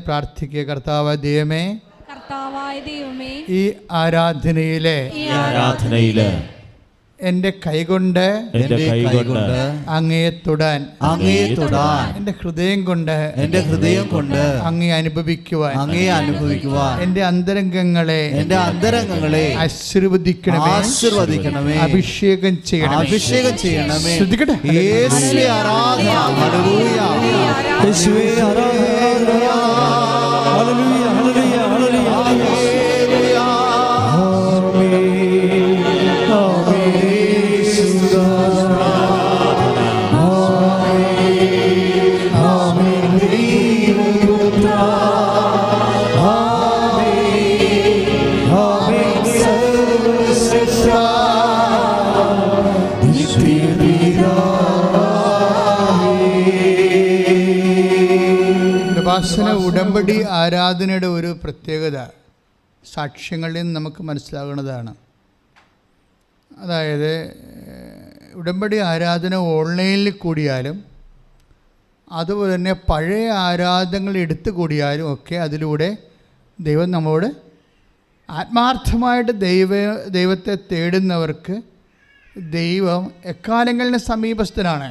പ്രാർത്ഥിക്കുക. കർത്താവായ ദൈവമേ, ഈ ആരാധനയിലെ എന്റെ കൈകൊണ്ട് അങ്ങയെ തൊടാൻ എന്റെ ഹൃദയം കൊണ്ട് അങ്ങയെ അനുഭവിക്കുവാൻ എന്റെ അന്തരംഗങ്ങളെ ആശീർവദിക്കണമേ, അഭിഷേകം ചെയ്യണമേ. ശ്രദ്ധിക്കട്ടെ. ഉടമ്പടി ആരാധനയുടെ ഒരു പ്രത്യേകത സാക്ഷ്യങ്ങളിൽ നിന്ന് നമുക്ക് മനസ്സിലാകുന്നതാണ്. അതായത് ഉടമ്പടി ആരാധന ഓൺലൈനിൽ കൂടിയാലും അതുപോലെ തന്നെ പഴയ ആരാധനകൾ എടുത്തു കൂടിയാലും ഒക്കെ അതിലൂടെ ദൈവം നമ്മോട് ആത്മാർത്ഥമായിട്ട് ദൈവത്തെ തേടുന്നവർക്ക് ദൈവം എക്കാലങ്ങളിലും സമീപസ്ഥനാണ്.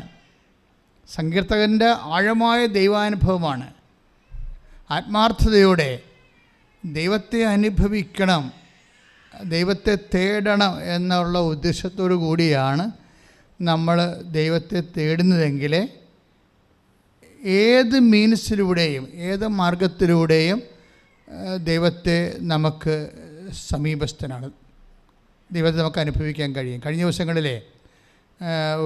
സങ്കീർത്തകൻ്റെ ആഴമായ ദൈവാനുഭവമാണ്. ആത്മാർത്ഥതയോടെ ദൈവത്തെ അനുഭവിക്കണം, ദൈവത്തെ തേടണം എന്നുള്ള ഉദ്ദേശത്തോടു കൂടിയാണ് നമ്മൾ ദൈവത്തെ തേടുന്നതെങ്കിൽ ഏത് മീൻസിലൂടെയും ഏത് മാർഗത്തിലൂടെയും ദൈവത്തെ നമുക്ക് സമീപസ്ഥനാണ്, ദൈവത്തെ നമുക്ക് അനുഭവിക്കാൻ കഴിയും. കഴിഞ്ഞ ദിവസങ്ങളിലെ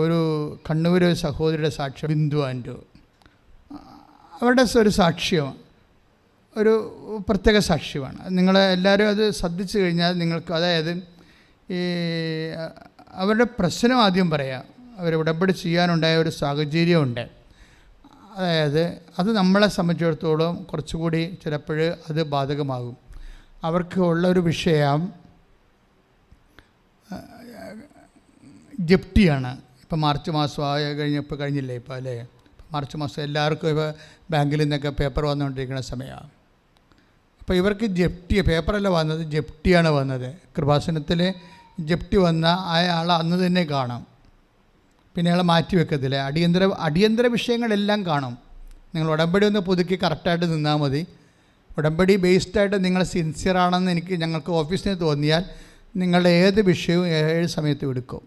ഒരു കണ്ണൂർ സഹോദരിയുടെ സാക്ഷ്യം, ബിന്ദു ആൻഡു, അവരുടെ ഒരു സാക്ഷ്യം ഒരു പ്രത്യേക സാക്ഷ്യമാണ്. നിങ്ങളെല്ലാവരും അത് ശ്രദ്ധിച്ചു കഴിഞ്ഞാൽ നിങ്ങൾക്ക്, അതായത് ഈ അവരുടെ പ്രശ്നം ആദ്യം പറയാം. അവർ ഉടമ്പടി ചെയ്യാനുണ്ടായ ഒരു സാഹചര്യമുണ്ട്. അതായത് അത് നമ്മളെ സംബന്ധിച്ചിടത്തോളം കുറച്ചുകൂടി ചിലപ്പോൾ അത് ബാധകമാകും. അവർക്ക് ഉള്ളൊരു വിഷയം ജപ്തിയാണ്. ഇപ്പം മാർച്ച് മാസം കഴിഞ്ഞില്ലേ ഇപ്പോൾ അല്ലേ? മാർച്ച് മാസം എല്ലാവർക്കും ഇപ്പോൾ ബാങ്കിൽ നിന്നൊക്കെ പേപ്പർ വന്നുകൊണ്ടിരിക്കുന്ന സമയമാണ്. അപ്പോൾ ഇവർക്ക് ജപ്തി, പേപ്പറല്ല വന്നത്, ജപ്തിയാണ് വന്നത്. കൃപാസനത്തിൽ ജപ്തി വന്ന അയാൾ അന്ന് തന്നെ കാണും, പിന്നെ അയാളെ മാറ്റി വെക്കത്തില്ല. അടിയന്തര വിഷയങ്ങളെല്ലാം കാണും. നിങ്ങൾ ഉടമ്പടി ഒന്ന് പുതുക്കി കറക്റ്റായിട്ട് നിന്നാൽ മതി. ഉടമ്പടി ബേസ്ഡായിട്ട് നിങ്ങൾ സിൻസിയറാണെന്ന് ഞങ്ങൾക്ക് ഓഫീസിന് തോന്നിയാൽ നിങ്ങളുടെ ഏത് വിഷയവും ഏത് സമയത്തും എടുക്കും.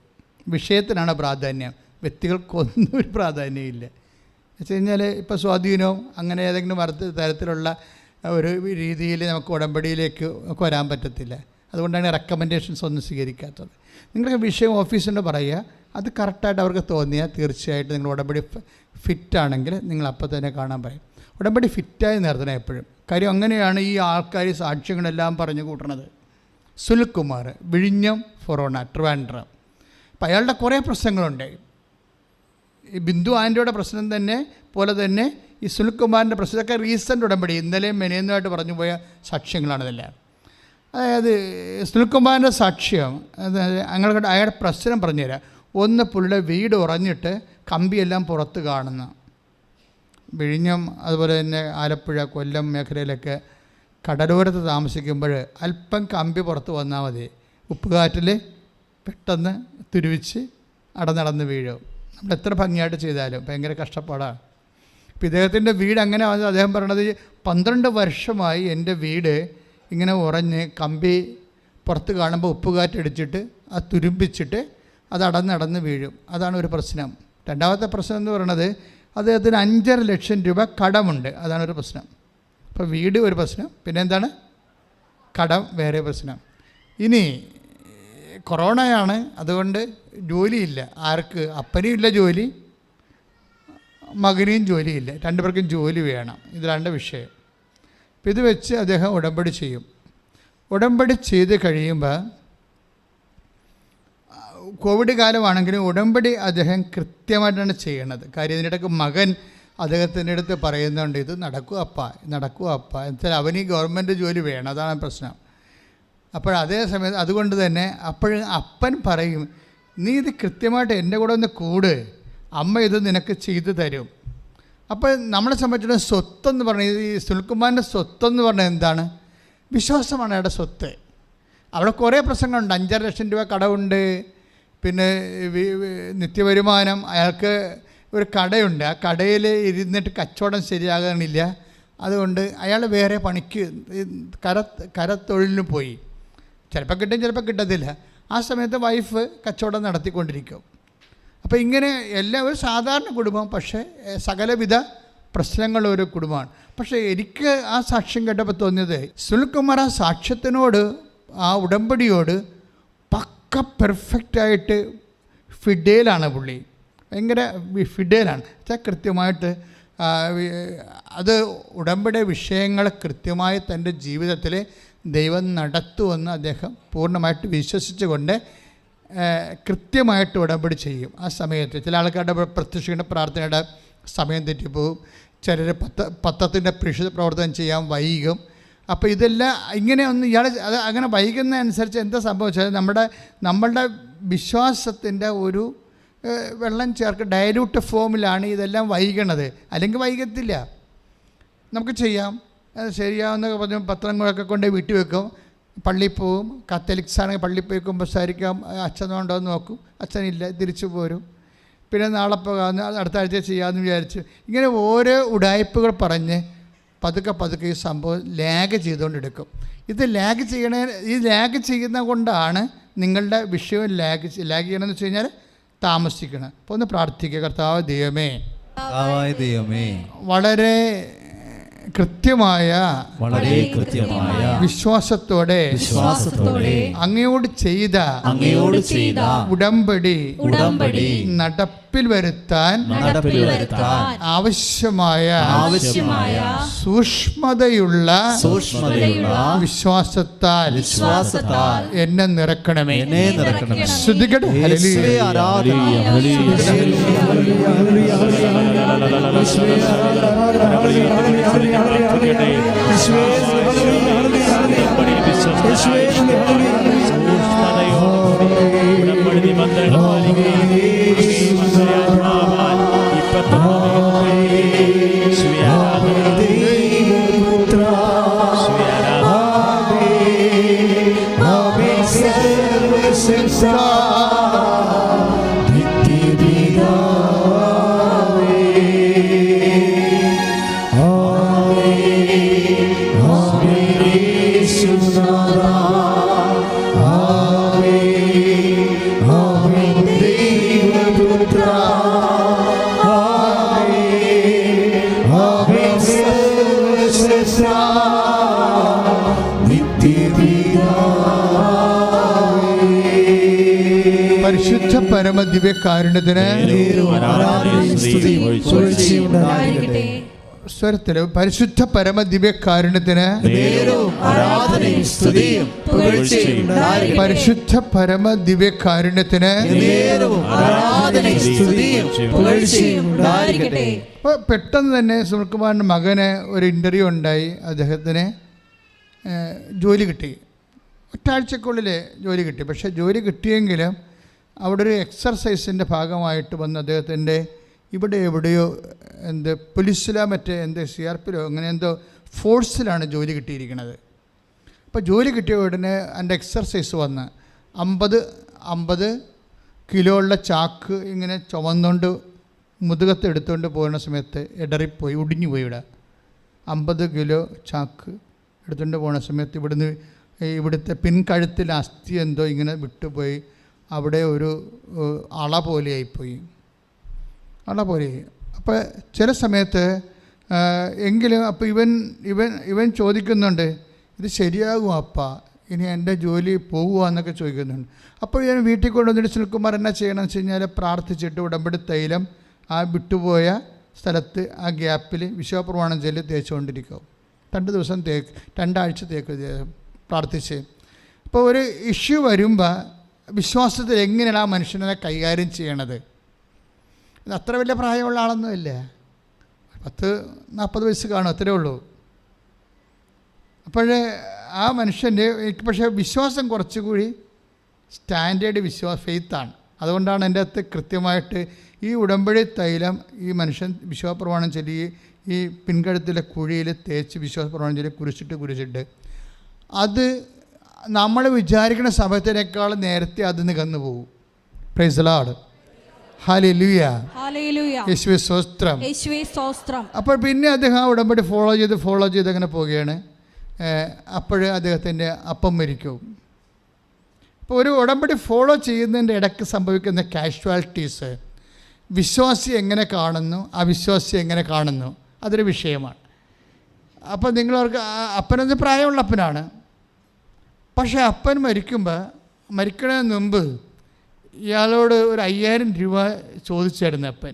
വിഷയത്തിനാണ് പ്രാധാന്യം, വ്യക്തികൾക്കൊന്നും ഒരു പ്രാധാന്യമില്ല. വെച്ച് കഴിഞ്ഞാൽ ഇപ്പോൾ സ്വാധീനവും അങ്ങനെ ഏതെങ്കിലും തരത്തിലുള്ള ഒരു രീതിയിൽ നമുക്ക് ഉടമ്പടിയിലേക്ക് വരാൻ പറ്റത്തില്ല. അതുകൊണ്ടാണ് റെക്കമെൻഡേഷൻസ് ഒന്നും സ്വീകരിക്കാത്തത്. നിങ്ങൾക്ക് വിഷയം ഓഫീസിൻ്റെ പറയുക, അത് കറക്റ്റായിട്ട് അവർക്ക് തോന്നിയാൽ തീർച്ചയായിട്ടും നിങ്ങൾ ഉടമ്പടി ഫിറ്റാണെങ്കിൽ നിങ്ങൾ അപ്പം തന്നെ കാണാൻ പറയും. ഉടമ്പടി ഫിറ്റായി നിർത്തണം എപ്പോഴും. കാര്യം അങ്ങനെയാണ് ഈ ആൾക്കാർ സാക്ഷ്യങ്ങളെല്ലാം പറഞ്ഞു കൂട്ടണത്. സുനിൽകുമാർ, വിഴിഞ്ഞം ഫൊറോണ, ട്രിവാൻഡ്രം. അപ്പം അയാളുടെ കുറേ പ്രശ്നങ്ങളുണ്ട്. ഈ ബിന്ദു ആൻ്റിയുടെ പ്രശ്നം തന്നെ പോലെ തന്നെ ഈ സുനിൽകുമാറിൻ്റെ പ്രശ്നമൊക്കെ റീസെൻ്റ് ഉടമ്പടി ഇന്നലെയും മെനയുന്നതായിട്ട് പറഞ്ഞു പോയ സാക്ഷ്യങ്ങളാണിതെല്ലാം. അതായത് സുനിൽകുമാറിൻ്റെ സാക്ഷ്യം, അതായത് അയാളുടെ പ്രശ്നം പറഞ്ഞുതരാം. ഒന്ന്, പുള്ളിയുടെ വീട് ഉറഞ്ഞിട്ട് കമ്പിയെല്ലാം പുറത്ത് കാണുന്നു. വിഴിഞ്ഞം അതുപോലെ തന്നെ ആലപ്പുഴ, കൊല്ലം മേഖലയിലൊക്കെ കടലോരത്ത് താമസിക്കുമ്പോൾ അല്പം കമ്പി പുറത്ത് വന്നാൽ മതി, ഉപ്പുകാറ്റിൽ പെട്ടെന്ന് തുരുവിച്ച് അടന്നടന്ന് വീഴും. നമ്മൾ എത്ര ഭംഗിയായിട്ട് ചെയ്താലും ഭയങ്കര കഷ്ടപ്പാടാണ്. അപ്പോൾ ഇദ്ദേഹത്തിൻ്റെ വീട് അങ്ങനെ വന്നത്, അദ്ദേഹം പറയണത് 12 വർഷമായി എൻ്റെ വീട് ഇങ്ങനെ ഉറഞ്ഞ് കമ്പി പുറത്ത് കാണുമ്പോൾ ഉപ്പുകാറ്റടിച്ചിട്ട് അത് തുരുമ്പിച്ചിട്ട് അത് അടന്നടന്ന് വീഴും. അതാണ് ഒരു പ്രശ്നം. രണ്ടാമത്തെ പ്രശ്നം എന്ന് പറയുന്നത് അദ്ദേഹത്തിന് 5.5 ലക്ഷം രൂപ കടമുണ്ട്. അതാണ് ഒരു പ്രശ്നം. അപ്പോൾ വീട് ഒരു പ്രശ്നം, പിന്നെ എന്താണ്, കടം വേറെ പ്രശ്നം. ഇനി കൊറോണയാണ്, അതുകൊണ്ട് ജോലിയില്ല. ആർക്ക്? അപ്പനും ഇല്ല ജോലി, മകനെയും ജോലിയില്ല, രണ്ടുപേർക്കും ജോലി വേണം. ഇത് 2 വിഷയം. അപ്പം ഇത് വെച്ച് അദ്ദേഹം ഉടമ്പടി ചെയ്യും. ഉടമ്പടി ചെയ്ത് കഴിയുമ്പോൾ കോവിഡ് കാലമാണെങ്കിലും ഉടമ്പടി അദ്ദേഹം കൃത്യമായിട്ടാണ് ചെയ്യണത്. കാര്യം ഇതിനിടയ്ക്ക് മകൻ അദ്ദേഹത്തിൻ്റെ അടുത്ത് പറയുന്നുണ്ട്, ഇത് നടക്കുക അപ്പ എന്നുവെച്ചാൽ അവന് ഈ ഗവൺമെൻറ് ജോലി വേണം, അതാണ് പ്രശ്നം. അപ്പോൾ അതേ സമയത്ത് അതുകൊണ്ട് തന്നെ അപ്പൻ പറയും, നീ ഇത് കൃത്യമായിട്ട് എൻ്റെ കൂടെ ഒന്ന് കൂട്, അമ്മ ഇത് നിനക്ക് ചെയ്തു തരും. അപ്പോൾ നമ്മളെ സംബന്ധിച്ചിടത്തോളം സ്വത്തെന്ന് പറഞ്ഞത്, ഈ സുനിൽകുമാറിൻ്റെ സ്വത്തെന്ന് പറഞ്ഞത് എന്താണ്? വിശ്വാസമാണ് അയാളുടെ സ്വത്ത്. അവിടെ കുറേ പ്രശ്നങ്ങളുണ്ട്. 5.5 ലക്ഷം രൂപ കടമുണ്ട്, പിന്നെ നിത്യവരുമാനം, അയാൾക്ക് ഒരു കടയുണ്ട്, ആ കടയിൽ ഇരുന്നിട്ട് കച്ചവടം ശരിയാകാനില്ല. അതുകൊണ്ട് അയാൾ വേറെ പണിക്ക് കരത്തൊഴിലിന് പോയി. ചിലപ്പോൾ കിട്ടും, ചിലപ്പോൾ കിട്ടത്തില്ല. ആ സമയത്ത് വൈഫ് കച്ചവടം നടത്തിക്കൊണ്ടിരിക്കും. അപ്പോൾ ഇങ്ങനെ ഒരു സാധാരണ കുടുംബം, പക്ഷേ സകലവിധ പ്രശ്നങ്ങളൊരു കുടുംബമാണ്. പക്ഷേ എനിക്ക് ആ സാക്ഷ്യം കേട്ടപ്പോൾ തോന്നിയത്, സുനിൽകുമാർ ആ സാക്ഷ്യത്തിനോട്, ആ ഉടമ്പടിയോട് പക്ക പെർഫെക്റ്റായിട്ട് ഫിഡേലാണ്. പുള്ളി ഭയങ്കര ഫിഡേലാണ്. വെച്ചാൽ കൃത്യമായിട്ട് അത് ഉടമ്പടി വിഷയങ്ങൾ കൃത്യമായി തൻ്റെ ജീവിതത്തിൽ ദൈവം നടത്തുമെന്ന് അദ്ദേഹം പൂർണ്ണമായിട്ട് വിശ്വസിച്ചുകൊണ്ട് കൃത്യമായിട്ട് ഉടമ്പടി ചെയ്യും. ആ സമയത്ത് ചില ആൾക്കാരുടെ പ്രത്യക്ഷയുടെ പ്രാർത്ഥനയുടെ സമയം തെറ്റിപ്പോവും, ചിലർ പത്രത്തിൻ്റെ പ്രവർത്തനം ചെയ്യാൻ വൈകും. അപ്പോൾ ഇതെല്ലാം ഇങ്ങനെ ഒന്ന് അത് അങ്ങനെ വൈകുന്നതനുസരിച്ച് എന്താ സംഭവിച്ചാൽ നമ്മളുടെ വിശ്വാസത്തിൻ്റെ ഒരു വെള്ളം ചേർക്ക് ഡയലൂട്ട് ഫോമിലാണ് ഇതെല്ലാം വൈകണത്. അല്ലെങ്കിൽ വൈകത്തില്ല. നമുക്ക് ചെയ്യാം, ശരിയാവുന്നൊക്കെ പറഞ്ഞ് പത്രങ്ങളൊക്കെ കൊണ്ട് വീട്ടിൽ വെക്കും, പള്ളിയിൽ പോവും. കാത്തലിക്സ് ആണെങ്കിൽ പള്ളിയിൽ പോയി കുമ്പസാരിക്കാം, അച്ഛനുണ്ടോ എന്ന് നോക്കും, അച്ഛനില്ല, തിരിച്ചു പോരും. പിന്നെ നാളെ പോകാമെന്ന്, അടുത്ത ആഴ്ച ചെയ്യാമെന്ന് വിചാരിച്ചു. ഇങ്ങനെ ഓരോ ഉടായ്പകൾ പറഞ്ഞ് പതുക്കെ ഈ സംഭവം ലാഗ് ചെയ്തുകൊണ്ടെടുക്കും. ഇത് ലാഗ് ചെയ്യുന്ന കൊണ്ടാണ് നിങ്ങളുടെ വിഷയം ലാഗ് ചെയ്യണമെന്ന് വെച്ച് കഴിഞ്ഞാൽ താമസിക്കണം. അപ്പോൾ ഒന്ന് പ്രാർത്ഥിക്കുക. കർത്താവ് ദൈവമേ, വളരെ കൃത്യമായ വിശ്വാസത്തോടെ അങ്ങയോട് ചെയ്ത ഉടമ്പടി നടപ്പിൽ വരുത്താൻ ആവശ്യമായ സൂക്ഷ്മതയുള്ള വിശ്വാസത്താൽ എന്നെ നിറക്കണമേ. ശ്രദ്ധിക്കട്ടെ. പരിശുദ്ധ പരമദിവ്യകാരുണ്യത്തിന് സ്വരത്തില് പരിശുദ്ധ പരമദിവ്യകാരുണ്യത്തിന് പരിശുദ്ധ പരമദിവ്യകാരുണ്യത്തിന് പെട്ടെന്ന് തന്നെ സുനിൽകുമാറിൻ്റെ മകന് ഒരു ഇൻ്റർവ്യൂ ഉണ്ടായി. അദ്ദേഹത്തിന് ജോലി കിട്ടി, ഒറ്റാഴ്ചക്കുള്ളിൽ ജോലി കിട്ടി. പക്ഷേ ജോലി കിട്ടിയെങ്കിലും അവിടെ ഒരു എക്സർസൈസിൻ്റെ ഭാഗമായിട്ട് വന്ന് അദ്ദേഹത്തിൻ്റെ ഇവിടെ എവിടെയോ പോലീസിലോ മറ്റേ CRPയിലോ അങ്ങനെ ഫോഴ്സിലാണ് ജോലി കിട്ടിയിരിക്കുന്നത്. അപ്പോൾ ജോലി കിട്ടിയ ഉടനെ എൻ്റെ എക്സർസൈസ് വന്ന് 50 കിലോ ഉള്ള ചാക്ക് ഇങ്ങനെ ചുമന്നുകൊണ്ട് മുതുകത്ത് എടുത്തുകൊണ്ട് പോകുന്ന സമയത്ത് ഇടറിപ്പോയി, ഒടിഞ്ഞു പോയി. ഇവിടെ 50 കിലോ ചാക്ക് എടുത്തുകൊണ്ട് പോകുന്ന സമയത്ത് ഇവിടുത്തെ പിൻകഴുത്തിൽ അസ്ഥി ഇങ്ങനെ വിട്ടുപോയി. അവിടെ ഒരു അള പോലെയായിപ്പോയി. അപ്പോൾ ചില സമയത്ത് എങ്കിലും അപ്പോൾ ഇവൻ ചോദിക്കുന്നുണ്ട്, ഇത് ശരിയാകും അപ്പാ, ഇനി എൻ്റെ ജോലി പോകുക എന്നൊക്കെ ചോദിക്കുന്നുണ്ട്. അപ്പോൾ ഞാൻ വീട്ടിൽ കൊണ്ടുവന്നിട്ട് സുനിൽകുമാർ എന്നാ ചെയ്യണമെന്ന് വെച്ച് കഴിഞ്ഞാൽ പ്രാർത്ഥിച്ചിട്ട് ഉടമ്പടി തൈലം ആ വിട്ടുപോയ സ്ഥലത്ത് ആ ഗ്യാപ്പിൽ വിശ്വപ്രമാണം ചൊല്ലി തേച്ചുകൊണ്ടിരിക്കും. 2 ദിവസം 2 ആഴ്ച പ്രാർത്ഥിച്ച്. അപ്പോൾ ഒരു ഇഷ്യൂ വരുമ്പോൾ വിശ്വാസത്തിൽ എങ്ങനെയാണ് ആ മനുഷ്യനെ കൈകാര്യം ചെയ്യണത്? ഇത് അത്ര വലിയ പ്രായമുള്ള ആളൊന്നുമില്ല, 40 വയസ്സ് കാണും, അത്രേ ഉള്ളൂ. അപ്പോൾ ആ മനുഷ്യൻ്റെ പക്ഷേ വിശ്വാസം കുറച്ചുകൂടി സ്റ്റാൻഡേർഡ് ഫെയ്ത്താണ്. അതുകൊണ്ടാണ് എൻ്റെ അകത്ത് കൃത്യമായിട്ട് ഈ ഉടമ്പടി തൈലം ഈ മനുഷ്യൻ വിശ്വാസപ്രമാണം ചൊല്ലി ഈ പിൻകഴുത്തിലെ കുഴിയിൽ തേച്ച് വിശ്വാസപ്രമാണം ചൊല്ലി കുരിശിട്ട് അത് നമ്മൾ വിചാരിക്കുന്ന സമയത്തിനേക്കാൾ നേരത്തെ അതിന് കന്നു പോകും. Praise the Lord. ഹല്ലേലൂയ. യേശുവേ സ്തോത്രം. അപ്പോൾ പിന്നെ അദ്ദേഹം ആ ഉടമ്പടി ഫോളോ ചെയ്ത് അങ്ങനെ പോവുകയാണ്. അപ്പോഴേ അദ്ദേഹത്തിൻ്റെ അപ്പം മരിക്കും. അപ്പോൾ ഒരു ഉടമ്പടി ഫോളോ ചെയ്യുന്നതിൻ്റെ ഇടയ്ക്ക് സംഭവിക്കുന്ന കാഷ്വാലിറ്റീസ് വിശ്വാസി എങ്ങനെ കാണുന്നു, അവിശ്വാസി എങ്ങനെ കാണുന്നു, അതൊരു വിഷയമാണ്. അപ്പോൾ നിങ്ങളവർക്ക് അപ്പനെന്ന് പ്രായമുള്ള അപ്പനാണ്. പക്ഷേ അപ്പൻ മരിക്കുന്നതിന് മുമ്പ് ഇയാളോട് ഒരു 5000 രൂപ ചോദിച്ചായിരുന്നു അപ്പൻ.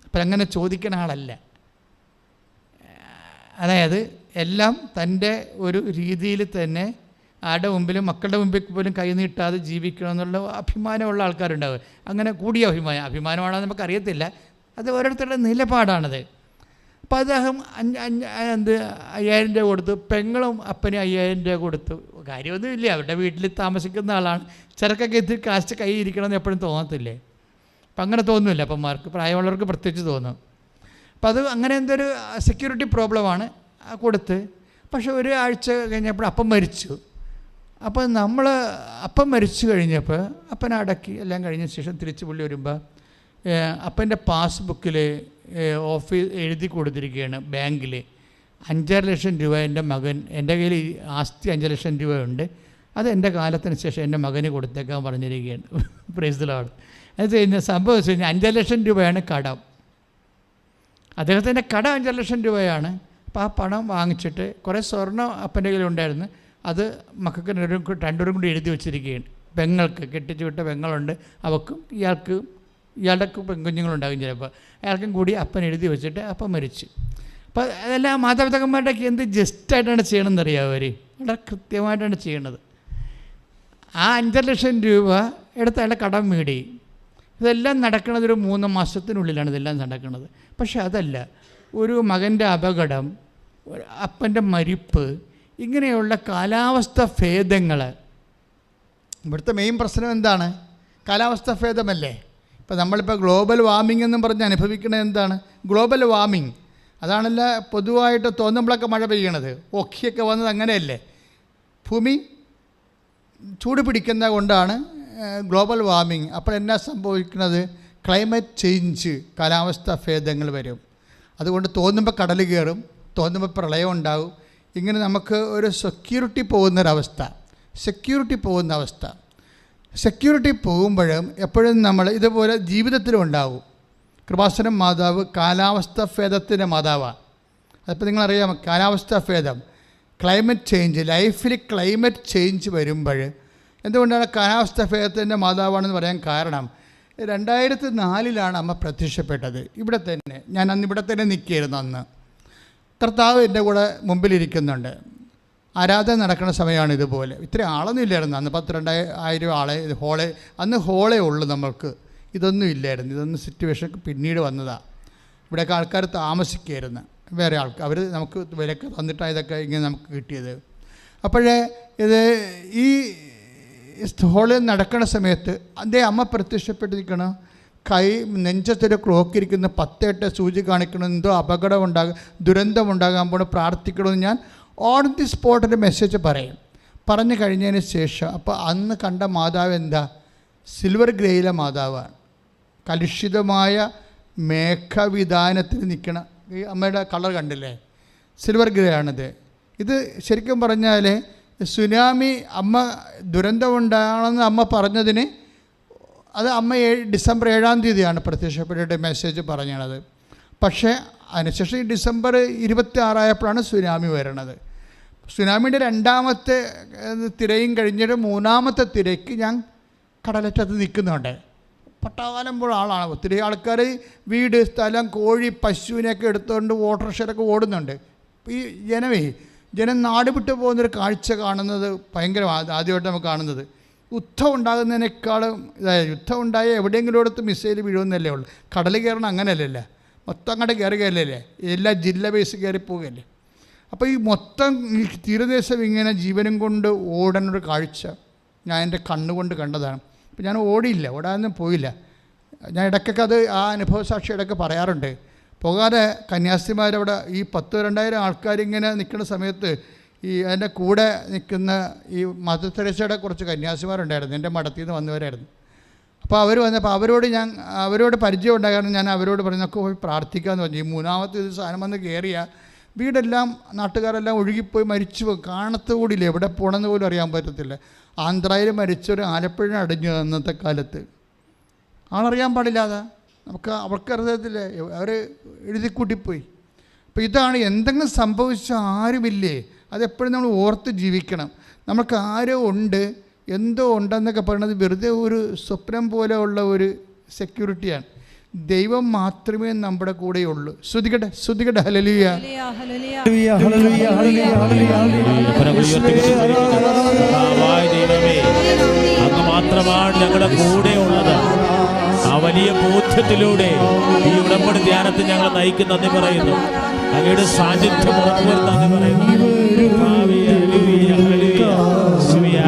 അപ്പം അങ്ങനെ ചോദിക്കുന്ന ആളല്ല. അതായത് എല്ലാം തൻ്റെ ഒരു രീതിയിൽ തന്നെ ആരുടെ മുമ്പിലും മക്കളുടെ മുമ്പിൽ പോലും കൈ നീട്ടാതെ ജീവിക്കണം എന്നുള്ള അഭിമാനമുള്ള ആൾക്കാരുണ്ടാവും. അങ്ങനെ കൂടിയ അഭിമാനമാണെന്ന് നമുക്കറിയത്തില്ല, അത് ഓരോരുത്തരുടെ നിലപാടാണത്. അപ്പോൾ അദ്ദേഹം 5000 രൂപ കൊടുത്തു. പെങ്ങളും അപ്പന് 5000 രൂപ കൊടുത്തു. കാര്യമൊന്നുമില്ല, അവരുടെ വീട്ടിൽ താമസിക്കുന്ന ആളാണ്. ചിലക്കൊക്കെ ഇത്തിരി കാശ് കൈ ഇരിക്കണമെന്ന് എപ്പോഴും തോന്നത്തില്ലേ? അപ്പം അങ്ങനെ തോന്നുന്നില്ല അപ്പന്മാർക്ക്, പ്രായമുള്ളവർക്ക് പ്രത്യേകിച്ച് തോന്നും. അപ്പം അത് അങ്ങനെ എന്തൊരു സെക്യൂരിറ്റി പ്രോബ്ലമാണ് കൊടുത്ത്. പക്ഷെ ഒരാഴ്ച കഴിഞ്ഞപ്പോൾ അപ്പം മരിച്ചു. അപ്പോൾ നമ്മൾ അപ്പം മരിച്ചു കഴിഞ്ഞപ്പോൾ അപ്പനെ അടക്കി എല്ലാം കഴിഞ്ഞ ശേഷം തിരിച്ച് പുള്ളി വരുമ്പോൾ അപ്പൻ്റെ പാസ്ബുക്കിൽ ഓഫീസ് എഴുതി കൊടുത്തിരിക്കുകയാണ് ബാങ്കിൽ 5.5 ലക്ഷം രൂപ എൻ്റെ മകൻ, എൻ്റെ കയ്യിൽ ആസ്തി 5 ലക്ഷം രൂപയുണ്ട്, അത് എൻ്റെ കാലത്തിന് ശേഷം എൻ്റെ മകന് കൊടുത്തേക്കാൻ പറഞ്ഞിരിക്കുകയാണ്. Praise the Lord. അത് കഴിഞ്ഞ സംഭവം വെച്ച് കഴിഞ്ഞാൽ 5 ലക്ഷം രൂപയാണ് കടം. അദ്ദേഹത്തിൻ്റെ കടം 5 ലക്ഷം രൂപയാണ്. അപ്പോൾ ആ പണം വാങ്ങിച്ചിട്ട് കുറേ സ്വർണ്ണം അപ്പൻ്റെ കയ്യിലുണ്ടായിരുന്നു. അത് മക്കൾക്ക് രണ്ടുപേരും കൂടി എഴുതി വെച്ചിരിക്കുകയാണ്. പെങ്ങൾക്ക് കെട്ടിച്ചു വിട്ട പെങ്ങളുണ്ട്, അവൾക്കും ഇയാളുടെ പെൺകുഞ്ഞുങ്ങളുണ്ടാകും ചിലപ്പോൾ. അയാൾക്കും കൂടി അപ്പൻ എഴുതി വെച്ചിട്ട് അപ്പം മരിച്ചു. അപ്പോൾ അതെല്ലാം മാതാപിതാക്കന്മാരുടെയൊക്കെ എന്ത് ജസ്റ്റായിട്ടാണ് ചെയ്യണമെന്ന് അറിയാം. അവർ വളരെ കൃത്യമായിട്ടാണ് ചെയ്യണത്. ആ 5 ലക്ഷം രൂപ എടുത്ത് അയാളുടെ കടം വീടി. ഇതെല്ലാം നടക്കുന്നത് ഒരു 3 മാസത്തിനുള്ളിലാണ് ഇതെല്ലാം നടക്കുന്നത്. പക്ഷെ അതല്ല, ഒരു മകൻ്റെ അപകടം, അപ്പൻ്റെ മരിപ്പ്, ഇങ്ങനെയുള്ള കാലാവസ്ഥ ഭേദങ്ങൾ. ഇവിടുത്തെ മെയിൻ പ്രശ്നം എന്താണ്? കാലാവസ്ഥ ഭേദമല്ലേ. ഇപ്പോൾ നമ്മളിപ്പോൾ ഗ്ലോബൽ വാർമിംഗ് എന്നും പറഞ്ഞ് അനുഭവിക്കുന്നത് എന്താണ്? Global warming. അതാണല്ല പൊതുവായിട്ട് തോന്നുമ്പോഴൊക്കെ മഴ പെയ്യണത്. ഒക്കിയൊക്കെ വന്നത് അങ്ങനെയല്ലേ. ഭൂമി ചൂട് പിടിക്കുന്നത് കൊണ്ടാണ് ഗ്ലോബൽ വാർമിംഗ്. അപ്പോൾ എന്നാ സംഭവിക്കുന്നത്? ക്ലൈമറ്റ് ചേഞ്ച്, കാലാവസ്ഥ ഭേദങ്ങൾ വരും. അതുകൊണ്ട് തോന്നുമ്പോൾ കടൽ കയറും, തോന്നുമ്പോൾ പ്രളയം ഉണ്ടാകും. ഇങ്ങനെ നമുക്ക് ഒരു സെക്യൂരിറ്റി പോകുന്ന അവസ്ഥ. സെക്യൂരിറ്റി പോകുമ്പോഴും എപ്പോഴും നമ്മൾ ഇതുപോലെ ജീവിതത്തിലും ഉണ്ടാവും. കൃപാസനം മാതാവ് കാലാവസ്ഥ ഭേദത്തിൻ്റെ മാതാവാണ്. അതിപ്പോൾ നിങ്ങളറിയാം, കാലാവസ്ഥ ഭേദം, ക്ലൈമറ്റ് ചേഞ്ച്, ലൈഫിൽ ക്ലൈമറ്റ് ചേഞ്ച് വരുമ്പോൾ എന്തുകൊണ്ടാണ് കാലാവസ്ഥ ഭേദത്തിൻ്റെ മാതാവാണെന്ന് പറയാൻ കാരണം, 2004 അമ്മ പ്രത്യക്ഷപ്പെട്ടത് ഇവിടെ തന്നെ. ഞാൻ അന്ന് ഇവിടെ തന്നെ നിൽക്കുകയായിരുന്നു. അന്ന് കർത്താവ് എൻ്റെ കൂടെ മുമ്പിലിരിക്കുന്നുണ്ട്. ആരാധന നടക്കുന്ന സമയമാണ്. ഇതുപോലെ ഇത്രയും ആളൊന്നും ഇല്ലായിരുന്നു അന്ന്. 12,000 ആളെ ഹോളേ ഉള്ളൂ നമ്മൾക്ക്. ഇതൊന്നും ഇല്ലായിരുന്നു. ഇതൊന്നും സിറ്റുവേഷൻ പിന്നീട് വന്നതാണ്. ഇവിടെയൊക്കെ ആൾക്കാർ താമസിക്കുകയായിരുന്നു, വേറെ ആൾക്കാർ. അവർ നമുക്ക് വിലക്ക് തന്നിട്ടാണ് ഇതൊക്കെ ഇങ്ങനെ നമുക്ക് കിട്ടിയത്. അപ്പോഴേ ഇത് ഈ ഹോളിൽ നടക്കുന്ന സമയത്ത് അതേ അമ്മ പ്രത്യക്ഷപ്പെട്ടിരിക്കണം. കൈ നെഞ്ചത്തൊരു ക്ലോക്കിരിക്കുന്ന 10-8 സൂചി കാണിക്കണം. എന്തോ അപകടം ദുരന്തമുണ്ടാകാൻ പോകണം, പ്രാർത്ഥിക്കണമെന്ന് ഞാൻ ഓൺ ദി സ്പോട്ടിൻ്റെ മെസ്സേജ് പറഞ്ഞു കഴിഞ്ഞതിന് ശേഷം അപ്പോൾ അന്ന് കണ്ട മാതാവ് എന്താ? സിൽവർ ഗ്രേയിലെ മാതാവാണ്. കലുഷിതമായ മേഘവിധാനത്തിൽ നിൽക്കണ ഈ അമ്മയുടെ കളർ കണ്ടില്ലേ? സിൽവർ ഗ്രേ ആണിത്. ഇത് ശരിക്കും പറഞ്ഞാൽ സുനാമി അമ്മ ദുരന്തമുണ്ടാകണമെന്ന് അമ്മ പറഞ്ഞതിന് അത് അമ്മ ഡിസംബർ 7-ാം തീയതിയാണ് പ്രത്യക്ഷപ്പെട്ടിട്ട് മെസ്സേജ് പറഞ്ഞത്. പക്ഷേ അതിനുശേഷം ഈ ഡിസംബർ 26 ആയപ്പോഴാണ് സുനാമി വരണത്. സുനാമിയുടെ 2ാമത്തെ തിരയും കഴിഞ്ഞിട്ട് 3ാമത്തെ തിരയ്ക്ക് ഞാൻ കടലറ്റത്ത് നിൽക്കുന്നുണ്ട്. പട്ടാകാലമ്പോൾ ആളാണ്. ഒത്തിരി ആൾക്കാർ വീട്, സ്ഥലം, കോഴി, പശുവിനെയൊക്കെ എടുത്തുകൊണ്ട് ഓട്ടോറിക്ഷയിലൊക്കെ ഓടുന്നുണ്ട്. ഈ ജനം നാട് വിട്ടു പോകുന്നൊരു കാഴ്ച കാണുന്നത് ഭയങ്കര ആദ്യമായിട്ട് നമുക്ക് കാണുന്നത്. യുദ്ധം ഉണ്ടാകുന്നതിനേക്കാളും യുദ്ധം ഉണ്ടായ എവിടെയെങ്കിലും എടുത്ത് മിസൈൽ വീഴുമെന്നല്ലേ ഉള്ളൂ. കടൽ കയറണം അങ്ങനെയല്ലല്ലേ, മൊത്തം അങ്ങോട്ട് കയറുകയല്ലേ, എല്ലാ ജില്ല ബേസ് കയറിപ്പോവുകയല്ലേ. അപ്പോൾ ഈ മൊത്തം ഈ തീരദേശം ഇങ്ങനെ ജീവനും കൊണ്ട് ഓടുന്നൊരു കാഴ്ച ഞാൻ എൻ്റെ കണ്ണുകൊണ്ട് കണ്ടതാണ്. അപ്പോൾ ഞാൻ ഓടാനൊന്നും പോയില്ല. ഞാൻ ഇടയ്ക്കൊക്കെ അത് ആ അനുഭവ സാക്ഷി ഇടയ്ക്ക് പറയാറുണ്ട്. പോകാതെ കന്യാസ്ത്രീമാരവിടെ ഈ 10,000-2000 ആൾക്കാരിങ്ങനെ നിൽക്കുന്ന സമയത്ത് ഈ അതിൻ്റെ കൂടെ നിൽക്കുന്ന ഈ മദർ തെരേസയുടെ കുറച്ച് കന്യാസ്ത്രീമാരുണ്ടായിരുന്നു, എൻ്റെ മഠത്തിൽ നിന്ന് വന്നവരായിരുന്നു. അപ്പോൾ അവർ വന്നപ്പോൾ അവരോട് പരിചയം ഉണ്ടായ കാരണം ഞാൻ അവരോട് പറഞ്ഞു നമുക്ക് പോയി പ്രാർത്ഥിക്കാമെന്ന് പറഞ്ഞു. ഈ 3-ാമത്തെ ദിവസം സാധനം വന്ന് കയറിയ വീടെല്ലാം നാട്ടുകാരെല്ലാം ഒഴുകിപ്പോയി മരിച്ചു പോകും, കാണത്തുകൂടിയില്ല, എവിടെ പോകണമെന്ന് പോലും അറിയാൻ പറ്റത്തില്ല. ആന്ധ്രയിൽ മരിച്ചൊരു ആലപ്പുഴ അടിഞ്ഞു അന്നത്തെ കാലത്ത്, ആളറിയാൻ പാടില്ലാതെ അവർക്കറിയത്തില്ല, അവർ എഴുതിക്കൂട്ടിപ്പോയി. അപ്പോൾ ഇതാണ്, എന്തെങ്കിലും സംഭവിച്ച ആരുമില്ലേ, അതെപ്പോഴും നമ്മൾ ഓർത്ത് ജീവിക്കണം. നമുക്ക് ആരോ ഉണ്ട്, എന്തോ ഉണ്ടെന്നൊക്കെ പറയുന്നത് വെറുതെ ഒരു സ്വപ്നം പോലെ ഉള്ള ഒരു സെക്യൂരിറ്റിയാണ്. ദൈവം മാത്രമേ നമ്മുടെ കൂടെയുള്ളൂ. ശ്രുതികട്ടെ ഹല്ലേലൂയ. അങ്ങ് മാത്രമാണ് ഞങ്ങളുടെ കൂടെ ഉള്ളത്. ആ വലിയ ബോധ്യത്തിലൂടെ ഈ ഉടമ്പടി ധ്യാനത്തിൽ ഞങ്ങൾ നയിക്കുന്ന നന്ദി പറയുന്നു. അങ്ങയുടെ സാന്നിധ്യം ഉറപ്പുവരുന്ന നന്ദി പറയുന്നു.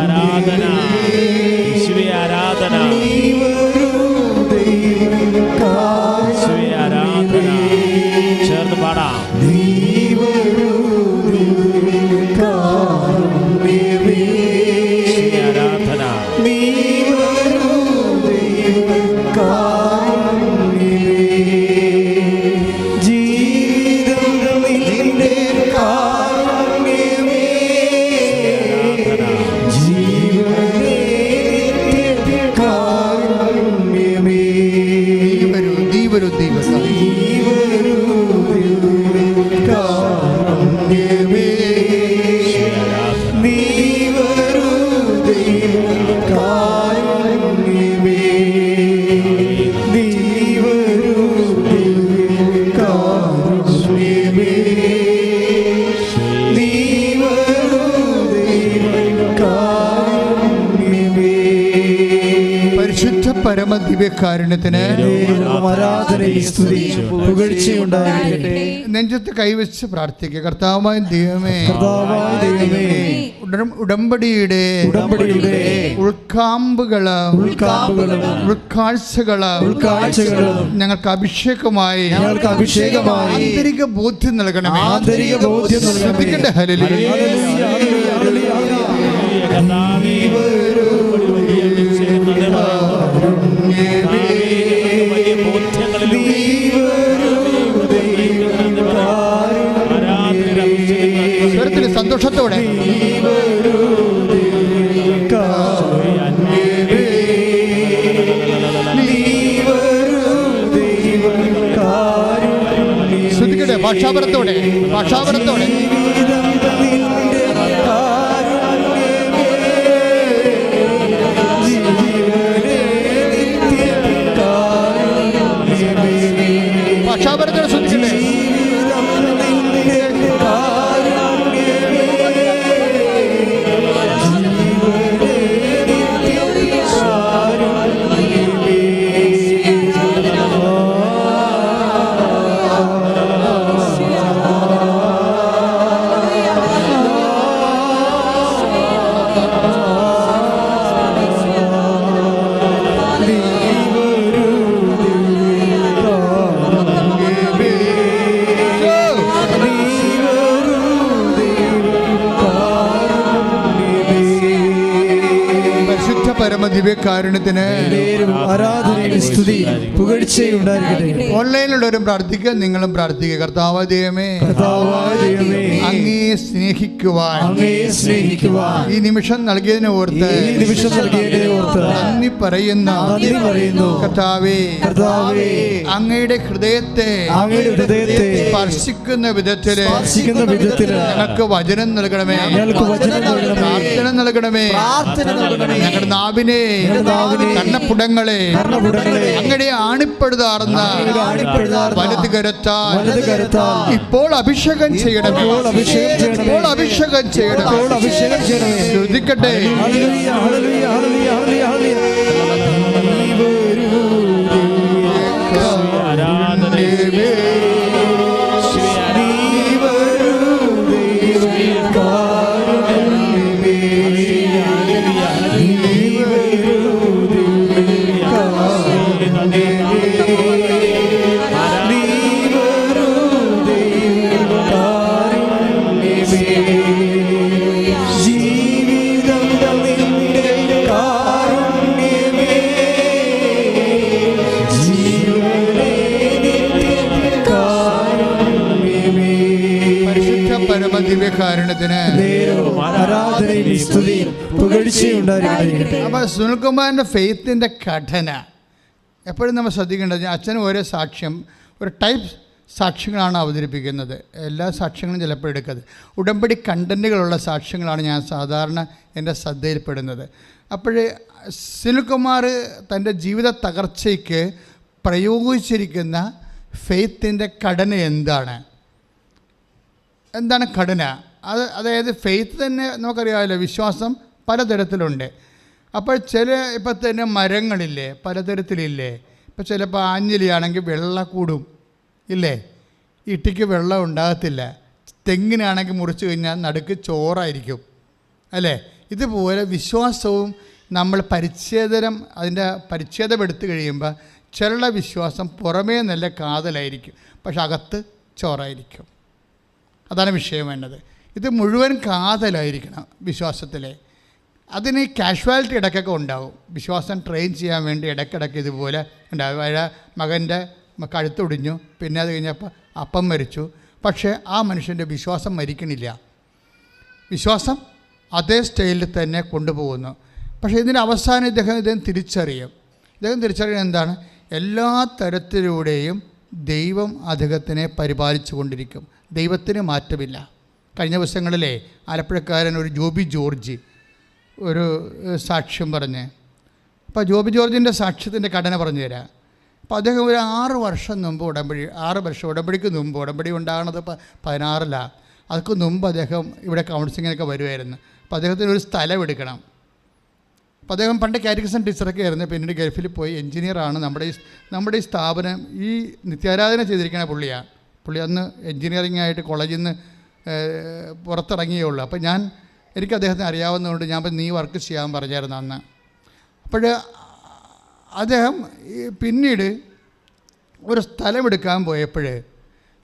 ആരാധന, ആരാധന, ആരാധന. ചേർന്ന് പാടാം. പരമദിവ്യകാരുണ്യത്തിന് നെഞ്ചത്ത് കൈവച്ച് പ്രാർത്ഥിക്കുക. കർത്താവായ ദൈവമേ, ഉടമ്പടിയുടെ ഉൾക്കാമ്പുകള് ഉൾക്കാഴ്ചകള് ഞങ്ങൾക്ക് അഭിഷേകമായി ആന്തരിക ബോധ്യം നൽകണമേ. ഹല്ലേലൂയ. സന്തോഷത്തോടെ ശ്രദ്ധിക്കട്ടെ, ഭാഷാപരത്തോടെ ശ്രദ്ധിക്കട്ടെ. പരമദിവ്യകാരുണ്യത്തിന് ആരാധനയും സ്തുതിയും പുകഴ്ചയും ഉണ്ടായിരിക്കട്ടെ. ഓൺലൈനിലുള്ളവരും പ്രാർത്ഥിക്കുക, നിങ്ങളും പ്രാർത്ഥിക്കുക. കർത്താവായ ദൈവമേ, അങ്ങയെ സ്നേഹിക്കുവാൻ ഈ നിമിഷം നൽകിയതിനെ ഓർത്ത് നന്ദി പറയുന്നു. കർത്താവേ, അങ്ങയുടെ ഹൃദയത്തെ സ്പർശിക്കുന്ന വിധത്തിൽ ഞങ്ങൾക്ക് വചനം നൽകണമേ, പ്രാർത്ഥന നൽകണമേ. ഞങ്ങളുടെ നാവിനെ, കണ്ണപ്പുടങ്ങളെ അങ്ങയുടെ ആണിപ്പെടുതാർന്ന വലത് കരത്താൽ ഇപ്പോൾ അഭിഷേകം ചെയ്യണമേ. ഇപ്പോൾ അഭിഷേകം ചെയ്യണമേ. ശ്രദ്ധിക്കട്ടെ. പരമദിവ്യകാരുണ്യത്തിന് ആരാധനയും സ്തുതിയും പുകഴ്ചയും ഉണ്ടായിരിക്കട്ടെ. അപ്പോൾ സുനിൽകുമാറിൻ്റെ ഫെയ്ത്തിൻ്റെ ഘടന എപ്പോഴും നമ്മൾ ശ്രദ്ധിക്കേണ്ടത്, അച്ഛനും ഓരോ സാക്ഷ്യം ഒരു ടൈപ്പ് സാക്ഷ്യങ്ങളാണ് അവതരിപ്പിക്കുന്നത്. എല്ലാ സാക്ഷ്യങ്ങളും ചിലപ്പോൾ എടുക്കുന്നത് ഉടമ്പടി കണ്ടൻറ്റുകളുള്ള സാക്ഷ്യങ്ങളാണ് ഞാൻ സാധാരണ എൻ്റെ ശ്രദ്ധയിൽപ്പെടുന്നത്. അപ്പോൾ സുനിൽകുമാർ തൻ്റെ ജീവിത തകർച്ചയ്ക്ക് പ്രയോഗിച്ചിരിക്കുന്ന ഫെയ്ത്തിൻ്റെ ഘടന എന്താണ് ഘടന? അതായത് ഫെയ്ത്ത് തന്നെ നമുക്കറിയാമല്ലോ, വിശ്വാസം പലതരത്തിലുണ്ട്. അപ്പോൾ ഇപ്പോൾ തന്നെ മരങ്ങളില്ലേ, പലതരത്തിലില്ലേ. ഇപ്പോൾ ചിലപ്പോൾ ആഞ്ഞിലിയാണെങ്കിൽ വെള്ളം കൂടും ഇല്ലേ, ഇട്ടിക്ക് വെള്ളം ഉണ്ടാകത്തില്ല. തെങ്ങിനാണെങ്കിൽ മുറിച്ച് കഴിഞ്ഞാൽ നടുക്ക് ചോറായിരിക്കും അല്ലേ. ഇതുപോലെ വിശ്വാസവും നമ്മൾ അതിൻ്റെ പരിച്ഛേദം എടുത്തു കഴിയുമ്പോൾ ചില വിശ്വാസം പുറമേ നല്ല കാതലായിരിക്കും, പക്ഷെ അകത്ത് ചോറായിരിക്കും. അതാണ് വിഷയം വേണ്ടത്. ഇത് മുഴുവൻ കാതലായിരിക്കണം വിശ്വാസത്തിലെ. അതിന് കാഷ്വാലിറ്റി ഇടയ്ക്കൊക്കെ ഉണ്ടാവും. വിശ്വാസം ട്രെയിൻ ചെയ്യാൻ വേണ്ടി ഇടയ്ക്കിടയ്ക്ക് ഇതുപോലെ ഉണ്ടാവും. മകൻ്റെ കഴുത്തൊടിഞ്ഞു, പിന്നെ അത് കഴിഞ്ഞപ്പോൾ അപ്പം മരിച്ചു, പക്ഷേ ആ മനുഷ്യൻ്റെ വിശ്വാസം മരിക്കണില്ല. വിശ്വാസം അതേ സ്റ്റൈലിൽ തന്നെ കൊണ്ടുപോകുന്നു. പക്ഷേ ഇതിൻ്റെ അവസാനം ഇദ്ദേഹം തിരിച്ചറിയും. തിരിച്ചറിയുന്നത് എന്താണ്? എല്ലാ തരത്തിലൂടെയും ദൈവം അദ്ദേഹത്തിനെ പരിപാലിച്ചു കൊണ്ടിരിക്കും. ദൈവത്തിന് മാറ്റമില്ല. കഴിഞ്ഞ ദിവസങ്ങളിലെ ആലപ്പുഴക്കാരൻ ഒരു ജോബി ജോർജ് ഒരു സാക്ഷ്യം പറഞ്ഞ്, അപ്പോൾ ജോബി ജോർജിൻ്റെ സാക്ഷ്യത്തിൻ്റെ ഘടന പറഞ്ഞു തരാം. അപ്പോൾ അദ്ദേഹം ഒരു 6 വർഷം മുമ്പ് ഉടമ്പടിക്ക് മുമ്പ്, ഉടമ്പടി ഉണ്ടാകുന്നത് 16-ലാണ്, അതൊക്കെ മുമ്പ് അദ്ദേഹം ഇവിടെ കൗൺസിലിങ്ങിനൊക്കെ വരുമായിരുന്നു. അപ്പോൾ അദ്ദേഹത്തിന് ഒരു സ്ഥലം എടുക്കണം. അപ്പോൾ അദ്ദേഹം പണ്ട് കാറ്റഗിസം ടീച്ചറൊക്കെ ആയിരുന്നു, പിന്നീട് ഗൾഫിൽ പോയി എൻജിനീയറാണ്. നമ്മുടെ ഈ സ്ഥാപനം ഈ നിത്യാരാധന ചെയ്തിരിക്കുന്ന പുള്ളി അന്ന് എൻജിനീയറിംഗ് ആയിട്ട് കോളേജിൽ നിന്ന് പുറത്തിറങ്ങിയേ ഉള്ളൂ. അപ്പോൾ എനിക്ക് അദ്ദേഹത്തിന് അറിയാവുന്നതുകൊണ്ട് ഞാൻ നീ വർക്ക് ചെയ്യാൻ പറഞ്ഞായിരുന്നു അന്ന്. അപ്പോൾ അദ്ദേഹം പിന്നീട് ഒരു സ്ഥലമെടുക്കാൻ പോയപ്പോൾ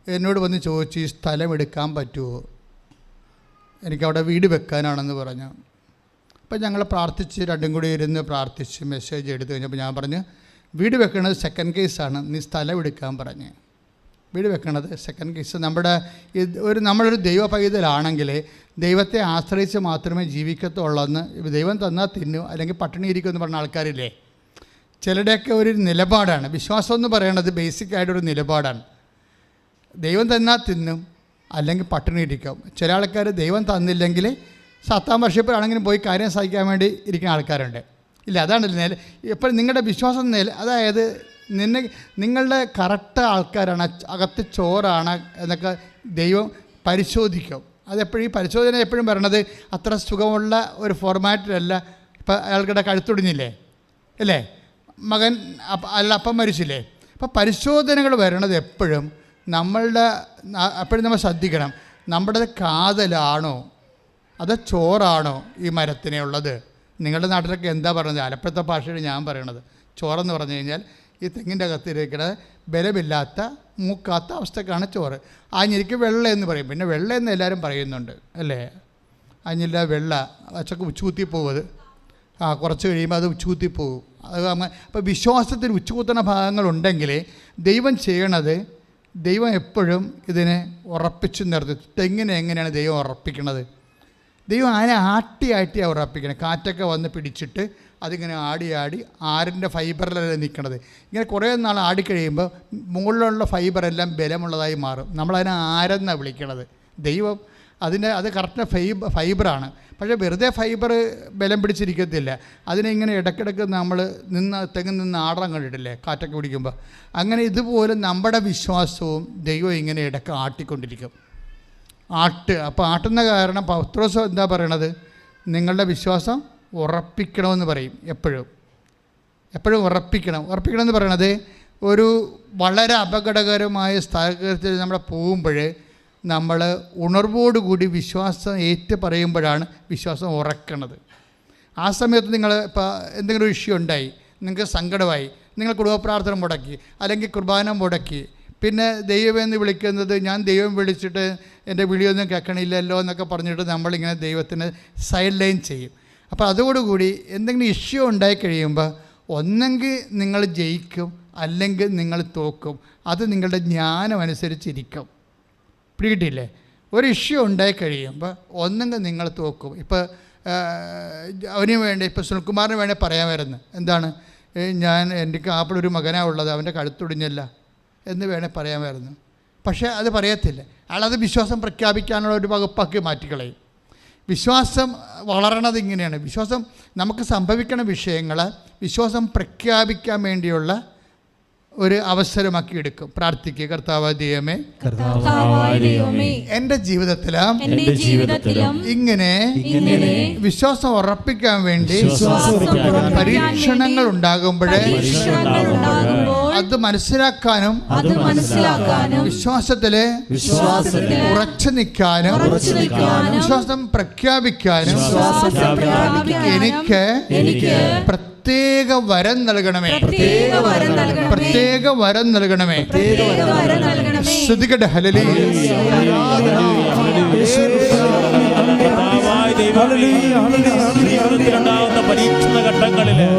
എന്നോട് വന്ന് ചോദിച്ചു, ഈ സ്ഥലം എടുക്കാൻ പറ്റുമോ, എനിക്കവിടെ വീട് വെക്കാനാണെന്ന് പറഞ്ഞു. അപ്പോൾ ഞങ്ങൾ പ്രാർത്ഥിച്ച് രണ്ടും കൂടി ഇരുന്ന് പ്രാർത്ഥിച്ച് മെസ്സേജ് എടുത്തു കഴിഞ്ഞപ്പോൾ ഞാൻ പറഞ്ഞു, വീട് വെക്കുന്നത് സെക്കൻഡ് കേസാണ്, നീ സ്ഥലം എടുക്കാൻ പറഞ്ഞ്. വീട് വെക്കണത് സെക്കൻഡ് കേസ്. നമ്മളൊരു ദൈവ പൈതലാണെങ്കിൽ ദൈവത്തെ ആശ്രയിച്ച് മാത്രമേ ജീവിക്കത്തുള്ളെന്ന്, ദൈവം തന്നാൽ തിന്നും അല്ലെങ്കിൽ പട്ടിണി ഇരിക്കുമെന്ന് പറഞ്ഞ ആൾക്കാരില്ലേ. ചിലരുടെയൊക്കെ ഒരു നിലപാടാണ് വിശ്വാസം എന്ന് പറയുന്നത്. ബേസിക്കായിട്ടൊരു നിലപാടാണ്. ദൈവം തന്നാൽ തിന്നും അല്ലെങ്കിൽ പട്ടിണി ഇരിക്കും. ചില ആൾക്കാർ ദൈവം തന്നില്ലെങ്കിൽ സത്താം വർഷപ്പോഴാണെങ്കിലും പോയി കാര്യം സഹിക്കാൻ വേണ്ടി ഇരിക്കുന്ന ആൾക്കാരുണ്ട് ഇല്ല. അതാണ് എപ്പോഴും നിങ്ങളുടെ വിശ്വാസം അതായത് നിങ്ങളുടെ കറക്റ്റ് ആൾക്കാരാണ്, അകത്ത് ചോറാണ് എന്നൊക്കെ ദൈവം പരിശോധിക്കും. അതെപ്പോഴും ഈ പരിശോധന എപ്പോഴും പറയണത് അത്ര സുഖമുള്ള ഒരു ഫോർമാറ്റിലല്ല. ഇപ്പം അയാൾക്കിടെ കഴുത്തൊടിഞ്ഞില്ലേ അല്ലേ, മകൻ അപ്പം മരിച്ചില്ലേ. അപ്പോൾ പരിശോധനകൾ വരണത് എപ്പോഴും നമ്മൾ ശ്രദ്ധിക്കണം, നമ്മുടെ കാതലാണോ അതോ ചോറാണോ ഈ മരത്തിനെ ഉള്ളത്. നിങ്ങളുടെ നാട്ടിലൊക്കെ എന്താ പറയുന്നത്? ആലപ്പുഴത്തെ ഭാഷയിൽ ഞാൻ പറയണത് ചോറെന്ന് പറഞ്ഞു കഴിഞ്ഞാൽ ഈ തെങ്ങിൻ്റെ അകത്തിരിക്കുന്ന ബലമില്ലാത്ത മൂക്കാത്ത അവസ്ഥക്കാണ് ചോറ്. ആഞ്ഞിരിക്ക് വെള്ള എന്ന് പറയും. പിന്നെ വെള്ള എന്ന് എല്ലാവരും പറയുന്നുണ്ട് അല്ലേ. ആഞ്ഞില്ല വെള്ള അച്ചക്ക് ഉച്ചൂത്തിപ്പോവും. കുറച്ച് കഴിയുമ്പോൾ അത് ഉച്ചൂത്തിപ്പോവും. അത് അപ്പോൾ വിശ്വാസത്തിൽ ഉച്ചകൂത്തുന്ന ഭാഗങ്ങളുണ്ടെങ്കിൽ ദൈവം എപ്പോഴും ഇതിനെ ഉറപ്പിച്ചു നിർത്തി. തെങ്ങിനെ എങ്ങനെയാണ് ദൈവം ഉറപ്പിക്കുന്നത്? ദൈവം അതിനെ ആട്ടിയാണ് ഉറപ്പിക്കുന്നത്. കാറ്റൊക്കെ വന്ന് പിടിച്ചിട്ട് അതിങ്ങനെ ആടി ആരിൻ്റെ ഫൈബറിലല്ല നിൽക്കണത്. ഇങ്ങനെ കുറേ നാൾ ആടിക്കഴിയുമ്പോൾ മുകളിലുള്ള ഫൈബറെല്ലാം ബലമുള്ളതായി മാറും. നമ്മളതിനെ ആരെന്നാണ് വിളിക്കണത്. ദൈവം അത് കറക്റ്റ് ഫൈബറാണ്. പക്ഷേ വെറുതെ ഫൈബർ ബലം പിടിച്ചിരിക്കത്തില്ല. അതിനെ ഇടയ്ക്കിടയ്ക്ക് നമ്മൾ തെങ്ങിൽ നിന്ന് ആടാൻ കണ്ടിട്ടില്ലേ കാറ്റൊക്കെ പിടിക്കുമ്പോൾ. അങ്ങനെ ഇതുപോലെ നമ്മുടെ വിശ്വാസവും ദൈവം ഇങ്ങനെ ഇടയ്ക്ക് ആട്ടിക്കൊണ്ടിരിക്കും. അപ്പോൾ ആട്ടുന്ന കാരണം പൗത്രോസ് എന്താ പറയണത്? നിങ്ങളുടെ വിശ്വാസം ഉറപ്പിക്കണമെന്ന് പറയും. എപ്പോഴും ഉറപ്പിക്കണമെന്ന് പറയണത് ഒരു വളരെ അപകടകരമായ സാഹചര്യത്തിൽ നമ്മൾ പോകുമ്പോൾ നമ്മൾ ഉണർവോടുകൂടി വിശ്വാസം ഏറ്റു പറയുമ്പോഴാണ് വിശ്വാസം ഉറക്കണത്. ആ സമയത്ത് നിങ്ങൾ ഇപ്പോൾ എന്തെങ്കിലും ഒരു ഇഷ്യൂ ഉണ്ടായി, നിങ്ങൾക്ക് സങ്കടമായി, നിങ്ങൾ കുടുംബ പ്രാർത്ഥന മുടക്കി അല്ലെങ്കിൽ കുർബാന മുടക്കി, പിന്നെ ദൈവമെന്ന് വിളിക്കുന്നത് ഞാൻ ദൈവം വിളിച്ചിട്ട് എൻ്റെ വിളിയൊന്നും കേൾക്കണില്ലല്ലോ എന്നൊക്കെ പറഞ്ഞിട്ട് നമ്മളിങ്ങനെ ദൈവത്തിന് സൈഡ് ലൈൻ ചെയ്യും. അപ്പോൾ അതോടുകൂടി എന്തെങ്കിലും ഇഷ്യൂ ഉണ്ടായി കഴിയുമ്പോൾ ഒന്നെങ്കിൽ നിങ്ങൾ ജയിക്കും അല്ലെങ്കിൽ നിങ്ങൾ തോക്കും. അത് നിങ്ങളുടെ ജ്ഞാനം അനുസരിച്ചിരിക്കും. പിടികിട്ടില്ലേ? ഒരു ഇഷ്യൂ ഉണ്ടായി കഴിയുമ്പോൾ ഒന്നെങ്കിൽ നിങ്ങൾ തോക്കും. ഇപ്പോൾ അവന് വേണ്ടി, ഇപ്പോൾ സുനിൽകുമാറിന് വേണ്ടി പറയാൻ വരുന്നത് എന്താണ്, എനിക്ക് ആപ്പിളൊരു മകനാണ് ഉള്ളത്, അവൻ്റെ കഴുത്തൊടിഞ്ഞല്ല എന്ന് വേണേൽ പറയാൻ വരുന്നു. പക്ഷേ അത് പറയത്തില്ല. അയാളത് വിശ്വാസം പ്രഖ്യാപിക്കാനുള്ള ഒരു വകുപ്പാക്കി മാറ്റിക്കളയും. വിശ്വാസം വളരണത് ഇങ്ങനെയാണ്. വിശ്വാസം നമുക്ക് സംഭവിക്കണ വിഷയങ്ങൾ വിശ്വാസം പ്രഖ്യാപിക്കാൻ വേണ്ടിയുള്ള ഒരു അവസരമാക്കി എടുക്കും. പ്രാർത്ഥിക്കുക. കർത്താവായ ദൈവമേ, എൻ്റെ ജീവിതത്തിലും ഇങ്ങനെ വിശ്വാസം ഉറപ്പിക്കാൻ വേണ്ടി പരീക്ഷണങ്ങൾ ഉണ്ടാകുമ്പോഴേ അത് മനസ്സിലാക്കാനും വിശ്വാസത്തില് ഉറച്ചു നിൽക്കാനും വിശ്വാസം പ്രഖ്യാപിക്കാനും എനിക്ക് പ്രത്യേക വരം നൽകണമേ. പ്രത്യേക വരം നൽകണമേ. ശ്രുതികട്ടെ. ഹല്ലേലൂയ. ജീവിതത്തിലുണ്ടാകുന്ന പരീക്ഷണ ഘട്ടങ്ങളില്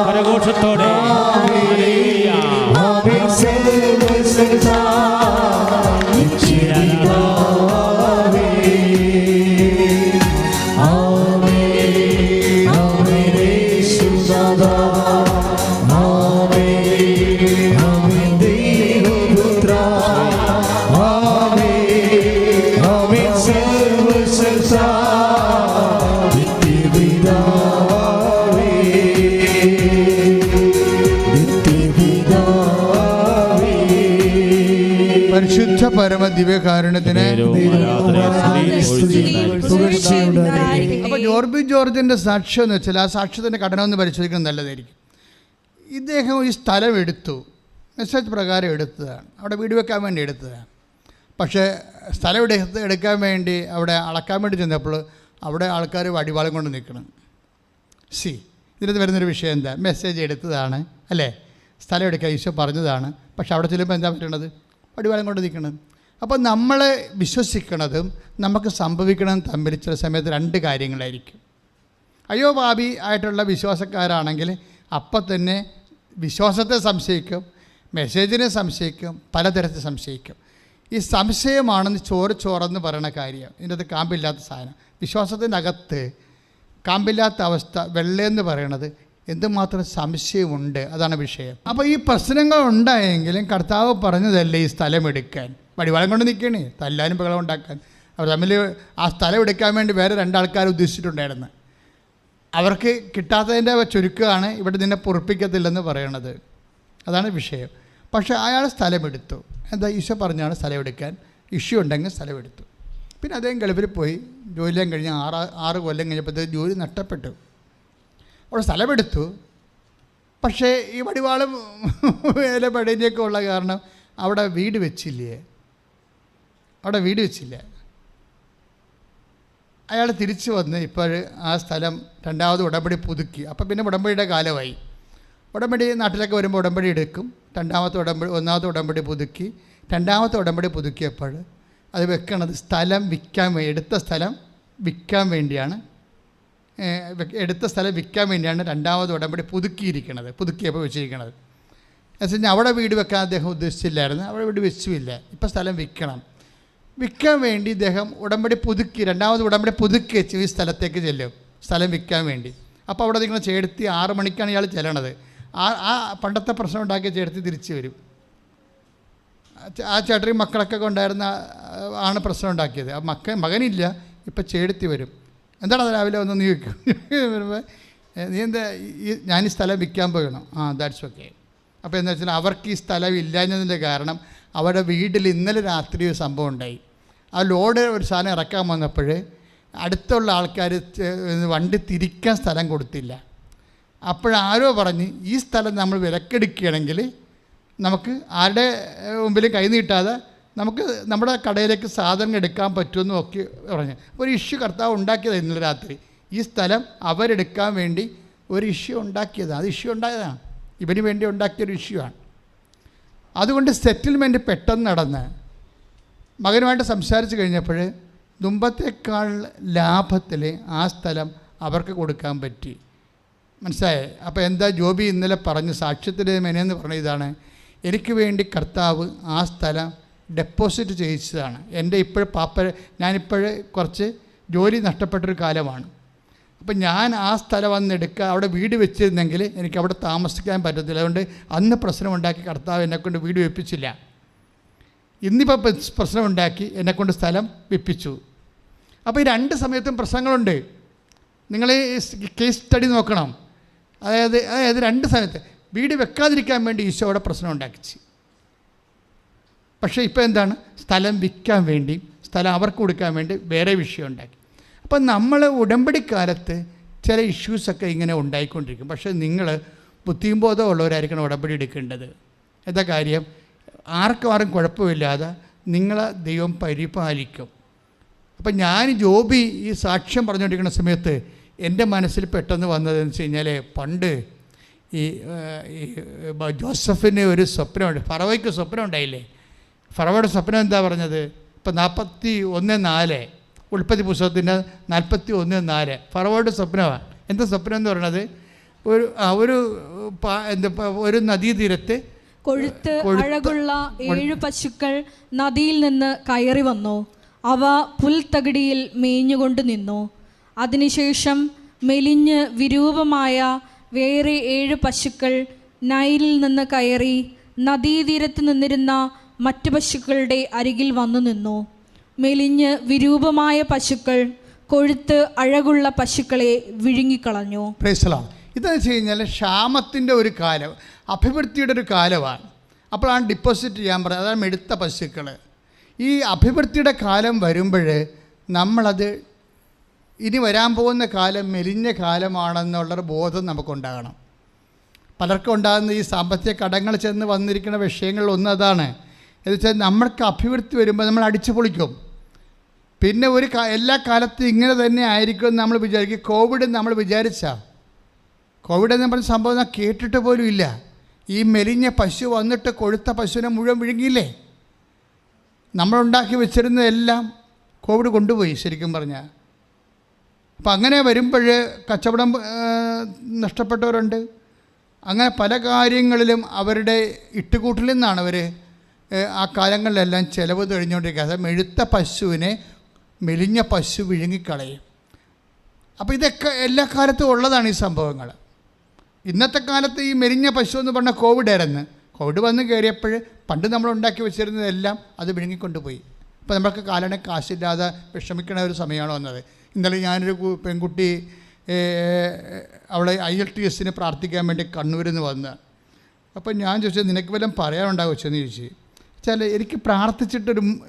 പരഘോഷത്തോടെ പരിശുദ്ധ പരമ ദിവ്യകാരുണ്യത്തിന്. അപ്പോൾ ജോർജിൻ്റെ സാക്ഷ്യം എന്ന് വെച്ചാൽ ആ സാക്ഷ്യത്തിൻ്റെ ഘടന ഒന്ന് പരിശോധിക്കുന്നത് നല്ലതായിരിക്കും. ഇദ്ദേഹം ഈ സ്ഥലം എടുത്തു, മെസ്സേജ് പ്രകാരം എടുത്തതാണ്, അവിടെ വീട് വെക്കാൻ വേണ്ടി എടുത്തതാണ്. പക്ഷേ സ്ഥലം എടുക്കാൻ വേണ്ടി അവിടെ അളക്കാൻ വേണ്ടി ചെന്നപ്പോൾ അവിടെ ആൾക്കാർ വടിവാളം കൊണ്ട് നിൽക്കണം. ഇതിനകത്ത് വരുന്നൊരു വിഷയം എന്താ? മെസ്സേജ് എടുത്തതാണ് അല്ലേ, സ്ഥലം എടുക്കാൻ ഈശോ പറഞ്ഞതാണ്. പക്ഷെ അവിടെ ചെല്ലുമ്പോൾ എന്താ പറ്റണത്? വടിവാളം കൊണ്ട് നിൽക്കണം. അപ്പോൾ നമ്മൾ വിശ്വസിക്കണതും നമുക്ക് സംഭവിക്കണതും തമ്മിൽ ചില സമയത്ത് രണ്ട് കാര്യങ്ങളായിരിക്കും. അയ്യോ പാപി ആയിട്ടുള്ള വിശ്വാസക്കാരാണെങ്കിൽ അപ്പം തന്നെ വിശ്വാസത്തെ സംശയിക്കും, മെസ്സേജിനെ സംശയിക്കും, പലതരത്തിൽ സംശയിക്കും. ഈ സംശയമാണെന്ന് ചോറെന്ന് പറയുന്ന കാര്യം. ഇതിൻ്റെ അത് കാമ്പില്ലാത്ത സാധനം. വിശ്വാസത്തിൻ്റെ അകത്ത് കാമ്പില്ലാത്ത അവസ്ഥ, വെള്ളയെന്ന് പറയണത് എന്തുമാത്രം സംശയമുണ്ട്, അതാണ് വിഷയം. അപ്പോൾ ഈ പ്രശ്നങ്ങൾ ഉണ്ടായെങ്കിലും കർത്താവ് പറഞ്ഞതല്ലേ ഈ സ്ഥലം എടുക്കാൻ. വടിവാളം കൊണ്ട് നിൽക്കണേ, തല്ലാനും ബഹളം ഉണ്ടാക്കാൻ. അവർ തമ്മിൽ ആ സ്ഥലം എടുക്കാൻ വേണ്ടി വേറെ രണ്ടാൾക്കാർ ഉദ്ദേശിച്ചിട്ടുണ്ടായിരുന്നു. അവർക്ക് കിട്ടാത്തതിൻ്റെ ചുരുക്കമാണ് ഇവിടെ നിന്നെ പൊറുപ്പിക്കത്തില്ലെന്ന് പറയണത്. അതാണ് വിഷയം. പക്ഷേ അയാൾ സ്ഥലമെടുത്തു. എന്താ? ഈശോ പറഞ്ഞാണ് സ്ഥലം എടുക്കാൻ. ഇഷ്യൂ ഉണ്ടെങ്കിൽ സ്ഥലം എടുത്തു. പിന്നെ അദ്ദേഹം ഗൾഫിൽ പോയി ജോലിയും കഴിഞ്ഞ് 6 കൊല്ലം കഴിഞ്ഞപ്പോഴത്തേക്ക് ജോലി നഷ്ടപ്പെട്ടു. അവിടെ സ്ഥലമെടുത്തു. പക്ഷേ ഈ വടിവാളും വേല പടിയൊക്കെ ഉള്ള കാരണം അവിടെ വീട് വെച്ചില്ല. അയാൾ തിരിച്ചു വന്ന് ഇപ്പോൾ ആ സ്ഥലം രണ്ടാമത് ഉടമ്പടി പുതുക്കി. അപ്പം പിന്നെ ഉടമ്പടിയുടെ കാലമായി. ഉടമ്പടി നാട്ടിലൊക്കെ വരുമ്പോൾ ഉടമ്പടി എടുക്കും. ഒന്നാമത്തെ ഉടമ്പടി പുതുക്കി. രണ്ടാമത്തെ ഉടമ്പടി പുതുക്കിയപ്പോൾ അത് വെക്കണത് സ്ഥലം വിൽക്കാൻ എടുത്ത സ്ഥലം വിൽക്കാൻ വേണ്ടിയാണ്. രണ്ടാമത് ഉടമ്പടി പുതുക്കിയപ്പോൾ വെച്ചിരിക്കണത്. എന്നുവെച്ചാൽ അവിടെ വീട് വെക്കാൻ അദ്ദേഹം ഉദ്ദേശിച്ചില്ലായിരുന്നു. അവിടെ വീട് വെച്ചുമില്ല. ഇപ്പം സ്ഥലം വിൽക്കാൻ വേണ്ടി ഇദ്ദേഹം രണ്ടാമത് ഉടമ്പടി പുതുക്കി വെച്ച് ഈ സ്ഥലത്തേക്ക് ചെല്ലും, സ്ഥലം വിൽക്കാൻ വേണ്ടി. അപ്പോൾ അവിടെ നിങ്ങൾ ചേർത്തി 6 മണിക്കാണ് ഇയാൾ ചെല്ലണത്. ആ പണ്ടത്തെ പ്രശ്നം ഉണ്ടാക്കിയ ചേർത്തി തിരിച്ചു വരും. ആ ചേട്ടനും മക്കളൊക്കെ കൊണ്ടായിരുന്ന ആണ് പ്രശ്നം ഉണ്ടാക്കിയത്. ആ മകനില്ല, ഇപ്പം ചേർത്തി വരും. എന്താണ് അത് രാവിലെ ഒന്ന് നീ വയ്ക്കും വരുമ്പോൾ നീ എന്താ ഞാൻ ഈ സ്ഥലം വിൽക്കാൻ പോകണം. That's okay. അപ്പോൾ എന്താ വെച്ചാൽ അവർക്ക് ഈ സ്ഥലം ഇല്ലാഞ്ഞതിൻ്റെ കാരണം അവരുടെ വീട്ടിൽ ഇന്നലെ രാത്രി ഒരു സംഭവം ഉണ്ടായി. ആ ലോഡ് ഒരു സാധനം ഇറക്കാൻ വന്നപ്പോൾ അടുത്തുള്ള ആൾക്കാർ വണ്ടി തിരിക്കാൻ സ്ഥലം കൊടുത്തില്ല. അപ്പോഴാരോ പറഞ്ഞ് ഈ സ്ഥലം നമ്മൾ വിലക്കെടുക്കുകയാണെങ്കിൽ നമുക്ക് ആരുടെ മുമ്പിലും കൈ നീട്ടാതെ നമുക്ക് നമ്മുടെ കടയിലേക്ക് സാധനം എടുക്കാൻ പറ്റുമെന്ന് നോക്കി പറഞ്ഞു. ഒരു ഇഷ്യൂ കർത്താവ് ഉണ്ടാക്കിയതാണ് ഇന്നലെ രാത്രി. ഈ സ്ഥലം അവരെടുക്കാൻ വേണ്ടി ഒരു ഇഷ്യൂ ഉണ്ടാക്കിയതാണ്. അത് ഇഷ്യൂ ഉണ്ടായതാണ്, ഇവന് വേണ്ടി ഉണ്ടാക്കിയൊരു ഇഷ്യൂ ആണ്. അതുകൊണ്ട് സെറ്റിൽമെൻറ്റ് പെട്ടെന്ന് നടന്ന് മകനുമായിട്ട് സംസാരിച്ച് കഴിഞ്ഞപ്പോൾ മുമ്പത്തേക്കാൾ ലാഭത്തിൽ ആ സ്ഥലം അവർക്ക് കൊടുക്കാൻ പറ്റി. മനസ്സിലായേ? അപ്പോൾ എന്താ ജോബി ഇന്നലെ പറഞ്ഞ് സാക്ഷ്യത്തിൻ്റെ മെനയെന്ന് പറഞ്ഞ ഇതാണ്, എനിക്ക് വേണ്ടി കർത്താവ് ആ സ്ഥലം ഡെപ്പോസിറ്റ് ചെയ്യിച്ചതാണ്. എൻ്റെ ഞാനിപ്പോൾ കുറച്ച് ജോലി നഷ്ടപ്പെട്ടൊരു കാലമാണ്. അപ്പം ഞാൻ ആ സ്ഥലം വന്നെടുക്കുക, അവിടെ വീട് വെച്ചിരുന്നെങ്കിൽ എനിക്ക് അവിടെ താമസിക്കാൻ പറ്റത്തില്ല. അതുകൊണ്ട് അന്ന് പ്രശ്നമുണ്ടാക്കി കർത്താവ് എന്നെക്കൊണ്ട് വീട് വെപ്പിച്ചില്ല. ഇന്നിപ്പോൾ പ്രശ്നമുണ്ടാക്കി എന്നെക്കൊണ്ട് സ്ഥലം വെപ്പിച്ചു. അപ്പോൾ ഈ രണ്ട് സമയത്തും പ്രശ്നങ്ങളുണ്ട്. നിങ്ങൾ കേസ് സ്റ്റഡി നോക്കണം. അതായത് രണ്ട് സമയത്ത് വീട് വെക്കാതിരിക്കാൻ വേണ്ടി ഈശോ അവിടെ പ്രശ്നം ഉണ്ടാക്കിച്ച്. പക്ഷേ ഇപ്പോൾ എന്താണ്, സ്ഥലം വിൽക്കാൻ വേണ്ടി, സ്ഥലം അവർക്ക് കൊടുക്കാൻ വേണ്ടി വേറെ വിഷയം ഉണ്ടാക്കി. അപ്പം നമ്മൾ ഉടമ്പടിക്കാലത്ത് ചില ഇഷ്യൂസൊക്കെ ഇങ്ങനെ ഉണ്ടായിക്കൊണ്ടിരിക്കും. പക്ഷേ നിങ്ങൾ ബുദ്ധിയും ബോധമുള്ളവരായിരിക്കണം ഉടമ്പടി എടുക്കേണ്ടത്. എന്താ കാര്യം, ആർക്കും കുഴപ്പമില്ലാതെ നിങ്ങളെ ദൈവം പരിപാലിക്കും. അപ്പം ഞാൻ ജോബി ഈ സാക്ഷ്യം പറഞ്ഞുകൊണ്ടിരിക്കുന്ന സമയത്ത് എൻ്റെ മനസ്സിൽ പെട്ടെന്ന് വന്നതെന്ന് വെച്ച് കഴിഞ്ഞാൽ, പണ്ട് ഈ ജോസഫിന് ഒരു സ്വപ്നമുണ്ട്. ഫറവോയ്ക്ക് സ്വപ്നം ഉണ്ടായില്ലേ? ഫറവോയുടെ സ്വപ്നം എന്താ പറഞ്ഞത്? ഇപ്പം 41:4 ഉൽപ്പത്തി പുസ്തകത്തിൻ്റെ 41:4 ഫറവോയുടെ സ്വപ്നമാണ്. എന്താ സ്വപ്നം എന്ന് പറയുന്നത്, ഒരു നദീതീരത്ത് കൊഴുത്ത് അഴകുള്ള 7 പശുക്കൾ നദിയിൽ നിന്ന് കയറി വന്നു. അവ പുൽത്തകിടിയിൽ മേഞ്ഞുകൊണ്ട് നിന്നു. അതിനുശേഷം മെലിഞ്ഞ് വിരൂപമായ വേറെ 7 പശുക്കൾ നൈലിൽ നിന്ന് കയറി നദീതീരത്ത് നിന്നിരുന്ന മറ്റു പശുക്കളുടെ അരികിൽ വന്നു നിന്നു. മെലിഞ്ഞ് വിരൂപമായ പശുക്കൾ കൊഴുത്ത് അഴകുള്ള പശുക്കളെ വിഴുങ്ങിക്കളഞ്ഞു. ഇതെന്ന് വെച്ച് കഴിഞ്ഞാൽ ക്ഷാമത്തിൻ്റെ ഒരു കാലം, അഭിവൃദ്ധിയുടെ ഒരു കാലമാണ്. അപ്പോഴാണ് ഡിപ്പോസിറ്റ് ചെയ്യാൻ പറയുന്നത്. അതാണ് മെടുത്ത പശുക്കൾ. ഈ അഭിവൃദ്ധിയുടെ കാലം വരുമ്പോൾ നമ്മളത് ഇനി വരാൻ പോകുന്ന കാലം മെലിഞ്ഞ കാലമാണെന്നുള്ളൊരു ബോധം നമുക്കുണ്ടാകണം. പലർക്കും ഉണ്ടാകുന്ന ഈ സാമ്പത്തിക കടങ്ങൾ ചെന്ന് വന്നിരിക്കുന്ന വിഷയങ്ങളിൽ ഒന്ന് അതാണ്. എന്ന് വെച്ചാൽ നമ്മൾക്ക് അഭിവൃദ്ധി വരുമ്പോൾ നമ്മൾ അടിച്ചു പൊളിക്കും. പിന്നെ എല്ലാ കാലത്തും ഇങ്ങനെ തന്നെ ആയിരിക്കുമെന്ന് നമ്മൾ വിചാരിക്കും. കോവിഡ് നമ്മൾ കോവിഡ് എന്ന് പറഞ്ഞ സംഭവം കേട്ടിട്ട് പോലും ഇല്ല. ഈ മെലിഞ്ഞ പശു വന്നിട്ട് കൊഴുത്ത പശുവിനെ മുഴുവൻ വിഴുങ്ങിയില്ലേ? നമ്മളുണ്ടാക്കി വെച്ചിരുന്നതെല്ലാം കോവിഡ് കൊണ്ടുപോയി ശരിക്കും പറഞ്ഞാൽ. അപ്പം അങ്ങനെ വരുമ്പോൾ കച്ചവടം നഷ്ടപ്പെട്ടവരുണ്ട്. അങ്ങനെ പല കാര്യങ്ങളിലും അവരുടെ ഇട്ടുകൂട്ടിൽ നിന്നാണ് അവർ ആ കാലങ്ങളിലെല്ലാം ചിലവ് തെളിഞ്ഞുകൊണ്ടിരിക്കുക. അതായത് മെഴുത്ത പശുവിനെ മെലിഞ്ഞ പശു വിഴുങ്ങിക്കളയും. അപ്പോൾ ഇതൊക്കെ എല്ലാ കാലത്തും ഉള്ളതാണ് ഈ സംഭവങ്ങൾ. ഇന്നത്തെ കാലത്ത് ഈ മെലിഞ്ഞ പശു എന്ന് പറഞ്ഞാൽ കോവിഡ് വന്ന് കയറിയപ്പോൾ പണ്ട് നമ്മൾ ഉണ്ടാക്കി വെച്ചിരുന്നതെല്ലാം അത് വിഴുങ്ങിക്കൊണ്ടുപോയി. ഇപ്പോൾ നമ്മൾക്ക് കാശില്ലാതെ വിഷമിക്കുന്ന ഒരു സമയമാണ് വന്നത്. ഇന്നലെ ഞാനൊരു പെൺകുട്ടി അവളെ IELTS പ്രാർത്ഥിക്കാൻ വേണ്ടി കണ്ണൂരിൽ നിന്ന് വന്ന്. അപ്പോൾ ഞാൻ ചോദിച്ചത്, നിനക്ക് വല്ലതും പറയാനുണ്ടാകുമെന്ന് ചോദിച്ചു. വെച്ചാൽ എനിക്ക്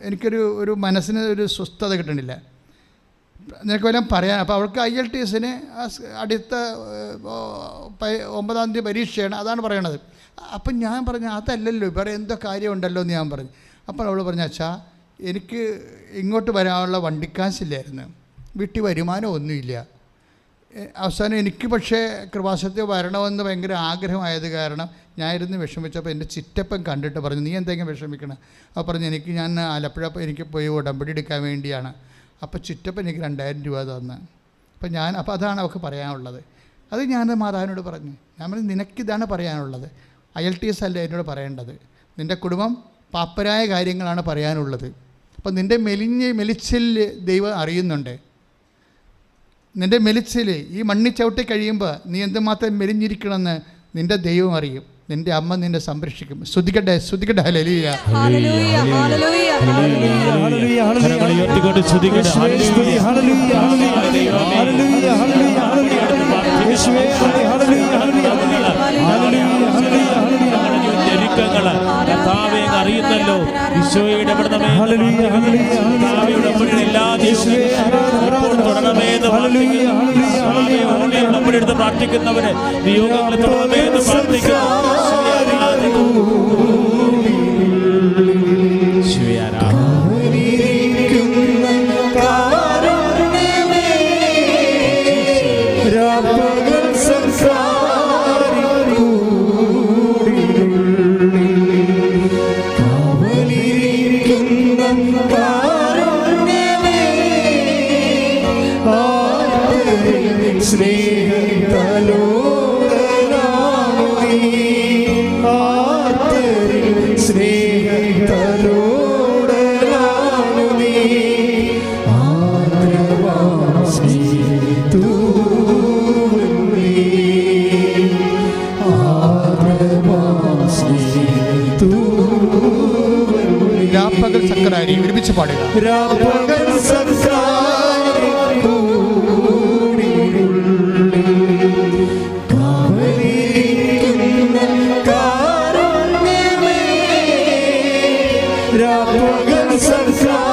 എനിക്കൊരു മനസ്സിന് ഒരു സ്വസ്ഥത കിട്ടണില്ല. നിനക്ക് വല്ലതും പറയാൻ. അപ്പോൾ അവൾക്ക് IELTS അടുത്ത 9-ാം തീയതി പരീക്ഷയാണ്, അതാണ് പറയണത്. അപ്പം ഞാൻ പറഞ്ഞു, അതല്ലല്ലോ വേറെ എന്തോ കാര്യമുണ്ടല്ലോ എന്ന് ഞാൻ പറഞ്ഞു. അപ്പോൾ അവൾ പറഞ്ഞു, അച്ഛാ എനിക്ക് ഇങ്ങോട്ട് വരാനുള്ള വണ്ടിക്കാശില്ലായിരുന്നു, വീട്ടിൽ വരുമാനമൊന്നുമില്ല. അവസാനം എനിക്ക് പക്ഷേ കൃപാസനത്തിൽ വരണമെന്ന് ഭയങ്കര ആഗ്രഹമായത് കാരണം ഞാൻ ഇരുന്ന് വിഷമിച്ചപ്പോൾ എൻ്റെ ചിറ്റപ്പൻ കണ്ടിട്ട് പറഞ്ഞു, നീ എന്തെങ്കിലും വിഷമിക്കണം? അപ്പോൾ പറഞ്ഞു, ഞാൻ ആലപ്പുഴ എനിക്ക് പോയി ഉടമ്പടി എടുക്കാൻ വേണ്ടിയാണ്. അപ്പോൾ ചിറ്റപ്പൻ എനിക്ക് 2000 രൂപ തന്നു. അപ്പോൾ അതാണ് അവൾക്ക് പറയാനുള്ളത്. അത് ഞാൻ മാതാവിനോട് പറഞ്ഞു. ഞാൻ പറഞ്ഞു, നിനക്കിതാണ് പറയാനുള്ളത്, IELTS അല്ല എന്നോട് പറയേണ്ടത്. നിൻ്റെ കുടുംബം പാപ്പരായ കാര്യങ്ങളാണ് പറയാനുള്ളത്. അപ്പം നിൻ്റെ മെലിച്ചിൽ ദൈവം അറിയുന്നുണ്ട്. നിൻ്റെ മെലിച്ചിൽ ഈ മണ്ണി ചവിട്ടി കഴിയുമ്പോൾ നീ എന്തുമാത്രം മെലിഞ്ഞിരിക്കണമെന്ന് നിൻ്റെ ദൈവം അറിയും. നിൻ്റെ അമ്മ നിന്നെ സംരക്ഷിക്കും. ശ്രുതിക്കട്ടെ. ഹല്ലേലൂയ. കർത്താവേ അറിയുന്നല്ലോ, ഈശോയുടെ എല്ലാ ദിവസവും തുടരണമേന്ന് എടുത്ത് പ്രാർത്ഥിക്കുന്നവര് നിയോഗങ്ങളെ തുടരണമേന്ന് പ്രാർത്ഥിക്കുന്നു. സ്നേഹത്താലോ രാപ്പകൽ സക്കരാരി ഒരുമിച്ച് പാടുക. രാപ്പകൽ സക്കരാരി രാപ്പകൽ സക്കരാരി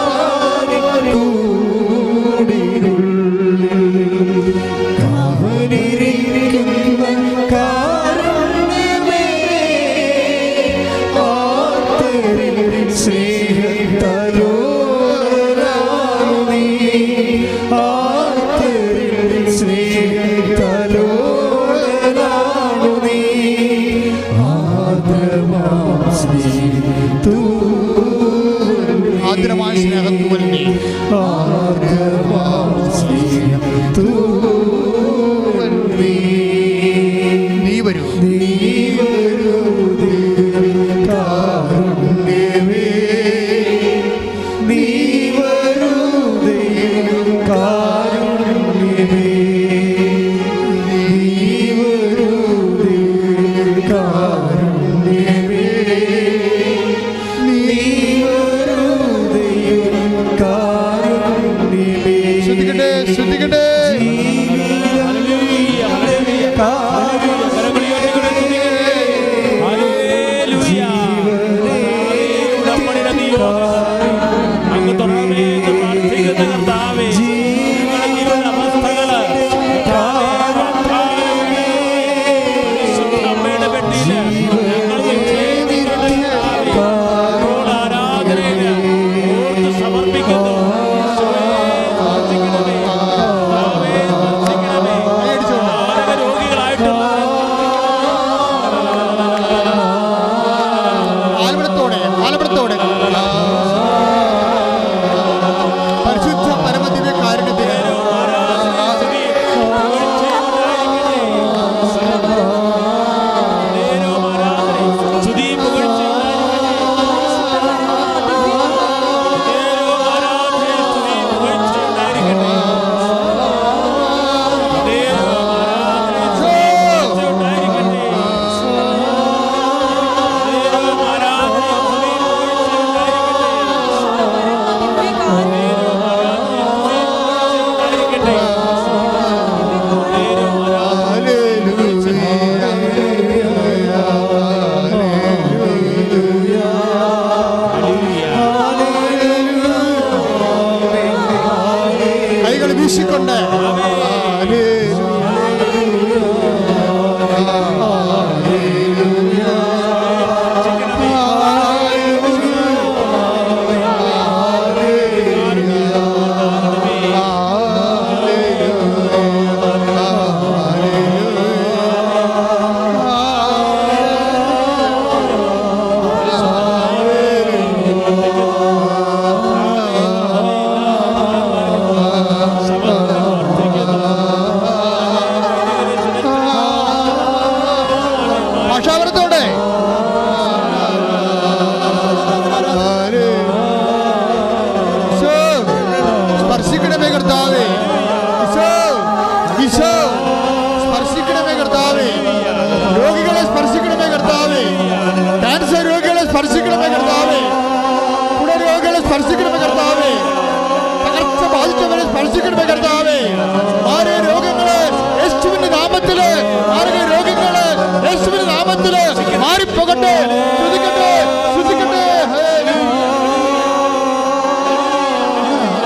ആർദ്രമായ സ്നേഹത്തുവല്ലി നീ വരൂ വീശിക്കൊണ്ട്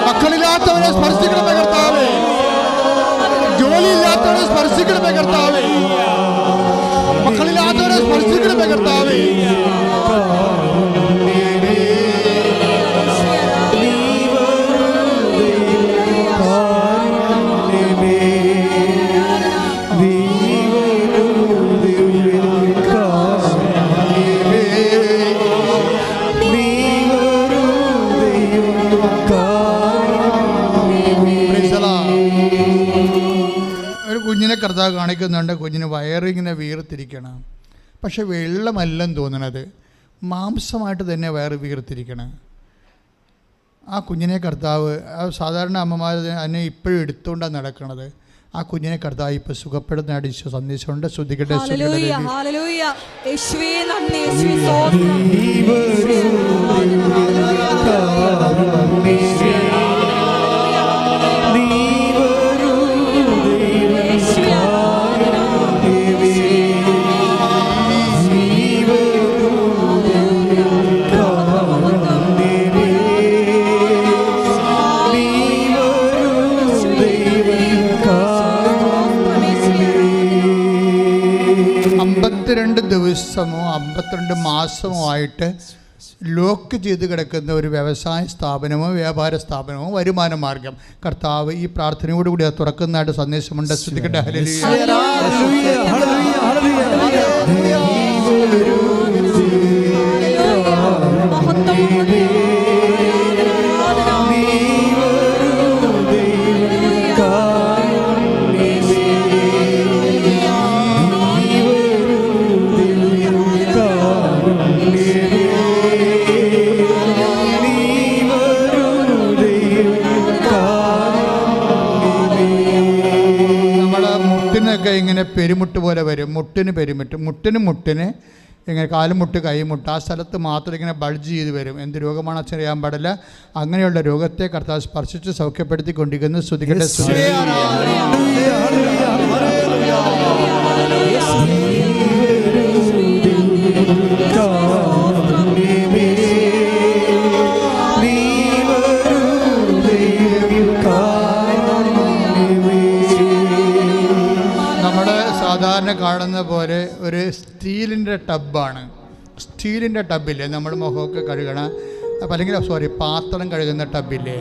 മക്കളില്ലാത്തവരെ സ്പർശിക്കണമേ കർത്താവേ, ജോലിയില്ലാത്തവരെ സ്പർശിക്കണമേ കർത്താവേ, മക്കളില്ലാത്തവരെ സ്പർശിക്കണമേ കർത്താവേ. കുഞ്ഞിനെ കർത്താവ് കാണിക്കുന്നുണ്ട്, കുഞ്ഞിന് വയറിങ്ങനെ വീർത്തിരിക്കണം. പക്ഷെ വെള്ളമല്ലെന്ന് തോന്നണത്, മാംസമായിട്ട് തന്നെ വയറ് വീർത്തിരിക്കണം. ആ കുഞ്ഞിനെ കർത്താവ്, സാധാരണ അമ്മമാർ അതിനെ ഇപ്പോഴും എടുത്തുകൊണ്ടാണ് നടക്കണത്. ആ കുഞ്ഞിനെ കർത്താവ് ഇപ്പോൾ സുഖപ്പെടുന്ന ഈശോ സന്ദേശമുണ്ട്. ശ്രദ്ധിക്കട്ടെ. Hallelujah, hallelujah. യേശുവേ നന്ദി, യേശുവേ സ്തോത്രം. ദിവസമോ 52 മാസമോ ആയിട്ട് ലോക്ക് ചെയ്ത് കിടക്കുന്ന ഒരു വ്യവസായ സ്ഥാപനമോ വ്യാപാര സ്ഥാപനമോ വരുമാന മാർഗം കർത്താവ് ഈ പ്രാർത്ഥനയോടുകൂടി അത് തുറക്കുന്നതായിട്ട് സന്ദേശമുണ്ട്. ശ്രദ്ധിക്കട്ടെ. ഇങ്ങനെ പെരുമുട്ട് പോലെ വരും. മുട്ടിന് പെരുമുട്ട്, മുട്ടിന് ഇങ്ങനെ കാലുമുട്ട് കൈമുട്ട് ആ സ്ഥലത്ത് മാത്രം ഇങ്ങനെ ബൾജ് ചെയ്ത് വരും. എന്ത് രോഗമാണ് അച്ഛൻ അറിയാൻ പാടില്ല. അങ്ങനെയുള്ള രോഗത്തെ കർത്താവ് സ്പർശിച്ച് സൗഖ്യപ്പെടുത്തിക്കൊണ്ടിരിക്കുന്നു. ശ്രുതികട്ടെ. സാധാരണ കാണുന്ന പോലെ ഒരു സ്റ്റീലിൻ്റെ ടബ്ബാണ്. സ്റ്റീലിൻ്റെ ടബില്ലേ നമ്മൾ മുഖമൊക്കെ കഴുകണ, അല്ലെങ്കിൽ പാത്രം കഴുകുന്ന ടബില്ലേ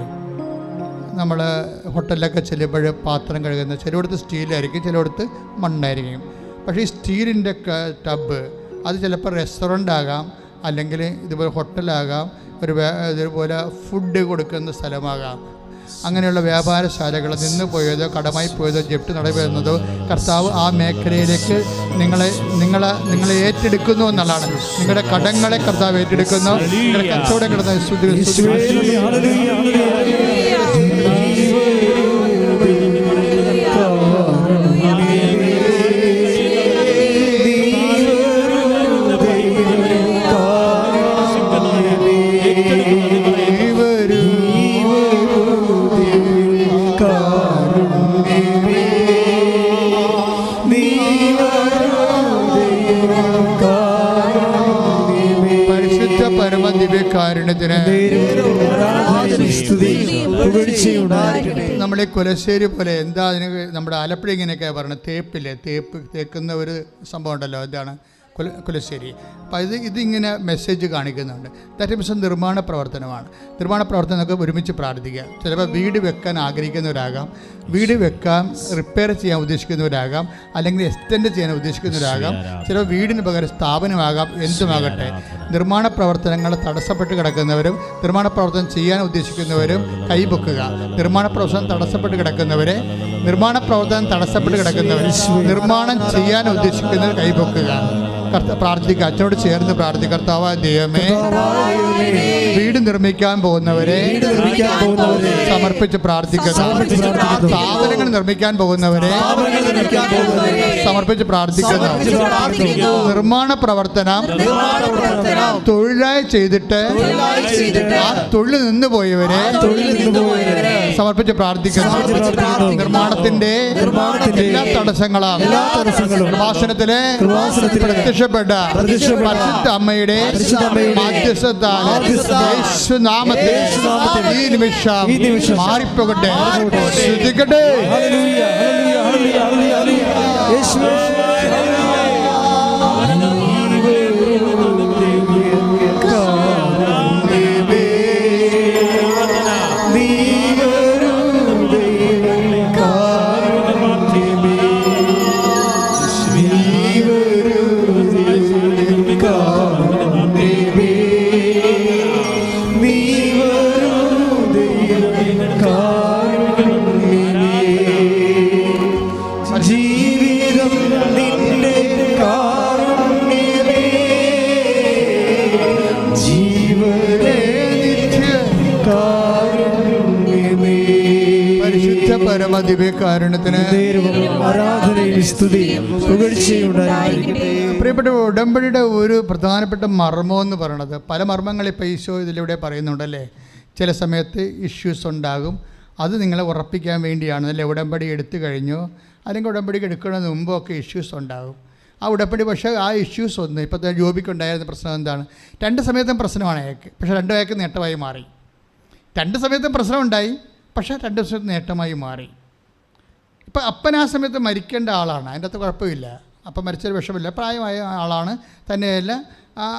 നമ്മൾ ഹോട്ടലിലൊക്കെ ചെല്ലുമ്പോൾ പാത്രം കഴുകുന്ന, ചിലയിടത്ത് സ്റ്റീലായിരിക്കും, ചിലയിടത്ത് മണ്ണായിരിക്കും. പക്ഷേ ഈ സ്റ്റീലിൻ്റെ ടബ് അത് ചിലപ്പോൾ റെസ്റ്റോറൻ്റ് ആകാം, അല്ലെങ്കിൽ ഇതുപോലെ ഹോട്ടലാകാം, ഇതുപോലെ ഫുഡ് കൊടുക്കുന്ന സ്ഥലമാകാം. അങ്ങനെയുള്ള വ്യാപാരശാലകൾ നിന്ന് പോയതോ കടമായി പോയതോ ജപ്തി നടപെടുന്നതോ കർത്താവ് ആ മേഖലയിലേക്ക് നിങ്ങളെ ഏറ്റെടുക്കുന്നു എന്നുള്ളതാണ്. നിങ്ങളുടെ കടങ്ങളെ കർത്താവ് ഏറ്റെടുക്കുന്നു. നിങ്ങളുടെ കച്ചവടം നമ്മളെ കുലശ്ശേരി പോലെ എന്താ അതിന് നമ്മുടെ ആലപ്പുഴ ഇങ്ങനെയൊക്കെയാണ് പറയുന്നത്, തേക്കുന്ന ഒരു സംഭവം ഉണ്ടല്ലോ, എന്താണ് കുലശ്ശേരി. അപ്പോൾ ഇതിങ്ങനെ മെസ്സേജ് കാണിക്കുന്നുണ്ട്. ദാറ്റ് മീൻസ് നിർമ്മാണ പ്രവർത്തനമാണ്. നിർമ്മാണ പ്രവർത്തനമൊക്കെ ഒരുമിച്ച് പ്രാർത്ഥിക്കുക. ചിലപ്പോൾ വീട് വെക്കാൻ ആഗ്രഹിക്കുന്നവരാകാം, വീട് വെക്കാൻ റിപ്പയർ ചെയ്യാൻ ഉദ്ദേശിക്കുന്നവരാകാം, അല്ലെങ്കിൽ എക്സ്റ്റെൻഡ് ചെയ്യാൻ ഉദ്ദേശിക്കുന്നവരാകാം, ചിലപ്പോൾ വീടിന് പകരം സ്ഥാപനമാകാം, എന്തുമാകട്ടെ. നിർമ്മാണ പ്രവർത്തനങ്ങൾ തടസ്സപ്പെട്ട് കിടക്കുന്നവരും നിർമ്മാണ പ്രവർത്തനം ചെയ്യാൻ ഉദ്ദേശിക്കുന്നവരും കൈപൊക്കുക. നിർമ്മാണ പ്രവർത്തനം തടസ്സപ്പെട്ട് കിടക്കുന്നവരെ നിർമ്മാണം ചെയ്യാൻ ഉദ്ദേശിക്കുന്നവർ കൈപൊക്കുക. പ്രാർത്ഥിക്കുക. അച്ഛനോട് ചേർന്ന് പ്രാർത്ഥിക്കുക. കർത്താവായ ദൈവമേ, വീട് നിർമ്മിക്കാൻ പോകുന്നവരെ സമർപ്പിച്ച് പ്രാർത്ഥിക്കുന്നു. സ്ഥാപനങ്ങൾ നിർമ്മിക്കാൻ പോകുന്നവരെ സമർപ്പിച്ച് പ്രാർത്ഥിക്കുന്നു. നിർമ്മാണ പ്രവർത്തനം തൊഴിലായി ചെയ്തിട്ട് ആ തൊഴിൽ നിന്ന് പോയവരെ സമർപ്പിച്ച് പ്രാർത്ഥിക്കുന്നു. നിർമ്മാണത്തിന്റെ എല്ലാ തടസ്സങ്ങളും പ്രഭാഷണത്തിലെ പ്രത്യക്ഷപ്പെട്ട പരിശുദ്ധ അമ്മയുടെ മധ്യസ്ഥത്താൽ യേശുനാമത്തിൽ ഈ നിമിഷം മാറിപ്പോകട്ടെ. ശ്രദ്ധിക്കട്ടെ. ജീവിതം പരമദിവ്യകാരുണ്യത്തിന് ആരാധനയും സ്തുതിയും പുകഴ്ചയും ഉണ്ടായിരിക്കട്ടെ. പ്രിയപ്പെട്ട ഉടമ്പടിയുടെ ഒരു പ്രധാനപ്പെട്ട മർമ്മം എന്ന് പറയുന്നത്, പല മർമ്മങ്ങൾ ഇപ്പോൾ ഈശോ ഇതിലൂടെ പറയുന്നുണ്ടല്ലേ. ചില സമയത്ത് ഇഷ്യൂസ് ഉണ്ടാകും, അത് നിങ്ങളെ ഉറപ്പിക്കാൻ വേണ്ടിയാണ് അല്ലേ. ഉടമ്പടി എടുത്തു കഴിഞ്ഞോ അല്ലെങ്കിൽ ഉടമ്പടി എടുക്കുന്നതിന് മുമ്പൊക്കെ ഇഷ്യൂസ് ഉണ്ടാകും. ആ ഉടമ്പടി പക്ഷേ ആ ഇഷ്യൂസ് ഒന്ന് ഇപ്പോഴത്തെ ജോബിക്കുണ്ടായിരുന്ന പ്രശ്നം എന്താണ്, രണ്ട് സമയത്തും പ്രശ്നമാണ് അയാൾക്ക്, പക്ഷേ രണ്ടും അയാൾക്ക് നേട്ടമായി മാറി. രണ്ട് സമയത്തും പ്രശ്നമുണ്ടായി, പക്ഷേ രണ്ട് സമയത്തും നേട്ടമായി മാറി. ഇപ്പം അപ്പൻ ആ സമയത്ത് മരിക്കേണ്ട ആളാണ്, അതിൻ്റെ അകത്ത് കുഴപ്പമില്ല, അപ്പം മരിച്ചൊരു വിഷമില്ല, പ്രായമായ ആളാണ്. തന്നെയല്ല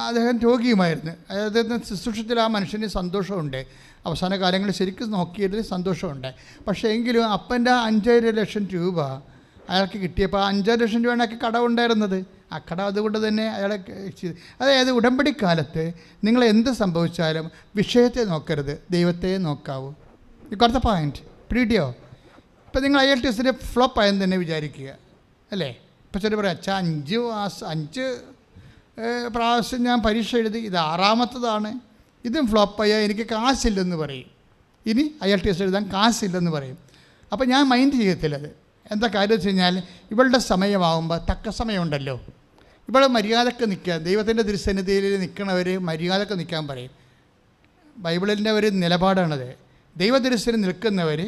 അദ്ദേഹം രോഗിയുമായിരുന്നു. അദ്ദേഹത്തിന് ശുശ്രൂഷത്തിൽ ആ മനുഷ്യന് സന്തോഷമുണ്ട്, അവസാന കാലങ്ങളിൽ ശരിക്കും നോക്കിയതിൽ സന്തോഷമുണ്ട്. പക്ഷേ എങ്കിലും അപ്പൻ്റെ 5 ലക്ഷം രൂപ അയാൾക്ക് കിട്ടിയപ്പോൾ ആ 5 ലക്ഷം രൂപയാണ് അയാൾക്ക് കടമുണ്ടായിരുന്നത്. ആ കടം അതുകൊണ്ട് തന്നെ അയാളെ ചെയ്തു. അതായത് ഉടമ്പടിക്കാലത്ത് നിങ്ങൾ എന്ത് സംഭവിച്ചാലും വിഷയത്തെ നോക്കരുത്, ദൈവത്തെ നോക്കാവൂ. ഇക്കടുത്ത പോയിൻറ്റ് പിടിയോ. ഇപ്പം നിങ്ങൾ IELTS ഫ്ലോപ്പ് ആയെന്ന് തന്നെ വിചാരിക്കുക അല്ലേ. ഇപ്പം ചില പറയാം, അച്ഛാ 5 പ്രാവശ്യം ഞാൻ പരീക്ഷ എഴുതി, ഇത് 6ാമത്തതാണ്, ഇതും ഫ്ലോപ്പായാൽ എനിക്ക് കാശില്ലെന്ന് പറയും. ഇനി IELTS എഴുതാൻ കാശില്ലെന്ന് പറയും. അപ്പോൾ ഞാൻ മൈൻഡ് ചെയ്യത്തില്ലത്. എന്താ കാര്യം വെച്ച് കഴിഞ്ഞാൽ, ഇവളുടെ സമയമാകുമ്പോൾ തക്ക സമയമുണ്ടല്ലോ, ഇവൾ മര്യാദക്ക് നിൽക്കുക. ദൈവത്തിൻ്റെ തിരുസന്നിധിയിൽ നിൽക്കണവർ മര്യാദക്ക് നിൽക്കാൻ പറയും. ബൈബിളിൻ്റെ ഒരു നിലപാടാണത്. ദൈവ തിരുസന്നിധിയിൽ നിൽക്കുന്നവർ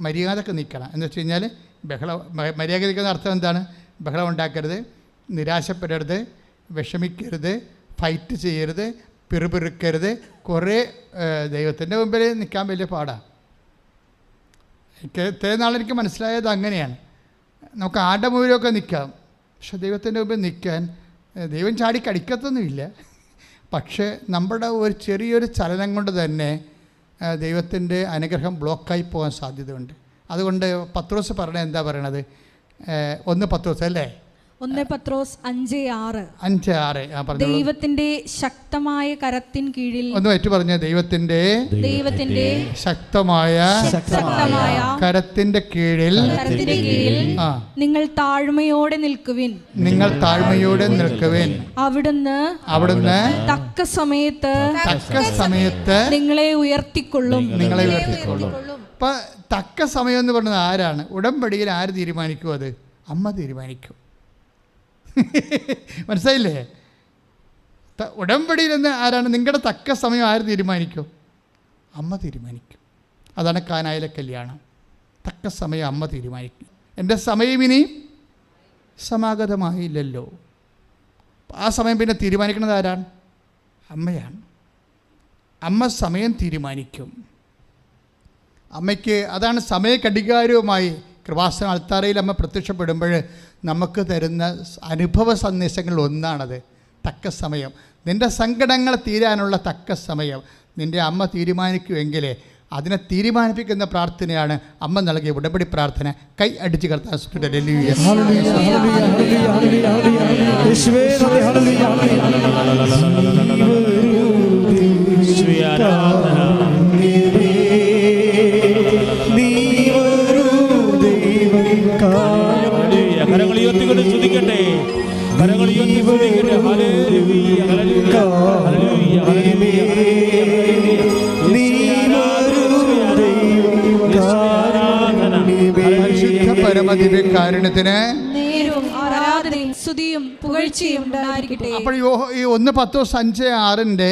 മര്യാദക്ക് നിൽക്കണം. എന്ന് വെച്ച് കഴിഞ്ഞാൽ മര്യാദ നിൽക്കുന്ന അർത്ഥം എന്താണ്? ബഹളം ഉണ്ടാക്കരുത്, നിരാശപ്പെടരുത്, വിഷമിക്കരുത്, ഫൈറ്റ് ചെയ്യരുത്, പിറുപിറുക്കരുത്. കുറേ ദൈവത്തിൻ്റെ മുമ്പിൽ നിൽക്കാൻ വലിയ പാടാണ്. ഇത്രയും നാളെനിക്ക് മനസ്സിലായത് അങ്ങനെയാണ്. നമുക്ക് ആരുടെ മുമ്പിലൊക്കെ നിൽക്കാം, പക്ഷെ ദൈവത്തിൻ്റെ മുമ്പിൽ നിൽക്കാൻ ദൈവം ചാടി കടിക്കത്തൊന്നുമില്ല. പക്ഷേ നമ്മുടെ ഒരു ചെറിയൊരു ചലനം കൊണ്ട് തന്നെ ദൈവത്തിൻ്റെ അനുഗ്രഹം ബ്ലോക്കായി പോകാൻ സാധ്യതയുണ്ട്. അതുകൊണ്ട് പത്രോസ് പറഞ്ഞത് എന്താ പറയണത്? 1 പത്രോസ് അല്ലേ, 1 പത്രോസ് 5:6. 5:6 ദൈവത്തിന്റെ ശക്തമായ കരത്തിൻ കീഴിൽ, ഒന്ന് ഏറ്റു പറഞ്ഞ, ദൈവത്തിന്റെ ശക്തമായ കരത്തിന്റെ കീഴിൽ നിങ്ങൾ താഴ്മയോടെ നിൽക്കുവിൻ. അവിടുന്ന് തക്ക സമയത്ത് നിങ്ങളെ ഉയർത്തിക്കൊള്ളും. അപ്പൊ തക്ക സമയം എന്ന് പറയുന്നത് ആരാണ്? ഉടമ്പടിയിൽ ആര് തീരുമാനിക്കും? അത് അമ്മ തീരുമാനിക്കും. മനസ്സിലായില്ലേ? ഉടമ്പടിയിൽ നിന്ന് ആരാണ്? നിങ്ങളുടെ തക്ക സമയം ആര് തീരുമാനിക്കും? അമ്മ തീരുമാനിക്കും. അതാണ് കാനായിലെ കല്യാണം. തക്ക സമയം അമ്മ തീരുമാനിക്കും. എൻ്റെ സമയം ഇനി സമാഗതമായില്ലല്ലോ. ആ സമയം പിന്നെ തീരുമാനിക്കുന്നത് ആരാണ്? അമ്മയാണ്. അമ്മ സമയം തീരുമാനിക്കും. അമ്മയ്ക്ക് അതാണ് സമയക്കടികാരവുമായി കൃപാസന അൾത്താരയിൽ അമ്മ പ്രത്യക്ഷപ്പെടുമ്പോൾ നമുക്ക് തരുന്ന അനുഭവ സന്ദേശങ്ങളിൽ ഒന്നാണത്, തക്ക സമയം. നിൻ്റെ സങ്കടങ്ങൾ തീരാനുള്ള തക്ക സമയം നിൻ്റെ അമ്മ തീരുമാനിക്കുമെങ്കിൽ അതിനെ തീരുമാനിപ്പിക്കുന്ന പ്രാർത്ഥനയാണ് അമ്മ നൽകിയ ഉടമ്പടി പ്രാർത്ഥന. കൈ അടിച്ച് കർത്താൻ കരങ്ങളുയർത്തിക്കൊണ്ട് സ്തുതിക്കട്ടെ, കരങ്ങളുയർത്തി സ്തുതിക്കട്ടെ. Hallelujah, hallelujah, hallelujah, hallelujah. പരിശുദ്ധ പരമദിവ്യകാരുണ്യത്തിന് ആരാധനയും സ്തുതിയും പുകഴ്ചയും ഉണ്ടായിരിക്കട്ടെ. അപ്പോൾ ഈ 1 പത്രോസ് 5:6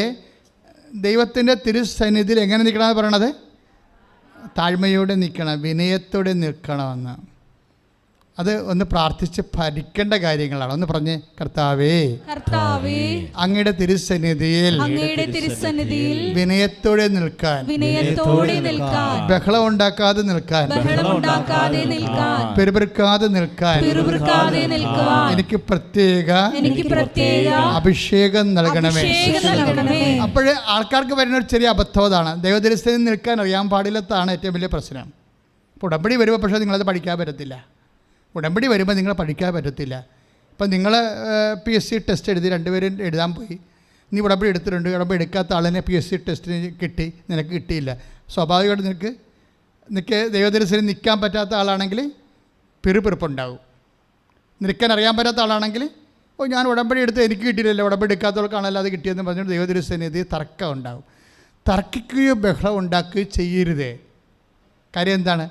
ദൈവത്തിൻ്റെ തിരുസന്നിധിയിൽ എങ്ങനെ നിൽക്കണമെന്ന് പറയണത്? താഴ്മയോടെ നിൽക്കണം, വിനയത്തോടെ നിൽക്കണമെന്ന്. അത് ഒന്ന് പ്രാർത്ഥിച്ച് പഠിക്കേണ്ട കാര്യങ്ങളാണ്. ഒന്ന് പറഞ്ഞേ, കർത്താവേ അങ്ങയുടെ തിരുസന്നിധിയിൽ വിനയത്തോടെ നിൽക്കാൻ, ബഹളം ഉണ്ടാക്കാതെ നിൽക്കാൻ, പെരുപെറുക്കാതെ നിൽക്കാൻ എനിക്ക് പ്രത്യേക അഭിഷേകം നൽകണമേ. അപ്പോഴേ ആൾക്കാർക്ക് വരുന്ന ഒരു ചെറിയ അബദ്ധം അതാണ്, ദൈവതിരുസന്നിധിയിൽ നിൽക്കാൻ അറിയാൻ പാടില്ലാത്തതാണ് ഏറ്റവും വലിയ പ്രശ്നം. ഇപ്പോൾ ഉടമ്പടി വരുമ്പോൾ പക്ഷേ നിങ്ങളത് പഠിക്കാൻ പറ്റത്തില്ല. ഉടമ്പടി വരുമ്പോൾ നിങ്ങൾ പഠിക്കാൻ പറ്റത്തില്ല. ഇപ്പം നിങ്ങൾ PSC ടെസ്റ്റ് എഴുതി, 2 പേരും എഴുതാൻ പോയി, നീ ഉടമ്പടി എടുത്തിട്ടുണ്ട്, ഉടമ്പടി എടുക്കാത്ത ആളിനെ PSC ടെസ്റ്റിന് കിട്ടി, നിനക്ക് കിട്ടിയില്ല. സ്വാഭാവികമായിട്ട് നിനക്ക് ദൈവദർശനം നിൽക്കാൻ പറ്റാത്ത ആളാണെങ്കിൽ പിറുപിറുപ്പുണ്ടാവും. നിൽക്കാൻ അറിയാൻ പറ്റാത്ത ആളാണെങ്കിൽ ഞാൻ ഉടമ്പടി എടുത്ത് എനിക്ക് കിട്ടിയില്ലല്ലോ, ഉടമ്പടി എടുക്കാത്തവർക്കാണല്ലോ അത് കിട്ടിയെന്ന് പറഞ്ഞുകൊണ്ട് ദൈവദർശനത്തിൽ തർക്കം ഉണ്ടാവും. തർക്കിക്കുകയോ ബഹളം ഉണ്ടാക്കുകയോ ചെയ്യരുതേ. കാര്യം എന്താണ്?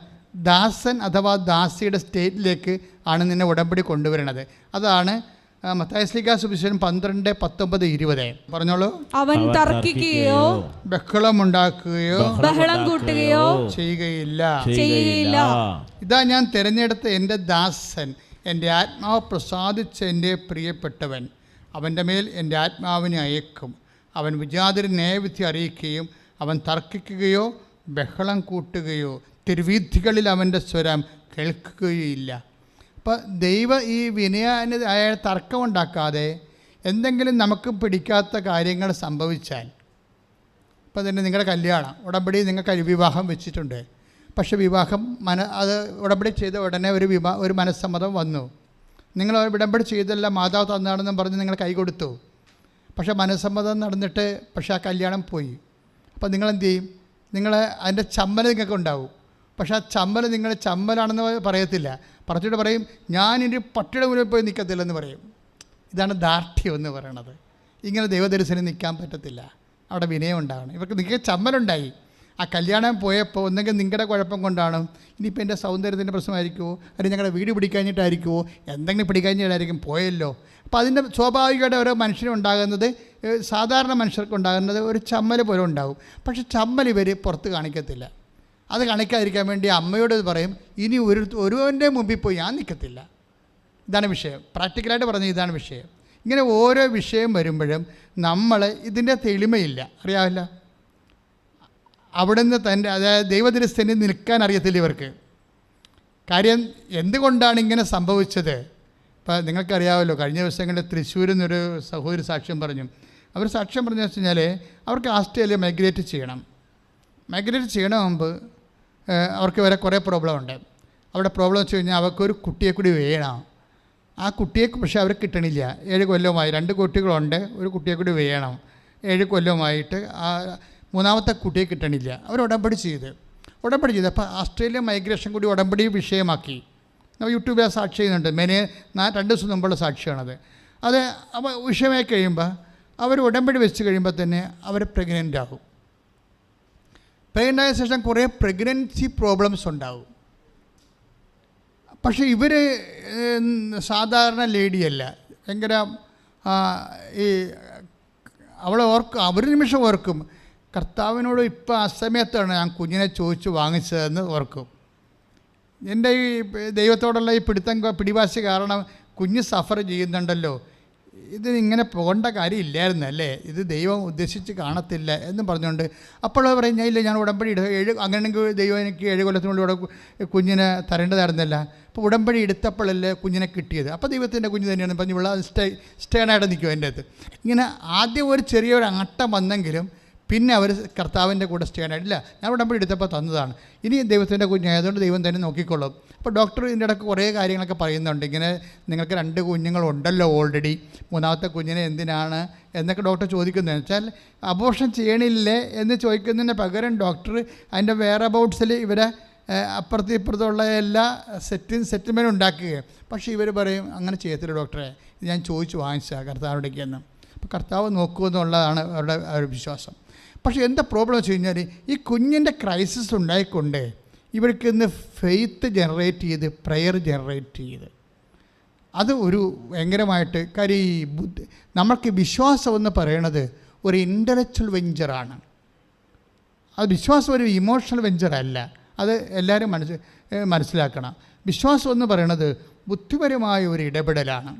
ദാസൻ അഥവാ ദാസിയുടെ സ്റ്റേറ്റിലേക്ക് ആണ് നിന്നെ ഉടമ്പടി കൊണ്ടുവരുന്നത്. അതാണ് മത്തായി സുവിശേഷം 12, 19, 20. പറഞ്ഞോളൂ. അവൻ തർക്കിക്കുകയോ ബഹളമുണ്ടാക്കുകയോ ബഹളം കൂട്ടുകയോ ചെയ്യുകയില്ല. ഇതാ ഞാൻ തിരഞ്ഞെടുത്ത എൻ്റെ ദാസൻ, എൻ്റെ ആത്മാവ് പ്രസാദിച്ച എൻ്റെ പ്രിയപ്പെട്ടവൻ. അവൻ്റെ മേൽ എൻ്റെ ആത്മാവിനെ അയക്കും. അവൻ വിജാതിരി ന്യായവിധി അറിയിക്കുകയും അവൻ തർക്കിക്കുകയോ ബഹളം കൂട്ടുകയോ തിരുവീഥികളിൽ അവൻ്റെ സ്വരം കേൾക്കുകയില്ല. അപ്പോൾ ദൈവം ഈ വിനയായ തർക്കമുണ്ടാക്കാതെ എന്തെങ്കിലും നമുക്ക് പിടിക്കാത്ത കാര്യങ്ങൾ സംഭവിച്ചാൽ, ഇപ്പോൾ തന്നെ നിങ്ങളുടെ കല്യാണം ഉടമ്പടി നിങ്ങൾക്ക് വിവാഹം വെച്ചിട്ടുണ്ട്. പക്ഷേ വിവാഹം അത് ഉടമ്പടി ചെയ്ത ഉടനെ ഒരു മനസ്സമ്മതം വന്നു. നിങ്ങൾ ഉടമ്പടി ചെയ്തല്ല മാതാവ് തന്നാണെന്നും പറഞ്ഞ് നിങ്ങൾ കൈ കൊടുത്തു. പക്ഷേ മനസ്സമ്മതം നടന്നിട്ട് പക്ഷേ ആ കല്യാണം പോയി. അപ്പോൾ നിങ്ങളെന്ത് ചെയ്യും? നിങ്ങൾ അതിൻ്റെ ചമ്മൽ നിങ്ങൾക്ക് ഉണ്ടാവും. പക്ഷേ ആ ചമ്മൽ നിങ്ങൾ ചമ്മലാണെന്ന് പറയത്തില്ല. പറഞ്ഞിട്ട് പറയും ഞാനിനി പട്ടിയുടെ മുന്നിൽ പോയി നിൽക്കത്തില്ലെന്ന് പറയും. ഇതാണ് ദാർഢ്യം എന്ന് പറയണത്. ഇങ്ങനെ ദൈവദർശനം നിൽക്കാൻ പറ്റത്തില്ല. അവിടെ വിനയം ഉണ്ടാകണം. ഇവർക്ക് നിങ്ങൾക്ക് ചമ്മലുണ്ടായി. ആ കല്യാണം പോയപ്പോൾ ഒന്നെങ്കിൽ നിങ്ങളുടെ കുഴപ്പം കൊണ്ടാണ്, ഇനിയിപ്പോൾ എൻ്റെ സൗന്ദര്യത്തിൻ്റെ പ്രശ്നമായിരിക്കുമോ, അല്ലെങ്കിൽ ഞങ്ങളുടെ വീട് പിടിക്കഴിഞ്ഞിട്ടായിരിക്കുമോ, എന്തെങ്കിലും പിടിക്കഴിഞ്ഞിട്ടായിരിക്കും പോയല്ലോ. അപ്പോൾ അതിൻ്റെ സ്വാഭാവികമായിട്ട് ഓരോ മനുഷ്യനുണ്ടാകുന്നത്, സാധാരണ മനുഷ്യർക്കുണ്ടാകുന്നത് ഒരു ചമ്മൽ പോലെ ഉണ്ടാകും. പക്ഷെ ചമ്മൽ ഇവർ പുറത്ത് കാണിക്കത്തില്ല. അത് കാണിക്കാതിരിക്കാൻ വേണ്ടി അമ്മയോട് പറയും ഇനി ഒരുവൻ്റെ മുമ്പിൽ പോയി ഞാൻ നിൽക്കത്തില്ല. ഇതാണ് വിഷയം. പ്രാക്ടിക്കലായിട്ട് പറഞ്ഞ ഇതാണ് വിഷയം. ഇങ്ങനെ ഓരോ വിഷയം വരുമ്പോഴും നമ്മൾ ഇതിൻ്റെ തെളിമയില്ല, അറിയാവില്ല. അവിടുന്ന് തൻ്റെ അതായത് ദൈവദൃശ്യന് നിൽക്കാൻ അറിയത്തില്ല ഇവർക്ക്. കാര്യം എന്തുകൊണ്ടാണ് ഇങ്ങനെ സംഭവിച്ചത്? ഇപ്പോൾ നിങ്ങൾക്കറിയാമല്ലോ, കഴിഞ്ഞ ദിവസങ്ങളിൽ തൃശ്ശൂരിൽ നിന്നൊരു സഹോദരി സാക്ഷ്യം പറഞ്ഞു. അവർ സാക്ഷ്യം പറഞ്ഞു വെച്ച് കഴിഞ്ഞാൽ അവർക്ക് ഓസ്ട്രേലിയ മൈഗ്രേറ്റ് ചെയ്യണം. മൈഗ്രേറ്റ് ചെയ്യണ മുമ്പ് അവർക്ക് വരെ കുറേ പ്രോബ്ലം ഉണ്ട്. അവിടെ പ്രോബ്ലം വെച്ച് കഴിഞ്ഞാൽ അവർക്കൊരു കുട്ടിയെ കൂടി വേണം. ആ കുട്ടിയെ പക്ഷേ അവർ കിട്ടണില്ല. 7 കൊല്ലമായി 2 കുട്ടികളുണ്ട്, ഒരു കുട്ടിയെ കൂടി വേണം. 7 കൊല്ലമായിട്ട് ആ 3ാമത്തെ കുട്ടിയെ കിട്ടണില്ല. അവർ ഉടമ്പടി ചെയ്ത് അപ്പോൾ ഓസ്ട്രേലിയ മൈഗ്രേഷൻ കൂടി ഉടമ്പടി വിഷയമാക്കി. നമ്മൾ യൂട്യൂബിൽ സാക്ഷി ചെയ്യുന്നുണ്ട്. 2 ദിവസം മുമ്പുള്ള സാക്ഷിയാണത്. അത് അപ്പോൾ വിഷയമായി കഴിയുമ്പോൾ അവർ ഉടമ്പടി വെച്ച് കഴിയുമ്പോൾ തന്നെ അവർ പ്രഗ്നൻ്റ് ആകും. പ്രഗ്നൻ്റ് ആയ ശേഷം കുറേ പ്രഗ്നൻസി പ്രോബ്ലംസ് ഉണ്ടാകും. പക്ഷേ ഇവർ സാധാരണ ലേഡിയല്ല. ഭയങ്കര ഈ അവർ നിമിഷം ഓർക്കും കർത്താവിനോട് ഇപ്പോൾ ആ സമയത്താണ് ഞാൻ കുഞ്ഞിനെ ചോദിച്ച് വാങ്ങിച്ചതെന്ന് ഓർക്കും. എൻ്റെ ഈ ദൈവത്തോടുള്ള ഈ പിടിവാശി കാരണം കുഞ്ഞ് സഫർ ചെയ്യുന്നുണ്ടല്ലോ, ഇതിങ്ങനെ പോകേണ്ട കാര്യമില്ലായിരുന്നു അല്ലേ, ഇത് ദൈവം ഉദ്ദേശിച്ച് കാണത്തില്ല എന്ന് പറഞ്ഞുകൊണ്ട് അപ്പോൾ പറയും ഞാൻ ഉടമ്പടി അങ്ങനെയെങ്കിൽ ദൈവം എനിക്ക് 7 കൊല്ലത്തിനുള്ളിൽ കുഞ്ഞിനെ തരേണ്ടതായിരുന്നില്ല. അപ്പോൾ ഉടമ്പടി എടുത്തപ്പോഴല്ലേ കുഞ്ഞിനെ കിട്ടിയത്. അപ്പോൾ ദൈവത്തിൻ്റെ കുഞ്ഞ് തന്നെയാണ് പറഞ്ഞ് ഇവിടെ സ്റ്റേണായിട്ട് നിൽക്കും എൻ്റെ അടുത്ത്. ഇങ്ങനെ ആദ്യം ഒരു ചെറിയൊരു ആട്ടം വന്നെങ്കിലും പിന്നെ അവർ കർത്താവിൻ്റെ കൂടെ സ്റ്റേണായിട്ടില്ല. ഞാൻ ഉടമ്പടി എടുത്തപ്പോൾ തന്നതാണ്, ഇനി ദൈവത്തിൻ്റെ കുഞ്ഞായതുകൊണ്ട് ദൈവം തന്നെ നോക്കിക്കൊള്ളും. അപ്പോൾ ഡോക്ടർ ഇതിൻ്റെ ഇടയ്ക്ക് കുറേ കാര്യങ്ങളൊക്കെ പറയുന്നുണ്ട്. ഇങ്ങനെ നിങ്ങൾക്ക് 2 കുഞ്ഞുങ്ങളുണ്ടല്ലോ ഓൾറെഡി, 3ാമത്തെ കുഞ്ഞിനെ എന്തിനാണ് എന്നൊക്കെ ഡോക്ടർ ചോദിക്കുന്നത് വെച്ചാൽ അബോർഷൻ ചെയ്യണില്ലേ എന്ന് ചോദിക്കുന്നതിന് പകരം ഡോക്ടർ അതിൻ്റെ വെയർ അബൌട്ട്സിൽ ഇവരെ അപ്പുറത്തും ഇപ്പുറത്തുള്ള എല്ലാ സെറ്റിൽമെൻറ്റും ഉണ്ടാക്കുകയും. പക്ഷേ ഇവർ പറയും അങ്ങനെ ചെയ്യത്തില്ല ഡോക്ടറെ, ഇത് ഞാൻ ചോദിച്ച് വാങ്ങിച്ചാൽ കർത്താവിടേക്കെന്ന്. അപ്പോൾ കർത്താവ് നോക്കുമെന്നുള്ളതാണ് അവരുടെ ഒരു വിശ്വാസം. പക്ഷേ എന്താ പ്രോബ്ലം വെച്ച് കഴിഞ്ഞാൽ ഈ കുഞ്ഞിൻ്റെ ക്രൈസിസ് ഉണ്ടായിക്കൊണ്ട് ഇവർക്ക് ഇന്ന് ഫെയ്ത്ത് ജനറേറ്റ് ചെയ്ത് പ്രെയർ ജനറേറ്റ് ചെയ്ത് അത് ഒരു ഭയങ്കരമായിട്ട് കാര്യം ഈ നമ്മൾക്ക് വിശ്വാസം എന്ന് പറയണത് ഒരു ഇൻ്റലക്ച്വൽ വെഞ്ചറാണ്. അത് വിശ്വാസം ഒരു ഇമോഷണൽ വെഞ്ചറല്ല. അത് എല്ലാവരും മനസ്സിലാക്കണം. വിശ്വാസം എന്ന് പറയണത് ബുദ്ധിപരമായ ഒരു ഇടപെടലാണ്.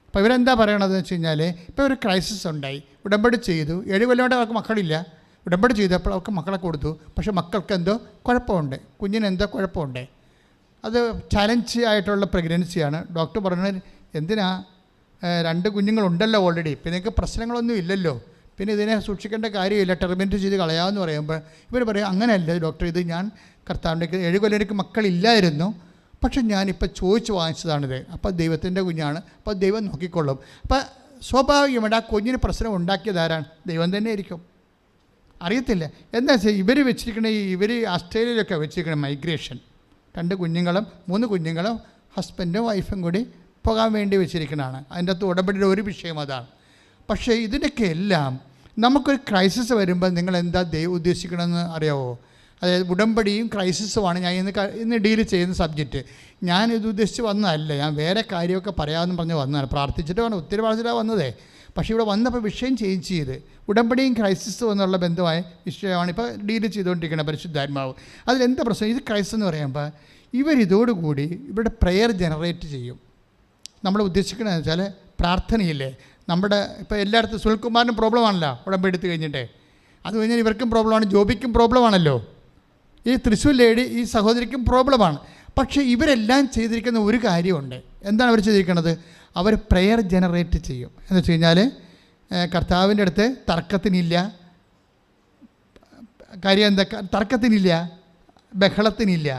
അപ്പോൾ ഇവരെന്താ പറയണതെന്ന് വെച്ച് കഴിഞ്ഞാൽ ഇപ്പോൾ ഒരു ക്രൈസിസ് ഉണ്ടായി, ഉടമ്പടി ചെയ്തു, 7 കൊല്ലം കൊണ്ട് അവർക്ക് മക്കളില്ല, ഉടമ്പടി ചെയ്തപ്പോൾ അവർക്ക് മക്കളെ കൊടുത്തു. പക്ഷേ മക്കൾക്ക് എന്തോ കുഴപ്പമുണ്ട്, കുഞ്ഞിന് എന്തോ കുഴപ്പമുണ്ട്, അത് ചലഞ്ച് ആയിട്ടുള്ള പ്രഗ്നൻസിയാണ്. ഡോക്ടർ പറഞ്ഞത് എന്തിനാ 2 കുഞ്ഞുങ്ങളുണ്ടല്ലോ ഓൾറെഡി, പിന്നെ നിങ്ങൾക്ക് പ്രശ്നങ്ങളൊന്നും ഇല്ലല്ലോ, പിന്നെ ഇതിനെ സൂക്ഷിക്കേണ്ട കാര്യമില്ല, ടെർമിനേറ്റ് ചെയ്ത് കളയാമെന്ന് പറയുമ്പോൾ ഇവർ പറയും അങ്ങനെയല്ല ഡോക്ടർ, ഇത് ഞാൻ കർത്താവിൻ്റെ 7 കൊല്ലം എനിക്ക് മക്കളില്ലായിരുന്നു, പക്ഷെ ഞാനിപ്പോൾ ചോദിച്ച് വാങ്ങിച്ചതാണിത്, അപ്പോൾ ദൈവത്തിൻ്റെ കുഞ്ഞാണ്, അപ്പോൾ ദൈവം നോക്കിക്കൊള്ളും. അപ്പോൾ സ്വാഭാവികമായിട്ട് ആ കുഞ്ഞിന് പ്രശ്നം ഉണ്ടാക്കിയതാരാണ്? ദൈവം തന്നെ ആയിരിക്കും, അറിയത്തില്ല. എന്താ വെച്ചാൽ ഇവർ വെച്ചിരിക്കണ ഇവർ ഓസ്ട്രേലിയയിലൊക്കെ വെച്ചിരിക്കണ മൈഗ്രേഷൻ 2 കുഞ്ഞുങ്ങളും 3 കുഞ്ഞുങ്ങളും ഹസ്ബൻഡും വൈഫും കൂടി പോകാൻ വേണ്ടി വെച്ചിരിക്കണതാണ്. അതിൻ്റെ അകത്ത് ഉടമ്പടിയുടെ ഒരു വിഷയം അതാണ്. പക്ഷേ ഇതിനൊക്കെ എല്ലാം നമുക്കൊരു ക്രൈസിസ് വരുമ്പോൾ നിങ്ങൾ എന്താ ദൈവം ഉദ്ദേശിക്കണമെന്ന് അറിയാമോ? അതായത് ഉടമ്പടിയും ക്രൈസിസുമാണ് ഞാൻ ഇന്ന് ഡീൽ ചെയ്യുന്ന സബ്ജക്റ്റ്. ഞാൻ ഇത് ഉദ്ദേശിച്ച് വന്നതല്ല, ഞാൻ വേറെ കാര്യമൊക്കെ പറയാമെന്ന് പറഞ്ഞ് വന്നതാണ്. പ്രാർത്ഥിച്ചിട്ട് വേണം, ഒത്തിരി പ്രാർത്ഥിച്ചിട്ടാണ് വന്നതേ. പക്ഷേ ഇവിടെ വന്നപ്പോൾ വിഷയം ചേഞ്ച് ചെയ്ത് ഉടമ്പടിയും ക്രൈസിസും എന്നുള്ള ബന്ധമായ വിഷയമാണ് ഇപ്പോൾ ഡീൽ ചെയ്തുകൊണ്ടിരിക്കുന്നത് പരിശുദ്ധാത്മാവ്. അതിലെന്താ പ്രശ്നം? ഇത് ക്രൈസിസ് എന്ന് പറയുമ്പോൾ ഇവരിതോടുകൂടി ഇവിടെ പ്രെയർ ജനറേറ്റ് ചെയ്യും. നമ്മൾ ഉദ്ദേശിക്കണമെന്ന് വെച്ചാൽ പ്രാർത്ഥനയില്ലേ, നമ്മുടെ ഇപ്പോൾ എല്ലായിടത്തും സുൽകുമാറിനും പ്രോബ്ലമാണല്ലോ ഉടമ്പടി എടുത്ത് കഴിഞ്ഞിട്ട്. അത് കഴിഞ്ഞാൽ ഇവർക്കും പ്രോബ്ലമാണ്, ജോബിക്കും പ്രോബ്ലമാണല്ലോ, ഈ തൃശ്ശൂർ ലേഡി ഈ സഹോദരിക്കും പ്രോബ്ലമാണ്. പക്ഷേ ഇവരെല്ലാം ചെയ്തിരിക്കുന്ന ഒരു കാര്യമുണ്ട്. എന്താണ് അവർ ചെയ്തിരിക്കുന്നത്? അവർ പ്രെയർ ജനറേറ്റ് ചെയ്യും. എന്ന് വെച്ച് കഴിഞ്ഞാൽ കർത്താവിൻ്റെ അടുത്ത് തർക്കത്തിനില്ല, കാര്യം എന്താ, തർക്കത്തിനില്ല, ബഹളത്തിനില്ല.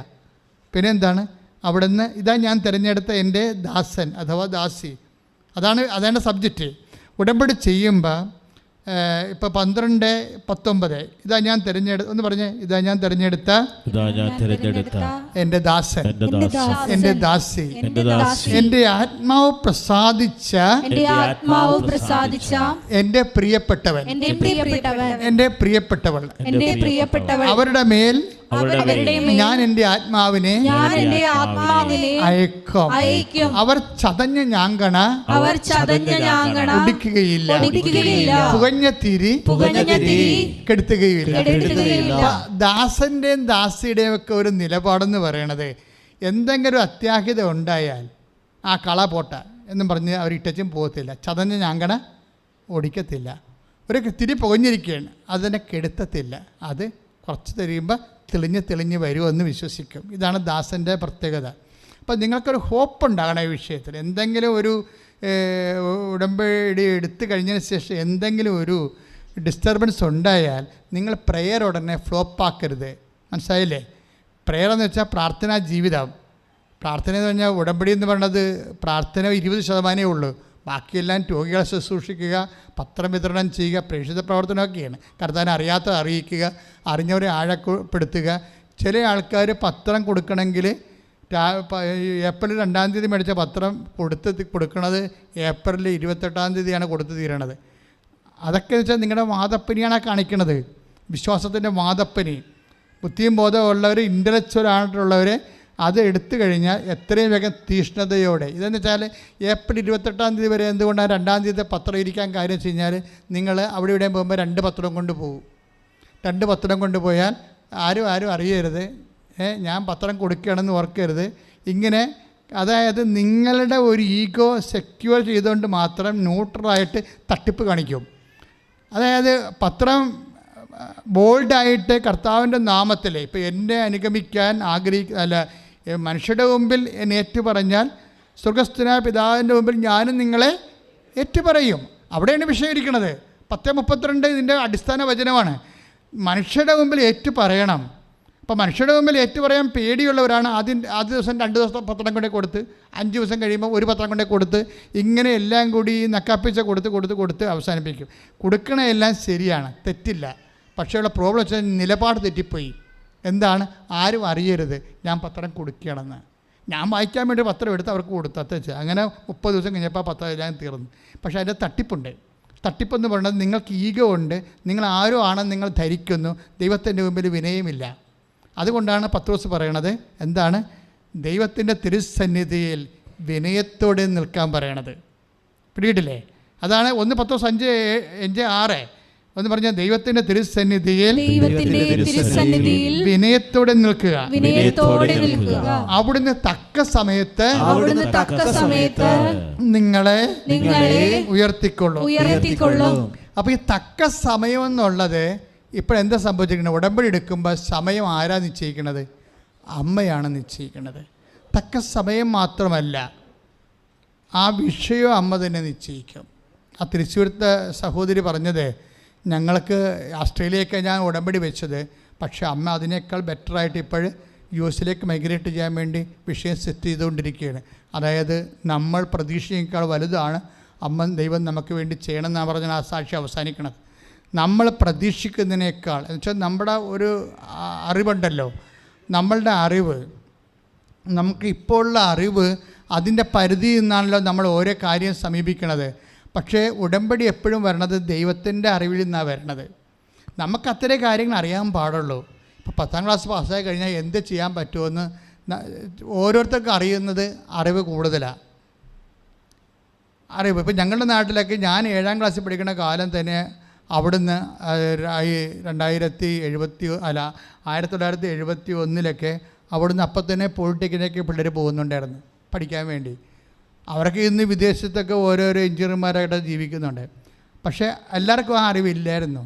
പിന്നെ എന്താണ്, അവിടുന്ന് ഇതാ ഞാൻ തിരഞ്ഞെടുത്ത എൻ്റെ ദാസൻ അഥവാ ദാസി, അതാണ് സബ്ജക്റ്റ്. ഉടമ്പടി ചെയ്യുമ്പോൾ ഇപ്പോൾ 12:19 ഇതാ ഞാൻ തിരഞ്ഞെടുത്ത, ഒന്ന് പറഞ്ഞേ, ഇതാ ഞാൻ തിരഞ്ഞെടുത്ത എൻ്റെ ദാസൻ, എൻ്റെ ദാസി, എൻ്റെ ആത്മാവ് പ്രസാദിച്ച എൻ്റെ പ്രിയപ്പെട്ടവൻ, എൻ്റെ പ്രിയപ്പെട്ടവൾ, അവരുടെ മേൽ ഞാൻ എൻ്റെ ആത്മാവിനെ അയക്കും. അവർ ചതഞ്ഞ ഞാങ്കണ കുടിക്കുകയില്ല, പുകഞ്ഞ തിരി കെടുത്തുകയില്ല. ദാസന്റെയും ദാസിയുടെയും ഒക്കെ ഒരു നിലപാടെന്ന് പറയണത്, എന്തെങ്കിലും അത്യാഹിത ഉണ്ടായാൽ ആ കള പോട്ട എന്നും പറഞ്ഞ് അവർ ഇട്ടച്ചും പോകത്തില്ല, ചതഞ്ഞ ഞാങ്കണ ഓടിക്കത്തില്ല. ഒരു തിരി പുകഞ്ഞിരിക്കുകയാണ്, അതിനെ കെടുത്തത്തില്ല, അത് കുറച്ച് കഴിയുമ്പോൾ തെളിഞ്ഞ് വരുമെന്ന് വിശ്വസിക്കും. ഇതാണ് ദാസൻ്റെ പ്രത്യേകത. അപ്പം നിങ്ങൾക്കൊരു ഹോപ്പ് ഉണ്ടാകണം ഈ വിഷയത്തിൽ. എന്തെങ്കിലും ഒരു ഉടമ്പടി എടുത്തു കഴിഞ്ഞതിന് ശേഷം എന്തെങ്കിലും ഒരു ഡിസ്റ്റർബൻസ് ഉണ്ടായാൽ നിങ്ങൾ പ്രെയർ ഉടനെ ഫ്ലോപ്പാക്കരുത്. മനസ്സിലായില്ലേ? പ്രെയർ എന്ന് വെച്ചാൽ പ്രാർത്ഥനാ ജീവിതം. പ്രാർത്ഥന എന്ന് പറഞ്ഞാൽ ഉടമ്പടി എന്ന് പറയുന്നത് പ്രാർത്ഥന 20% ഉള്ളൂ. ബാക്കിയെല്ലാം രോഗികളെ ശുശ്രൂഷിക്കുക, പത്രം വിതരണം ചെയ്യുക, പ്രേക്ഷിത പ്രവർത്തനമൊക്കെയാണ്. കർത്താവിനെ അറിയാത്ത അറിയിക്കുക, അറിഞ്ഞവരെ ആഴപ്പെടുത്തുക. ചില ആൾക്കാർ പത്രം കൊടുക്കണമെങ്കിൽ ഏപ്രിൽ 2-ാം തീയതി മേടിച്ച പത്രം കൊടുക്കുന്നത് ഏപ്രിൽ 28-ാം തീയതിയാണ് കൊടുത്തു തീരണത്. അതൊക്കെ വെച്ചാൽ നിങ്ങളുടെ വാദപ്പനിയാണ് കാണിക്കുന്നത്, വിശ്വാസത്തിൻ്റെ വാദപ്പനി. ബുദ്ധിയും ബോധമുള്ളവർ, ഇൻ്റലക്ച്വലായിട്ടുള്ളവർ അത് എടുത്തു കഴിഞ്ഞാൽ എത്രയും വേഗം തീഷ്ണതയോടെ. ഇതെന്ന് വെച്ചാൽ ഏപ്രിൽ 28-ാം തീയതി വരെ എന്തുകൊണ്ടാണ് 2-ാം തീയതി പത്രം ഇരിക്കാൻ കാര്യം വെച്ച് കഴിഞ്ഞാൽ, നിങ്ങൾ അവിടെ ഇവിടെയും പോകുമ്പോൾ 2 പത്രം കൊണ്ട് പോകും. 2 പത്രം കൊണ്ടുപോയാൽ ആരും അറിയരുത്, ഞാൻ പത്രം കൊടുക്കുകയാണെന്ന് ഓർക്കരുത്. ഇങ്ങനെ അതായത് നിങ്ങളുടെ ഒരു ഈഗോ സെക്യൂർ ചെയ്തുകൊണ്ട് മാത്രം ന്യൂട്രലായിട്ട് തട്ടിപ്പ് കാണിക്കും. അതായത് പത്രം ബോൾഡായിട്ട് കർത്താവിൻ്റെ നാമത്തിൽ ഇപ്പോൾ എന്നെ അനുഗമിക്കാൻ മനുഷ്യരുടെ മുമ്പിൽ എന്നെ ഏറ്റുപറഞ്ഞാൽ സ്വർഗസ്ഥനായ പിതാവിൻ്റെ മുമ്പിൽ ഞാനും നിങ്ങളെ ഏറ്റുപറയും. അവിടെയാണ് വിഷയം ഇരിക്കുന്നത്. 10:32 ഇതിൻ്റെ അടിസ്ഥാന വചനമാണ്. മനുഷ്യരുടെ മുമ്പിൽ ഏറ്റുപറയണം. അപ്പോൾ മനുഷ്യരുടെ മുമ്പിൽ ഏറ്റുപറയാൻ പേടിയുള്ളവരാണ് ആദ്യ ദിവസം 2 ദിവസം പത്രം കൊണ്ടേ കൊടുത്ത് 5 ദിവസം കഴിയുമ്പോൾ 1 പത്രം കൊണ്ടേ കൊടുത്ത് ഇങ്ങനെ എല്ലാം കൂടി നക്കാപ്പിച്ച കൊടുത്ത് അവസാനിപ്പിക്കും. കൊടുക്കണതെല്ലാം ശരിയാണ്, തെറ്റില്ല. പക്ഷേ ഉള്ള പ്രോബ്ലം വെച്ചാൽ നിലപാട് തെറ്റിപ്പോയി. എന്താണ്? ആരും അറിയരുത് ഞാൻ പത്രം കൊടുക്കുകയാണെന്ന്. ഞാൻ വായിക്കാൻ വേണ്ടി പത്രം എടുത്ത് അവർക്ക് കൊടുത്തു, അത്തച്ച് അങ്ങനെ 30 ദിവസം കഴിഞ്ഞപ്പോൾ ആ പത്രം എല്ലാം തീർന്നു. പക്ഷേ അതിൻ്റെ തട്ടിപ്പുണ്ട്. തട്ടിപ്പെന്ന് പറയുന്നത് നിങ്ങൾക്ക് ഈഗോ ഉണ്ട്, നിങ്ങൾ ആരോ ആണെന്ന് നിങ്ങൾ ധരിക്കുന്നു, ദൈവത്തിൻ്റെ മുമ്പിൽ വിനയമില്ല. അതുകൊണ്ടാണ് പത്രോസ് പറയണത് എന്താണ്? ദൈവത്തിൻ്റെ തിരുസന്നിധിയിൽ വിനയത്തോടെ നിൽക്കാൻ പറയണത്. പിടിയിട്ടില്ലേ? അതാണ് 1 പത്രോസ് 5:6 എന്ന് പറഞ്ഞാൽ ദൈവത്തിന്റെ തിരുസന്നിധിയിൽ വിനയത്തോടെ നിൽക്കുക, അവിടുന്ന് തക്ക സമയത്ത് നിങ്ങളെ ഉയർത്തിക്കൊള്ളും. അപ്പോൾ ഈ തക്ക സമയം എന്നുള്ളത് ഇപ്പോഴെന്താ സംഭവിച്ചിരിക്കുന്നത്? ഉടമ്പടി എടുക്കുമ്പോൾ സമയം ആരാ നിശ്ചയിക്കുന്നത്? അമ്മയാണ് നിശ്ചയിക്കുന്നത്. തക്ക സമയം മാത്രമല്ല, ആ വിഷയം അമ്മ തന്നെ നിശ്ചയിക്കും. ആ തൃശ്ശൂരത്തെ സഹോദരി പറഞ്ഞത്, ഞങ്ങൾക്ക് ഓസ്ട്രേലിയയൊക്കെ ഞാൻ ഉടമ്പടി വെച്ചത്, പക്ഷേ അമ്മ അതിനേക്കാൾ ബെറ്ററായിട്ട് ഇപ്പോൾ US മൈഗ്രേറ്റ് ചെയ്യാൻ വേണ്ടി വിഷയം സെറ്റ് ചെയ്തുകൊണ്ടിരിക്കുകയാണ്. അതായത് നമ്മൾ പ്രതീക്ഷയേക്കാൾ വലുതാണ് ദൈവം നമുക്ക് വേണ്ടി ചെയ്യണമെന്നാണ് പറഞ്ഞാൽ ആ സാക്ഷി അവസാനിക്കണത്. നമ്മൾ പ്രതീക്ഷിക്കുന്നതിനേക്കാൾ എന്ന് വെച്ചാൽ നമ്മുടെ ഒരു അറിവുണ്ടല്ലോ, നമ്മളുടെ അറിവ്, നമുക്ക് ഇപ്പോൾ ഉള്ള അറിവ് അതിൻ്റെ പരിധിയിൽ നിന്നാണല്ലോ നമ്മൾ ഓരോ കാര്യം സമീപിക്കണത്. പക്ഷേ ഉടമ്പടി എപ്പോഴും വരണത് ദൈവത്തിൻ്റെ അറിവിൽ നിന്നാണ് വരണത്. നമുക്ക് അത്തരം കാര്യങ്ങൾ അറിയാൻ പാടുള്ളൂ. അപ്പോൾ 10ാം ക്ലാസ് പാസ്സായി കഴിഞ്ഞാൽ എന്ത് ചെയ്യാൻ പറ്റുമെന്ന് ഓരോരുത്തർക്കും അറിയുന്നത് അറിവ് കൂടുതലാണ്. അറിവ് ഇപ്പം ഞങ്ങളുടെ നാട്ടിലൊക്കെ ഞാൻ 7ാം ക്ലാസ്സിൽ പഠിക്കുന്ന കാലം തന്നെ അവിടുന്ന് 1971 അവിടുന്ന് അപ്പം തന്നെ പോളിടെക്നിക്ക് പിള്ളേർ പോകുന്നുണ്ടായിരുന്നു പഠിക്കാൻ വേണ്ടി. അവരൊക്കെ ഇന്ന് വിദേശത്തൊക്കെ ഓരോരോ എഞ്ചിനീയർമാരായിട്ട് ജീവിക്കുന്നുണ്ട്. പക്ഷേ എല്ലാവർക്കും ആ അറിവില്ലായിരുന്നു.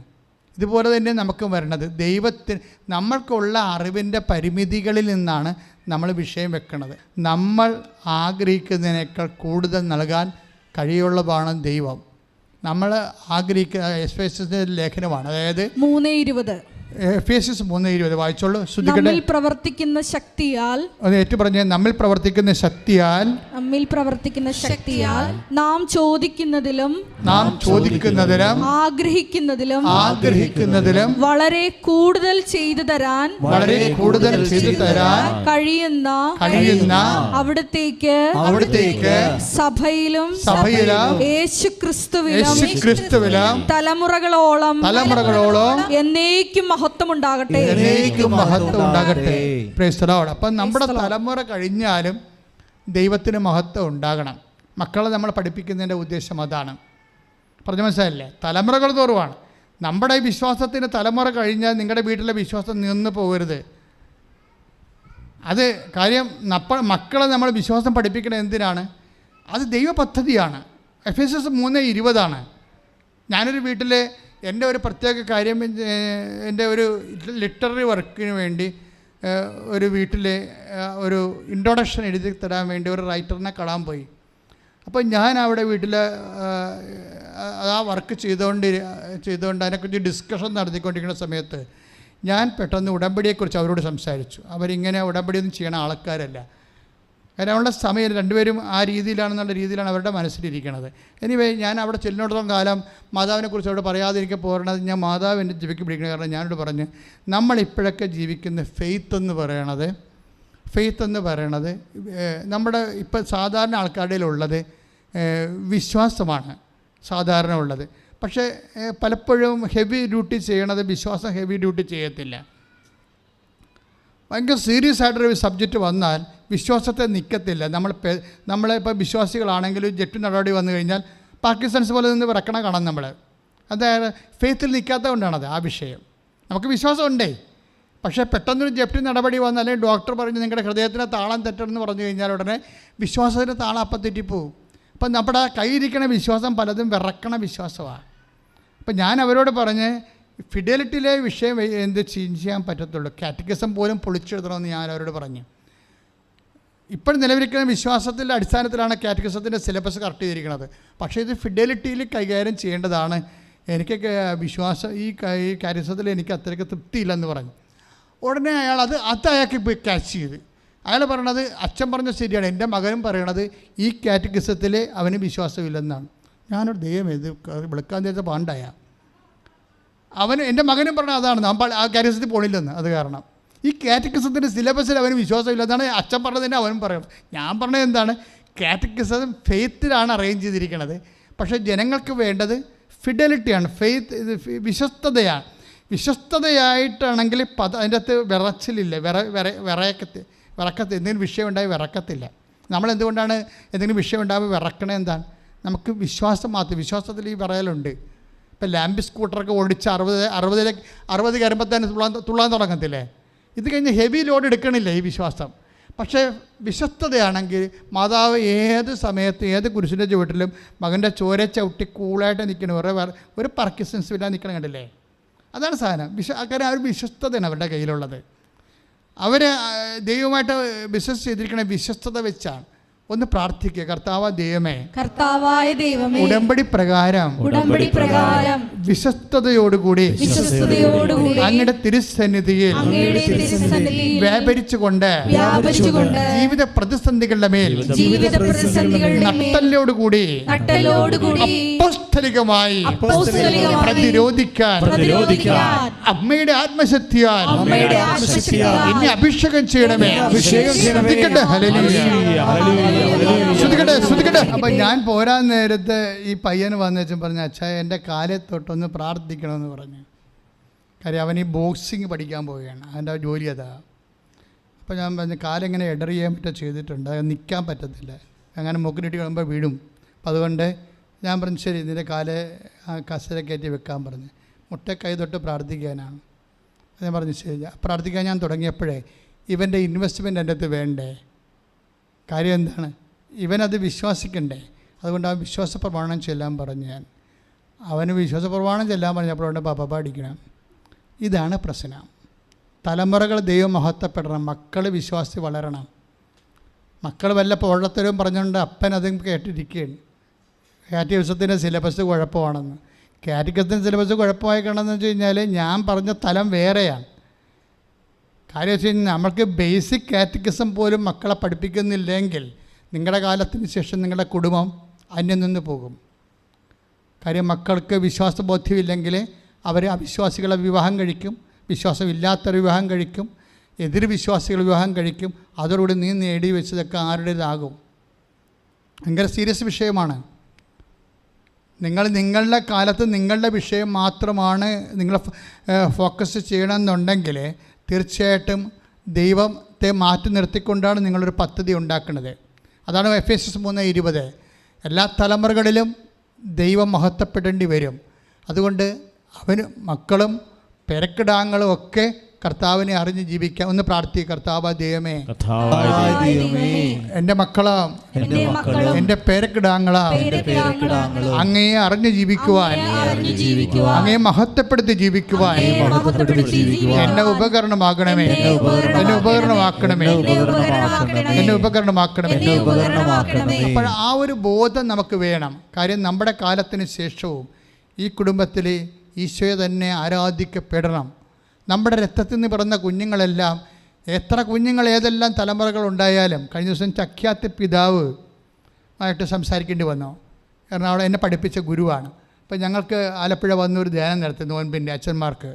ഇതുപോലെ തന്നെ നമുക്കും വരണത് ദൈവത്തിന് നമ്മൾക്കുള്ള അറിവിൻ്റെ പരിമിതികളിൽ നിന്നാണ് നമ്മൾ വിഷയം വെക്കുന്നത്. നമ്മൾ ആഗ്രഹിക്കുന്നതിനേക്കാൾ കൂടുതൽ നൽകാൻ കഴിയുള്ളതാണ് ദൈവം. നമ്മൾ ആഗ്രഹിക്കുന്ന എഫേസ്യസിന്റെ ലേഖനമാണ്, അതായത് 3:20 എഫേസ്യസ് 3:20 വായിച്ചോളൂ. നമ്മിൽ പ്രവർത്തിക്കുന്ന ശക്തിയാൽ, അത് ഏറ്റു പറഞ്ഞേ, നമ്മിൽ പ്രവർത്തിക്കുന്ന ശക്തിയാൽ നാം ചോദിക്കുന്നതിലും ആഗ്രഹിക്കുന്നതിലും വളരെ കൂടുതൽ ചെയ്തു തരാൻ കഴിയുന്ന അവിടത്തേക്ക് സഭയിലും യേശുക്രിസ്തുവിലും തലമുറകളോളം എന്നേക്കും മഹത്വം ഉണ്ടാകട്ടെ. അപ്പം നമ്മുടെ തലമുറ കഴിഞ്ഞാലും ദൈവത്തിന് മഹത്വം ഉണ്ടാകണം. മക്കളെ നമ്മൾ പഠിപ്പിക്കുന്നതിൻ്റെ ഉദ്ദേശം അതാണ്. പറഞ്ഞു മനസ്സിലായില്ലേ? തലമുറകൾ തോറുമാണ്. നമ്മുടെ വിശ്വാസത്തിന് തലമുറ കഴിഞ്ഞാൽ നിങ്ങളുടെ വീട്ടിലെ വിശ്വാസം നിന്ന് പോകരുത്. അത് കാര്യം മക്കളെ നമ്മൾ വിശ്വാസം പഠിപ്പിക്കുന്നത് എന്തിനാണ്? അത് ദൈവ പദ്ധതിയാണ്. എഫേസ്യസ് 3:20 ഞാനൊരു വീട്ടിൽ എൻ്റെ ഒരു പ്രത്യേക കാര്യം, എൻ്റെ ഒരു ലിറ്റററി വർക്കിന് വേണ്ടി ഒരു വീട്ടിൽ ഒരു ഇൻട്രൊഡക്ഷൻ എഴുതി തരാൻ വേണ്ടി ഒരു റൈറ്ററിനെ കാണാൻ പോയി. അപ്പോൾ ഞാൻ അവിടെ വീട്ടിൽ ആ വർക്ക് ചെയ്തുകൊണ്ട് അതിനെക്കുറിച്ച് ഡിസ്കഷൻ നടത്തിക്കൊണ്ടിരിക്കുന്ന സമയത്ത് ഞാൻ പെട്ടെന്ന് ഉടമ്പടിയെക്കുറിച്ച് അവരോട് സംസാരിച്ചു. അവരിങ്ങനെ ഉടമ്പടിയൊന്നും ചെയ്യണ ആൾക്കാരല്ല. കാരണം അവരുടെ സമയം രണ്ടുപേരും ആ രീതിയിലാണെന്നുള്ള രീതിയിലാണ് അവരുടെ മനസ്സിലിരിക്കുന്നത്. എനിവേ ഞാൻ അവിടെ ചെല്ലുന്നിടത്തോളം കാലം മാതാവിനെക്കുറിച്ച് അവിടെ പറയാതിരിക്കെ പോരണത് ഞാൻ മാതാവ് എൻ്റെ ജീവിക്ക് പിടിക്കുന്നത്. കാരണം ഞാനോട് പറഞ്ഞ് നമ്മളിപ്പോഴൊക്കെ ജീവിക്കുന്ന ഫെയ്ത്ത് എന്ന് പറയണത് നമ്മുടെ ഇപ്പം സാധാരണ ആൾക്കാരുടെ ഉള്ളത് വിശ്വാസമാണ് സാധാരണ ഉള്ളത്. പക്ഷേ പലപ്പോഴും ഹെവി ഡ്യൂട്ടി ചെയ്യണത് വിശ്വാസം ഹെവി ഡ്യൂട്ടി ചെയ്യത്തില്ല. ഭയങ്കര സീരിയസ് ആയിട്ടൊരു സബ്ജക്റ്റ് വന്നാൽ വിശ്വാസത്തെ നിൽക്കത്തില്ല. നമ്മളിപ്പോൾ വിശ്വാസികളാണെങ്കിലും ജെറ്റ് നടപടി വന്നു കഴിഞ്ഞാൽ പാകിസ്ഥാൻസ് പോലെ നിന്ന് വിറക്കണ കാണാം നമ്മൾ. അതായത് ഫെയ്ത്തിൽ നിൽക്കാത്തത് കൊണ്ടാണത് ആ വിഷയം. നമുക്ക് വിശ്വാസം ഉണ്ടേ, പക്ഷേ പെട്ടെന്നൊരു ജപ്തി നടപടി വന്നാൽ അല്ലെങ്കിൽ ഡോക്ടർ പറഞ്ഞ് നിങ്ങളുടെ ഹൃദയത്തിൻ്റെ താളം തെറ്റണമെന്ന് പറഞ്ഞു കഴിഞ്ഞാൽ ഉടനെ വിശ്വാസത്തിൻ്റെ താളം അപ്പം തെറ്റിപ്പോവും. അപ്പം നമ്മുടെ കയ്യിരിക്കണ വിശ്വാസം പലതും വിറക്കണ വിശ്വാസമാണ്. അപ്പം ഞാൻ അവരോട് പറഞ്ഞ് ഫിഡലിറ്റിയിലെ വിഷയം എന്ത് ചെയ്യാൻ പറ്റത്തുള്ളൂ, കാറ്റക്കിസം പോലും പൊളിച്ചെഴുതണമെന്ന് ഞാൻ അവരോട് പറഞ്ഞു. ഇപ്പോൾ നിലവിലിരിക്കുന്ന വിശ്വാസത്തിൻ്റെ അടിസ്ഥാനത്തിലാണ് കാറ്റക്കിസത്തിൻ്റെ സിലബസ് കറക്റ്റ് ചെയ്തിരിക്കുന്നത്. പക്ഷേ ഇത് ഫിഡലിറ്റിയിൽ കൈകാര്യം ചെയ്യേണ്ടതാണ്. എനിക്കൊക്കെ വിശ്വാസം ഈ കാറ്റക്കിസത്തിൽ എനിക്ക് അത്രയ്ക്ക് തൃപ്തിയില്ലെന്ന് പറഞ്ഞു. ഉടനെ അത് അയാൾക്ക് ഇപ്പോൾ ക്യാച്ച് ചെയ്ത് അയാൾ പറയണത് അച്ഛൻ പറഞ്ഞത് ശരിയാണ്, എൻ്റെ മകനും പറയണത് ഈ കാറ്റക്കിസത്തിൽ അവന് വിശ്വാസമില്ലെന്നാണ്. ഞാനൊരു ദൈവം ഇത് വിളിക്കാൻ ചേച്ച പാണ്ടായ എൻ്റെ മകനും പറഞ്ഞത് അതാണ്, ആ കാറ്റക്കിസത്തിൽ പോണില്ലെന്ന്. അത് കാരണം ഈ കാറ്റക്കിസത്തിൻ്റെ സിലബസിൽ അവന് വിശ്വാസമില്ലെന്നാണ് അച്ഛൻ പറഞ്ഞതിന് അവനും പറയും. ഞാൻ പറഞ്ഞത് എന്താണ്, കാറ്റക്കിസം ഫെയ്ത്തിലാണ് അറേഞ്ച് ചെയ്തിരിക്കുന്നത്. പക്ഷേ ജനങ്ങൾക്ക് വേണ്ടത് ഫിഡലിറ്റിയാണ്, ഫെയ്ത്ത്, ഇത് വിശ്വസ്തതയാണ്. വിശ്വസ്തതയായിട്ടാണെങ്കിൽ അതിൻ്റെ അകത്ത് വിറച്ചിലില്ല, വിറക്കത്ത് എന്തെങ്കിലും വിഷയം ഉണ്ടായി വിറക്കത്തില്ല. നമ്മളെന്തുകൊണ്ടാണ് എന്തെങ്കിലും വിഷയം ഉണ്ടാകുമ്പോൾ വിറക്കണേ? എന്താണ്, നമുക്ക് വിശ്വാസം മാത്രം. വിശ്വാസത്തിൽ ഈ വിറയലുണ്ട്. ഇപ്പം ലാമ്പ് സ്കൂട്ടറൊക്കെ ഓടിച്ച് 60 കയറുമ്പോൾ തന്നെ തുള്ളാൻ തുടങ്ങത്തില്ലേ? ഇത് കഴിഞ്ഞ് ഹെവി ലോഡ് എടുക്കണില്ല ഈ വിശ്വാസം. പക്ഷേ വിശ്വസ്തതയാണെങ്കിൽ മാതാവ് ഏത് സമയത്ത് ഏത് കുരിശിൻ്റെ ചുവട്ടിലും മകൻ്റെ ചോര ചവിട്ടി കൂളായിട്ട് നിൽക്കണം, ഒരു പർക്കിസൻസ് ഇല്ലാതെ നിൽക്കണം. കണ്ടില്ലേ? അതാണ് സാധനം. കാരണം അവർ വിശ്വസ്തതയാണ് അവരുടെ കയ്യിലുള്ളത്. അവർ ദൈവമായിട്ട് ബിസിനസ് ചെയ്തിരിക്കണ വിശ്വസ്തത വെച്ചാണ്. ഒന്ന് പ്രാർത്ഥിക്കുക, കർത്താവായ ദൈവമേ ഉടമ്പടി പ്രകാരം വിശ്വസ്തയോടുകൂടി അങ്ങയുടെ തിരുസന്നിധിയിൽ വ്യാപരിച്ചുകൊണ്ട് ജീവിത പ്രതിസന്ധികളുടെ മേൽ നട്ടലോടുകൂടി അപ്പോസ്തലികമായി പ്രതിരോധിക്കാൻ അമ്മയുടെ ആത്മശക്തിയാൽ എന്നെ അഭിഷേകം ചെയ്യണമേ. അപ്പം ഞാൻ പോരാൻ നേരത്ത് ഈ പയ്യന് വന്നു വെച്ചും പറഞ്ഞു, അച്ഛാ എൻ്റെ കാലെ തൊട്ടൊന്ന് പ്രാർത്ഥിക്കണമെന്ന് പറഞ്ഞു. കാര്യം അവൻ ഈ ബോക്സിങ് പഠിക്കാൻ പോവുകയാണ്, അവൻ്റെ ജോലി അതാ. അപ്പോൾ ഞാൻ പറഞ്ഞു കാലെങ്ങനെ എഡർ ചെയ്യാൻ പറ്റുക ചെയ്തിട്ടുണ്ട്, അത് നിൽക്കാൻ പറ്റത്തില്ല, അങ്ങനെ മുക്കിനിട്ട് കഴിയുമ്പോൾ വീഴും. അപ്പം അതുകൊണ്ട് ഞാൻ പറഞ്ഞു ശരി നിൻ്റെ കാല് കസര കയറ്റി വെക്കാൻ പറഞ്ഞു. മുട്ട കൈ തൊട്ട് പ്രാർത്ഥിക്കാനാണ്. ഞാൻ പറഞ്ഞു ശരി. പ്രാർത്ഥിക്കാൻ ഞാൻ തുടങ്ങിയപ്പോഴേ ഇവൻ്റെ ഇൻവെസ്റ്റ്മെൻറ്റ് എൻ്റെ അടുത്ത് വേണ്ടേ? കാര്യം എന്താണ്? ഇവനത് വിശ്വസിക്കണ്ടേ? അതുകൊണ്ട് ആ വിശ്വാസ പ്രമാണം ചെല്ലാൻ പറഞ്ഞു ഞാൻ. അവന് വിശ്വാസ പ്രമാണം ചെല്ലാൻ പറഞ്ഞപ്പോഴുണ്ട് പാപ്പ അടിക്കണം. ഇതാണ് പ്രശ്നം. തലമുറകൾ ദൈവം മഹത്വപ്പെടണം, മക്കൾ വിശ്വാസി വളരണം. മക്കൾ വല്ല പോഴത്തരവും പറഞ്ഞുകൊണ്ട് അപ്പൻ അതും കേട്ടിരിക്കുകയാണ്. കാറ്റഗറിസത്തിൻ്റെ സിലബസ് കുഴപ്പമാണെന്ന്. കാറ്റഗറിസത്തിൻ്റെ സിലബസ് കുഴപ്പമായി കാണുമെന്ന് വെച്ച് കഴിഞ്ഞാൽ ഞാൻ പറഞ്ഞ തലം വേറെയാണ്. കാര്യം വെച്ച് കഴിഞ്ഞാൽ നമ്മൾക്ക് ബേസിക് കാറ്റഗറിസം പോലും മക്കളെ പഠിപ്പിക്കുന്നില്ലെങ്കിൽ നിങ്ങളുടെ കാലത്തിന് ശേഷം നിങ്ങളുടെ കുടുംബം അന്യം നിന്ന് പോകും. കാര്യം മക്കൾക്ക് വിശ്വാസബോധ്യമില്ലെങ്കിൽ അവർ അവിശ്വാസികളെ വിവാഹം കഴിക്കും, വിശ്വാസമില്ലാത്തൊരു വിവാഹം കഴിക്കും, എതിർ വിശ്വാസികൾ വിവാഹം കഴിക്കും. അതോടുകൂടി നീ നേടി വെച്ചതൊക്കെ ആരുടേതാകും. ഭയങ്കര സീരിയസ് വിഷയമാണ്. നിങ്ങളുടെ കാലത്ത് നിങ്ങളുടെ വിഷയം മാത്രമാണ് നിങ്ങൾ ഫോക്കസ് ചെയ്യണമെന്നുണ്ടെങ്കിൽ തീർച്ചയായിട്ടും ദൈവത്തെ മാറ്റി നിർത്തിക്കൊണ്ടാണ് നിങ്ങളൊരു പദ്ധതി ഉണ്ടാക്കുന്നത്. അതാണ് എഫേസ്യസ് 3:20. എല്ലാ തലമുറകളിലും ദൈവം മഹത്വപ്പെടേണ്ടി വരും. അതുകൊണ്ട് അവന് മക്കളും പെരക്കിടാങ്ങളും ഒക്കെ കർത്താവിനെ അറിഞ്ഞ് ജീവിക്കാം. ഒന്ന് പ്രാർത്ഥിക്കുക. കർത്താവ് ദൈവമേ, എൻ്റെ മക്കളാ, എൻ്റെ പേരക്കിടാങ്ങളാ, അങ്ങയെ അറിഞ്ഞ് ജീവിക്കുവാൻ, അങ്ങയെ മഹത്വപ്പെടുത്തി ജീവിക്കുവാൻ എന്നെ ഉപകരണമാകണമേ, എന്നെ ഉപകരണമാക്കണമേ, എന്നെ ഉപകരണമാക്കണമേ. അപ്പോൾ ആ ഒരു ബോധം നമുക്ക് വേണം. കാര്യം നമ്മുടെ കാലത്തിന് ശേഷവും ഈ കുടുംബത്തിൽ ഈശോയെ തന്നെ ആരാധിക്കപ്പെടണം. നമ്മുടെ രക്തത്തിൽ നിന്ന് പിറന്ന കുഞ്ഞുങ്ങളെല്ലാം, എത്ര കുഞ്ഞുങ്ങൾ ഏതെല്ലാം തലമുറകളുണ്ടായാലും, കഴിഞ്ഞ ദിവസം ചക്യാത്തി പിതാവ് ആയിട്ട് സംസാരിക്കേണ്ടി വന്നു. എറണാകുളം എന്നെ പഠിപ്പിച്ച ഗുരുവാണ്. അപ്പോൾ ഞങ്ങൾക്ക് ആലപ്പുഴ വന്നൊരു ധ്യാനം നടത്തി നോൻപിൻ്റെ അച്ഛന്മാർക്ക്.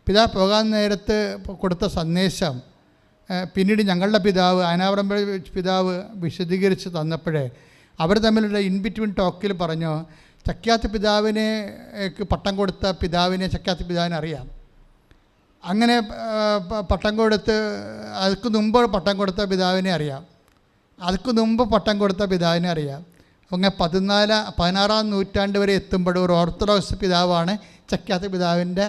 പിതാവ് പോകാൻ നേരത്ത് കൊടുത്ത സന്ദേശം പിന്നീട് ഞങ്ങളുടെ പിതാവ് അനാവറമ്പ പിതാവ് വിശദീകരിച്ച് തന്നപ്പോഴേ അവർ തമ്മിലുള്ള ഇൻബിറ്റ്വീൻ ടോക്കിൽ പറഞ്ഞു, ചക്യാത്തി പിതാവിനെ പട്ടം കൊടുത്ത പിതാവിനെ ചക്യാത്തി പിതാവിനെ അറിയാം. അങ്ങനെ പട്ടം കൊടുത്ത് അതിക്ക് മുമ്പ് പട്ടം കൊടുത്ത പിതാവിനെ അറിയാം, അതിക്ക് മുമ്പ് പട്ടം കൊടുത്ത പിതാവിനെ അറിയാം. അങ്ങനെ 16-ാം നൂറ്റാണ്ട് വരെ എത്തുമ്പോൾ ഒരു ഓർത്തഡോക്സ് പിതാവാണ് ചക്യാത്ത പിതാവിൻ്റെ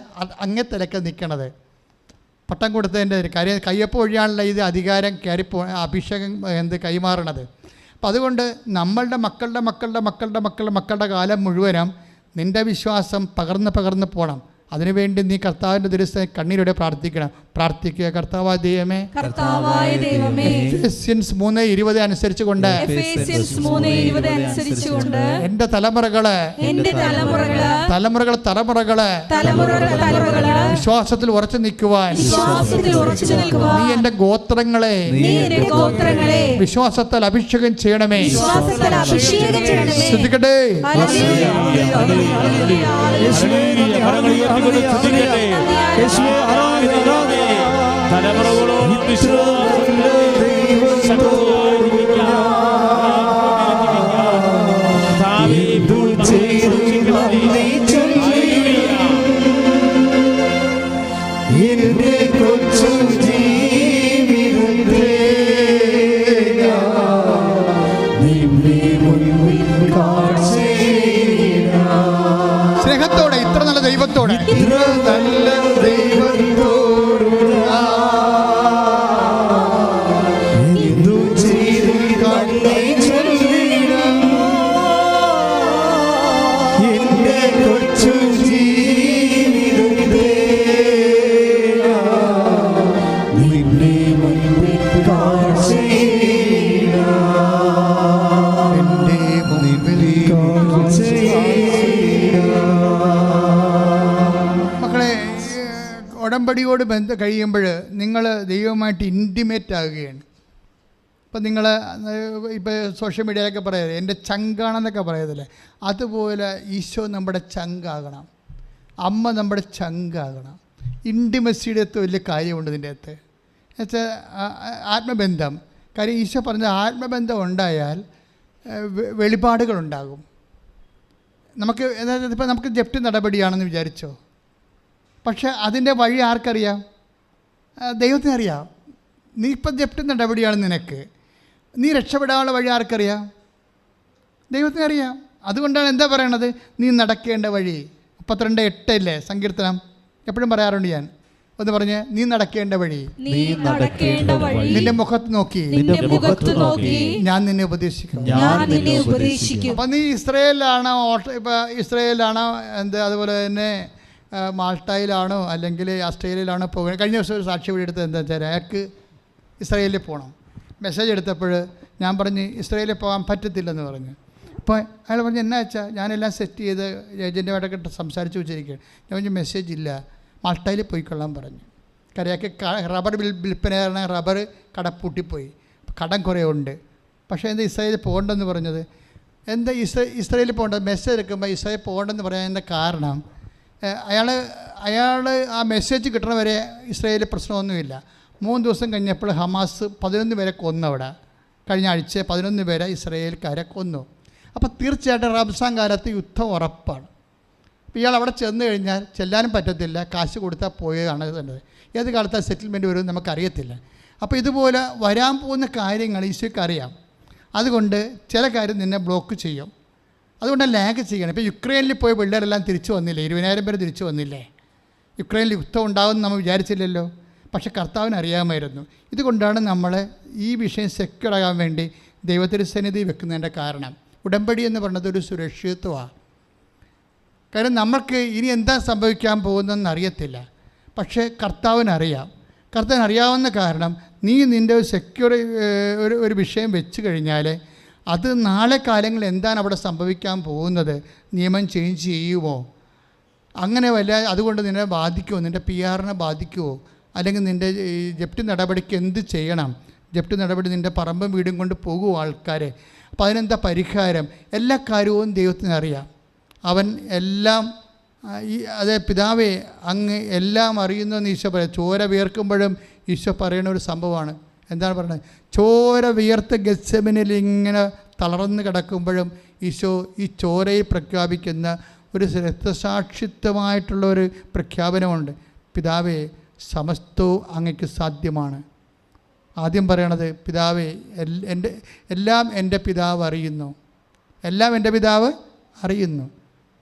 അങ്ങേ തിരക്ക് നിൽക്കണത്. പട്ടം കൊടുത്തതിൻ്റെ കാര്യം കയ്യൊപ്പ് വഴിയാണല്ലോ ഇത് അധികാരം അഭിഷേകം കൈമാറണത്. അപ്പം അതുകൊണ്ട് നമ്മളുടെ മക്കളുടെ കാലം മുഴുവനും നിൻ്റെ വിശ്വാസം പകർന്ന് പോകണം. അതിനുവേണ്ടി നീ കർത്താവിൻ്റെ ദിവസം കണ്ണീരോടെ പ്രാർത്ഥിക്കണം. പ്രാർത്ഥിക്കുക. കർത്താവായ ദൈവമേ, എഫേസ്യൻസ് 3:20 അനുസരിച്ചുകൊണ്ട് എൻ്റെ തലമുറകള് വിശ്വാസത്തിൽ ഉറച്ചു നിൽക്കുവാൻ നീ എൻ്റെ ഗോത്രങ്ങളെ വിശ്വാസത്താൽ അഭിഷേകം ചെയ്യണമേ. ശ്രദ്ധിക്കട്ടെ. തലമുറകളോളം സ്നേഹത്തോടെ ഇത്ര നല്ല ദൈവത്തോടെ ഉടമ്പടിയോട് ബന്ധം കഴിയുമ്പോൾ നിങ്ങൾ ദൈവമായിട്ട് ഇൻറ്റിമേറ്റ് ആകുകയാണ്. ഇപ്പം നിങ്ങൾ ഇപ്പോൾ സോഷ്യൽ മീഡിയയിലൊക്കെ പറയാതെ എൻ്റെ ചങ്കാണെന്നൊക്കെ പറയത്തില്ലേ, അതുപോലെ ഈശോ നമ്മുടെ ചങ്കാകണം, അമ്മ നമ്മുടെ ചങ്കാകണം. ഇൻറ്റിമസിയുടെ അകത്ത് വലിയ കാര്യമുണ്ട് ഇതിൻ്റെ അകത്ത്. എന്നുവെച്ചാൽ ആത്മബന്ധം. കാര്യം ഈശോ പറഞ്ഞ ആത്മബന്ധം ഉണ്ടായാൽ വെളിപാടുകളുണ്ടാകും. നമുക്ക് ഇപ്പം നമുക്ക് ജപ്തി നടപടിയാണെന്ന് വിചാരിച്ചോ, പക്ഷെ അതിൻ്റെ വഴി ആർക്കറിയാം? ദൈവത്തിനറിയാം. നീ ഇപ്പം ജപ്തി നടപടിയാണ് നിനക്ക്, നീ രക്ഷപ്പെടാനുള്ള വഴി ആർക്കറിയാം? ദൈവത്തിനറിയാം. അതുകൊണ്ടാണ് എന്താ പറയണത്? നീ നടക്കേണ്ട വഴി. 32:8 സങ്കീർത്തനം എപ്പോഴും പറയാറുണ്ട് ഞാൻ. ഒന്ന് പറഞ്ഞ്, നീ നടക്കേണ്ട വഴി, നിന്റെ മുഖത്ത് നോക്കി ഞാൻ നിന്നെ ഉപദേശിക്കും. അപ്പം നീ ഇസ്രയേലിലാണോ, ഇപ്പം ഇസ്രയേലിലാണോ, അതുപോലെ തന്നെ മാൾട്ടയിലാണോ അല്ലെങ്കിൽ ഓസ്ട്രേലിയയിലാണോ പോകുന്നത്? കഴിഞ്ഞ ദിവസം ഒരു സാക്ഷി വഴി എടുത്തത് എന്താ വെച്ചാൽ, അയാൾക്ക് ഇസ്രയേലിൽ പോകണം. മെസ്സേജ് എടുത്തപ്പോൾ ഞാൻ പറഞ്ഞ് ഇസ്രയേലിൽ പോകാൻ പറ്റത്തില്ലെന്ന് പറഞ്ഞു. അപ്പോൾ അയാൾ പറഞ്ഞു, എന്നാ വെച്ചാൽ ഞാനെല്ലാം സെറ്റ് ചെയ്ത് ഏജൻറ്റുമായിട്ടൊക്കെ സംസാരിച്ച് വെച്ചിരിക്കുകയാണ്. ഞാൻ പറഞ്ഞു, മെസ്സേജ് ഇല്ല, മാൾട്ടയിൽ പോയിക്കൊള്ളാൻ പറഞ്ഞു. കരയാക്കി റബ്ബർ വിൽപ്പന റബ്ബർ കട പൂട്ടിപ്പോയി, കടം കുറേ ഉണ്ട്. പക്ഷേ എന്താ ഇസ്രായേലിൽ പോകണ്ടെന്ന് പറഞ്ഞത്? എന്താ ഇസ്രായേലിൽ പോകേണ്ടത്? മെസ്സേജ് എടുക്കുമ്പോൾ ഇസ്രായേൽ പോകണ്ടെന്ന് പറയാൻ എന്താ കാരണം? അയാൾ ആ മെസ്സേജ് കിട്ടണ വരെ ഇസ്രായേലിൽ പ്രശ്നമൊന്നുമില്ല. 3 ദിവസം കഴിഞ്ഞപ്പോൾ ഹമാസ് 11 പേരെ കൊന്നവിടെ. കഴിഞ്ഞ ആഴ്ച 11 പേരെ ഇസ്രായേൽക്കാരെ കൊന്നു. അപ്പോൾ തീർച്ചയായിട്ടും റംസാൻ കാലത്ത് യുദ്ധം ഉറപ്പാണ്. ഇയാൾ അവിടെ ചെന്ന് കഴിഞ്ഞാൽ ചെല്ലാനും പറ്റത്തില്ല, കാശ് കൊടുത്താൽ പോയതാണ് തന്നെ. ഏത് കാലത്ത് സെറ്റിൽമെൻറ്റ് വരും നമുക്കറിയത്തില്ല. അപ്പോൾ ഇതുപോലെ വരാൻ പോകുന്ന കാര്യങ്ങൾ ഈശോയ്ക്ക് അറിയാം. അതുകൊണ്ട് ചില കാര്യം നിന്നെ ബ്ലോക്ക് ചെയ്യും. അതുകൊണ്ട് ലാഗ് ചെയ്യണം. ഇപ്പോൾ യുക്രൈനിൽ പോയ പിള്ളേരെല്ലാം തിരിച്ചു വന്നില്ലേ? 20,000 പേര് തിരിച്ചു വന്നില്ലേ? യുക്രൈനിൽ യുദ്ധം ഉണ്ടാകുമെന്ന് നമ്മൾ വിചാരിച്ചില്ലല്ലോ. പക്ഷെ കർത്താവിന് അറിയാമായിരുന്നു. ഇതുകൊണ്ടാണ് നമ്മൾ ഈ വിഷയം സെക്യൂറാകാൻ വേണ്ടി ദൈവത്തിരുസന്നിധി വെക്കുന്നതിൻ്റെ കാരണം. ഉടമ്പടി എന്ന് പറയുന്നത് ഒരു സുരക്ഷിതത്വമാണ്. കാരണം നമ്മൾക്ക് ഇനി എന്താ സംഭവിക്കാൻ പോകുന്നതെന്ന് അറിയത്തില്ല. പക്ഷേ കർത്താവിനറിയാം. കർത്താവിനറിയാവുന്ന കാരണം നീ നിൻ്റെ ഒരു വിഷയം വെച്ച് കഴിഞ്ഞാൽ അത് നാളെ കാലങ്ങളിൽ എന്താണ് അവിടെ സംഭവിക്കാൻ പോകുന്നത്, നിയമം ചേഞ്ച് ചെയ്യുമോ, അങ്ങനെ അതുകൊണ്ട് നിന്നെ ബാധിക്കുമോ, നിൻ്റെ PR-നെ ബാധിക്കുമോ, അല്ലെങ്കിൽ നിൻ്റെ ജപ്തി നടപടിക്ക് എന്ത് ചെയ്യണം, ജപ്തി നടപടി നിൻ്റെ പറമ്പും വീടും കൊണ്ട് പോകുമോ ആൾക്കാർ, അപ്പോൾ അതിനെന്താ പരിഹാരം, എല്ലാ കാര്യവും ദൈവത്തിന് അറിയാം. അവൻ എല്ലാം അതേ പിതാവേ അങ്ങ് എല്ലാം അറിയുന്നു എന്ന് ഈശോ പറയും. ചോര വിയർക്കുമ്പോഴും ഈശോ പറയുന്ന ഒരു സംഭവമാണ്. എന്താണ് പറയുന്നത്? ചോര വിയർത്ത് ഗെത്സെമനിൽ ഇങ്ങനെ തളർന്ന് കിടക്കുമ്പോഴും ഈശോ ഈ ചോരയിൽ പ്രഖ്യാപിക്കുന്ന ഒരു രക്തസാക്ഷിത്വമായിട്ടുള്ള ഒരു പ്രഖ്യാപനമുണ്ട്. പിതാവേ സമസ്തവും അങ്ങയ്ക്ക് സാധ്യമാണ്. ആദ്യം പറയണത് പിതാവേ എല്ലാം എൻ്റെ പിതാവ് അറിയുന്നു, എല്ലാം എൻ്റെ പിതാവ് അറിയുന്നു.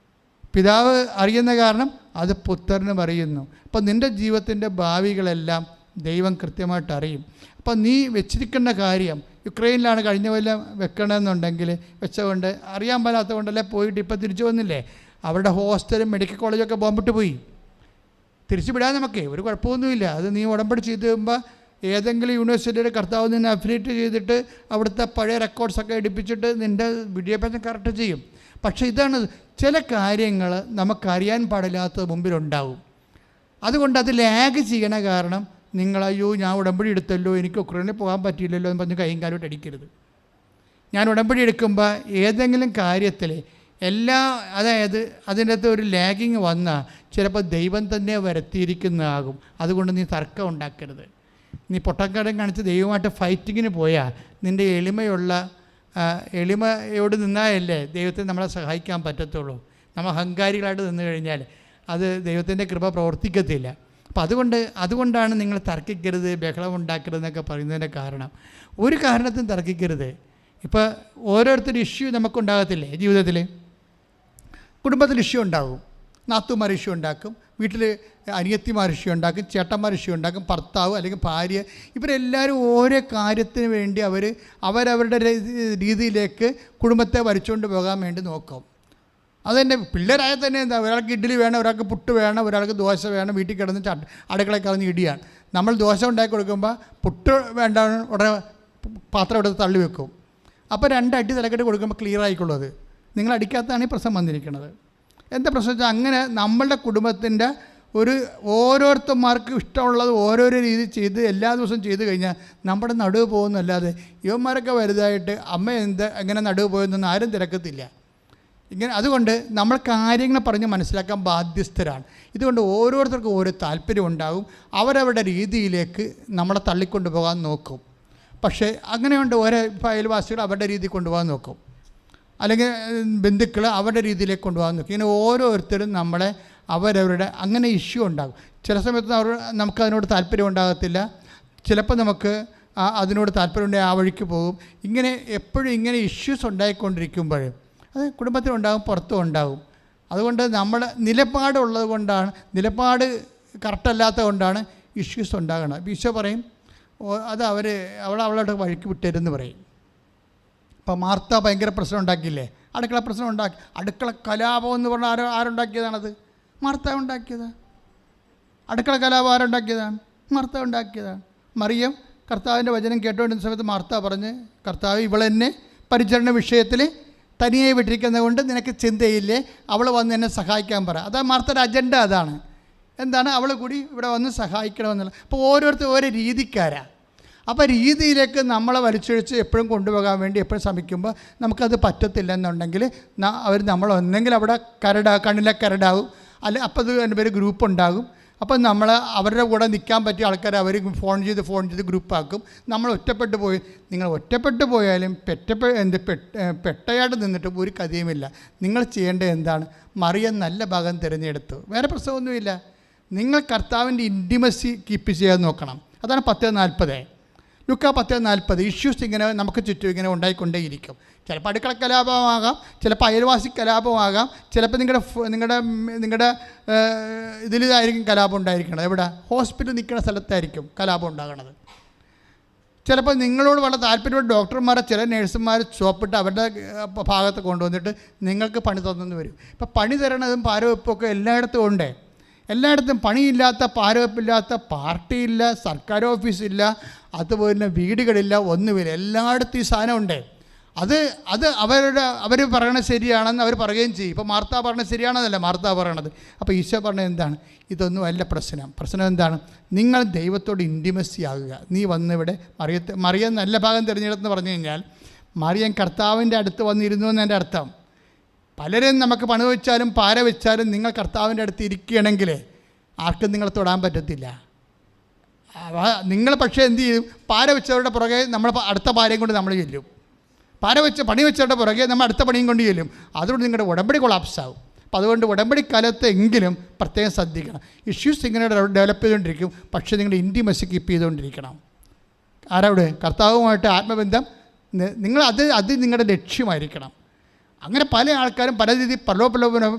പിതാവ് അറിയുന്ന കാരണം അത് പുത്രനും അറിയുന്നു. അപ്പം നിൻ്റെ ജീവിതത്തിൻ്റെ ഭാവികളെല്ലാം ദൈവം കൃത്യമായിട്ട് അറിയും. അപ്പം നീ വെച്ചിരിക്കേണ്ട കാര്യം, യുക്രൈനിലാണ് കഴിഞ്ഞ കൊല്ലം വെക്കണമെന്നുണ്ടെങ്കിൽ വെച്ചതുകൊണ്ട് അറിയാൻ പാടാത്തത് കൊണ്ടല്ലേ പോയിട്ട് ഇപ്പോൾ തിരിച്ചു വന്നില്ലേ? അവരുടെ ഹോസ്റ്റലും മെഡിക്കൽ കോളേജൊക്കെ ബോംബിട്ട് പോയി. തിരിച്ചു വിടാൻ നമുക്ക് ഒരു കുഴപ്പമൊന്നുമില്ല. അത് നീ ഉടമ്പടി ചെയ്ത് കഴിയുമ്പോൾ ഏതെങ്കിലും യൂണിവേഴ്സിറ്റിയുടെ കർത്താവ് നിന്നെ അഫിലിയേറ്റ് ചെയ്തിട്ട് അവിടുത്തെ പഴയ റെക്കോർഡ്സൊക്കെ എടുപ്പിച്ചിട്ട് നിൻ്റെ വിദ്യാഭ്യാസം കറക്റ്റ് ചെയ്യും. പക്ഷേ ഇതാണ്, ചില കാര്യങ്ങൾ നമുക്കറിയാൻ പാടില്ലാത്തത് മുമ്പിലുണ്ടാവും. അതുകൊണ്ട് അത് ലാഗ് ചെയ്യണ കാരണം നിങ്ങൾ അയ്യോ ഞാൻ ഉടമ്പടി എടുത്തല്ലോ, എനിക്ക് ഉക്രൈനിൽ പോകാൻ പറ്റിയില്ലല്ലോ എന്ന് പറഞ്ഞ് കൈയും കാലോട്ട് അടിക്കരുത്. ഞാൻ ഉടമ്പടി എടുക്കുമ്പോൾ ഏതെങ്കിലും കാര്യത്തിൽ അതായത് അതിൻ്റെ അകത്ത് ഒരു ലാഗിങ് വന്നാൽ ചിലപ്പോൾ ദൈവം തന്നെ വരുത്തിയിരിക്കുന്നതാകും. അതുകൊണ്ട് നീ തർക്കം ഉണ്ടാക്കരുത്. നീ പൊട്ടക്കാരൻ കാണിച്ച് ദൈവമായിട്ട് ഫൈറ്റിങ്ങിന് പോയാൽ നിൻ്റെ എളിമയോട് നിന്നാലല്ലേ ദൈവത്തിന് നമ്മളെ സഹായിക്കാൻ പറ്റത്തുള്ളൂ. നമ്മൾ അഹങ്കാരികളായിട്ട് നിന്ന് കഴിഞ്ഞാൽ അത് ദൈവത്തിൻ്റെ കൃപ പ്രവർത്തിക്കത്തില്ല. അപ്പോൾ അതുകൊണ്ടാണ് നിങ്ങൾ തർക്കിക്കരുത്, ബഹളം ഉണ്ടാക്കരുതെന്നൊക്കെ പറയുന്നതിൻ്റെ കാരണം. ഒരു കാരണത്തിനും തർക്കിക്കരുത്. ഇപ്പോൾ ഓരോരുത്തരുടെ ഇഷ്യൂ നമുക്കുണ്ടാകത്തില്ലേ ജീവിതത്തിൽ? കുടുംബത്തിൽ ഇഷ്യൂ ഉണ്ടാകും, നാത്തുമാർ ഇഷ്യൂ ഉണ്ടാക്കും, വീട്ടിൽ അനിയത്തിമാർ ഇഷ്യൂ ഉണ്ടാക്കും, ചേട്ടന്മാർ ഇഷ്യൂ ഉണ്ടാക്കും, ഭർത്താവ് അല്ലെങ്കിൽ ഭാര്യ, ഇവരെല്ലാവരും ഓരോ കാര്യത്തിന് വേണ്ടി അവരവരുടെ രീതിയിലേക്ക് കുടുംബത്തെ വരച്ചുകൊണ്ട് പോകാൻ വേണ്ടി നോക്കും. അതെന്നെ പിള്ളേരായ തന്നെ എന്താ, ഒരാൾക്ക് ഇഡ്ഡലി വേണം, ഒരാൾക്ക് പുട്ട് വേണം, ഒരാൾക്ക് ദോശ വേണം, വീട്ടിൽ കിടന്ന് അടുക്കളയിൽ കിടന്ന് ഇടിയാണ്. നമ്മൾ ദോശ ഉണ്ടാക്കി കൊടുക്കുമ്പോൾ പുട്ട് വേണ്ട ഉടനെ പാത്രം എടുത്ത് തള്ളി വെക്കും. അപ്പോൾ 2 അടി തലക്കെട്ട് കൊടുക്കുമ്പോൾ ക്ലിയർ ആയിക്കൊള്ളൂ. അത് നിങ്ങൾ അടിക്കാത്തതാണ് ഈ പ്രശ്നം വന്നിരിക്കുന്നത്. എന്താ പ്രശ്നം വെച്ചാൽ അങ്ങനെ നമ്മളുടെ കുടുംബത്തിൻ്റെ ഓരോരുത്തന്മാർക്ക് ഇഷ്ടമുള്ളത് ഓരോരോ രീതി ചെയ്ത് എല്ലാ ദിവസവും ചെയ്ത് കഴിഞ്ഞാൽ നമ്മുടെ നടുവ് പോകുന്നല്ലാതെ യുവന്മാരൊക്കെ വലുതായിട്ട് അമ്മ എങ്ങനെ നടുവ് പോയെന്നൊന്നും ആരും തിരക്കത്തില്ല. അതുകൊണ്ട് നമ്മൾ കാര്യങ്ങൾ പറഞ്ഞ് മനസ്സിലാക്കാൻ ബാധ്യസ്ഥരാണ്. ഇതുകൊണ്ട് ഓരോരുത്തർക്കും ഓരോ താല്പര്യം ഉണ്ടാകും. അവരവരുടെ രീതിയിലേക്ക് നമ്മളെ തള്ളിക്കൊണ്ടു പോകാൻ നോക്കും. പക്ഷേ അങ്ങനെയുണ്ട്, ഓരോ അയൽവാസികൾ അവരുടെ രീതിയിൽ കൊണ്ടുപോകാൻ നോക്കും, അല്ലെങ്കിൽ ബന്ധുക്കൾ അവരുടെ രീതിയിലേക്ക് കൊണ്ടുപോകാൻ നോക്കും. ഇങ്ങനെ ഓരോരുത്തരും നമ്മളെ അവരവരുടെ അങ്ങനെ ഇഷ്യൂ ഉണ്ടാകും. ചില സമയത്ത് നമുക്കതിനോട് താല്പര്യം ഉണ്ടാകത്തില്ല, ചിലപ്പോൾ നമുക്ക് അതിനോട് താല്പര്യമുണ്ടെങ്കിൽ ആ വഴിക്ക് പോകും. ഇങ്ങനെ എപ്പോഴും ഇങ്ങനെ ഇഷ്യൂസ് ഉണ്ടായിക്കൊണ്ടിരിക്കുമ്പോൾ അത് കുടുംബത്തിലുണ്ടാകും, പുറത്തും ഉണ്ടാകും. അതുകൊണ്ട് നമ്മുടെ നിലപാടുള്ളത് കൊണ്ടാണ്, നിലപാട് കറക്റ്റല്ലാത്തത് കൊണ്ടാണ് ഇഷ്യൂസ് ഉണ്ടാകുന്നത്. ഈശോ പറയും അത് അവളവളുടെ വഴിക്ക് വിട്ടരുന്ന് പറയും. ഇപ്പോൾ മാർത്ത ഭയങ്കര പ്രശ്നം ഉണ്ടാക്കിയില്ലേ, അടുക്കള പ്രശ്നം ഉണ്ടാക്കി. അടുക്കള കലാപം എന്ന് പറഞ്ഞാൽ ആരുണ്ടാക്കിയതാണത്? മാർത്ത ഉണ്ടാക്കിയതാണ്. അടുക്കള കലാപം ആരുണ്ടാക്കിയതാണ്? മാർത്ത ഉണ്ടാക്കിയതാണ്. മറിയം കർത്താവിൻ്റെ വചനം കേട്ടുകൊണ്ടിരുന്ന സമയത്ത് മാർത്ത പറഞ്ഞ്, കർത്താവ് ഇവളെന്നെ പരിചരണ വിഷയത്തിൽ തനിയെ വിട്ടിരിക്കുന്നത് കൊണ്ട് നിനക്ക് ചിന്തയില്ലേ, അവൾ വന്ന് എന്നെ സഹായിക്കാൻ പറ. അതാ മാർത്തയുടെ അജണ്ട. അതാണ് എന്താണ്, അവൾ കൂടി ഇവിടെ വന്ന് സഹായിക്കണമെന്നുള്ള. അപ്പോൾ ഓരോരുത്തരും ഓരോ രീതിക്കാരാണ്. അപ്പോൾ രീതിയിലേക്ക് നമ്മളെ വലിച്ചൊഴിച്ച് എപ്പോഴും കൊണ്ടുപോകാൻ വേണ്ടി എപ്പോഴും ശ്രമിക്കുമ്പോൾ നമുക്കത് പറ്റത്തില്ലെന്നുണ്ടെങ്കിൽ അവർ നമ്മളൊന്നെങ്കിൽ അവിടെ കണ്ണിലെ കരടാവും, അല്ലെ അപ്പോൾ അത് എൻ്റെ പേര് ഗ്രൂപ്പ് ഉണ്ടാകും. അപ്പം നമ്മൾ അവരുടെ കൂടെ നിൽക്കാൻ പറ്റിയ ആൾക്കാരെ അവർ ഫോൺ ചെയ്ത് ഗ്രൂപ്പാക്കും. നമ്മൾ ഒറ്റപ്പെട്ടു പോയി. നിങ്ങൾ ഒറ്റപ്പെട്ടു പോയാലും പെട്ടയായിട്ട് നിന്നിട്ട് ഒരു കഥയുമില്ല. നിങ്ങൾ ചെയ്യേണ്ടത് എന്താണ്? മറിയം നല്ല ഭാഗം തിരഞ്ഞെടുത്തു, വേറെ പ്രശ്നമൊന്നുമില്ല. നിങ്ങൾ കർത്താവിൻ്റെ ഇൻറ്റിമസി കീപ്പ് ചെയ്യാൻ നോക്കണം. അതാണ് 10:40. ലുക്ക 10:40. ഇഷ്യൂസ് ഇങ്ങനെ നമുക്ക് ചുറ്റും ഇങ്ങനെ ഉണ്ടായിക്കൊണ്ടേയിരിക്കും. ചിലപ്പോൾ അടുക്കള കലാപമാകാം, ചിലപ്പോൾ അയൽവാസി കലാപമാകാം, ചിലപ്പോൾ നിങ്ങളുടെ ഇതിലായിരിക്കും കലാപം ഉണ്ടായിരിക്കണം. എവിടെ? ഹോസ്പിറ്റൽ നിൽക്കുന്ന സ്ഥലത്തായിരിക്കും കലാപം ഉണ്ടാകണത്. ചിലപ്പോൾ നിങ്ങളോട് വളരെ താല്പര്യമുള്ള ഡോക്ടർമാരെ ചില നേഴ്സുമാർ ചോപ്പിട്ട് അവരുടെ ഭാഗത്ത് കൊണ്ടുവന്നിട്ട് നിങ്ങൾക്ക് പണി തന്നെന്ന് വരും. ഇപ്പം പണി തരണതും പാരവെപ്പൊക്കെ എല്ലായിടത്തും ഉണ്ട്. എല്ലായിടത്തും പണിയില്ലാത്ത, പാരവെപ്പില്ലാത്ത പാർട്ടിയില്ല, സർക്കാർ ഓഫീസില്ല, അതുപോലെ വീടുകളില്ല, ഒന്നുമില്ല. എല്ലായിടത്തും ഈ സാധനമുണ്ട്. അത് അവർ പറയണത് ശരിയാണെന്ന് അവർ പറയുകയും ചെയ്യും. ഇപ്പോൾ മാർത്ത പറഞ്ഞത് ശരിയാണെന്നല്ല മാർത്ത പറയണത്. അപ്പോൾ ഈശോ പറഞ്ഞത് എന്താണ്? ഇതൊന്നും അല്ല പ്രശ്നം എന്താണ്? നിങ്ങൾ ദൈവത്തോട് ഇൻറ്റിമസി ആകുക. നീ വന്നിവിടെ മറിയം നല്ല ഭാഗം തിരഞ്ഞെടുത്തെന്ന് പറഞ്ഞു കഴിഞ്ഞാൽ മറിയം കർത്താവിൻ്റെ അടുത്ത് വന്നിരുന്നു എന്നതിൻ്റെ അർത്ഥം. പലരും നമുക്ക് പണി വെച്ചാലും പാര വെച്ചാലും നിങ്ങൾ കർത്താവിൻ്റെ അടുത്ത് ഇരിക്കുകയാണെങ്കിൽ ആർക്കും നിങ്ങളെ തൊടാൻ പറ്റത്തില്ല. നിങ്ങൾ പക്ഷേ എന്ത് ചെയ്യും? പാര വെച്ചവരുടെ പുറകെ നമ്മൾ അടുത്ത പാരയും കൊണ്ട് നമ്മൾ ചെല്ലും. പണി വെച്ചവരുടെ പുറകെ നമ്മൾ അടുത്ത പണിയും കൊണ്ട് ചെല്ലും. അതുകൊണ്ട് നിങ്ങളുടെ ഉടമ്പടി കൊളാപ്സ് ആവും. അപ്പോൾ അതുകൊണ്ട് ഉടമ്പടി കാലത്ത് എങ്കിലും പ്രത്യേകം ശ്രദ്ധിക്കണം. ഇഷ്യൂസ് ഇങ്ങനെ ഡെവലപ്പ് ചെയ്തുകൊണ്ടിരിക്കും, പക്ഷേ നിങ്ങളുടെ ഇൻറ്റിമസി കീപ്പ് ചെയ്തുകൊണ്ടിരിക്കണം. ആരവിടെ? കർത്താവുമായിട്ട് ആത്മബന്ധം. അത് നിങ്ങളുടെ ലക്ഷ്യമായിരിക്കണം. അങ്ങനെ പല ആൾക്കാരും പല രീതിയിൽ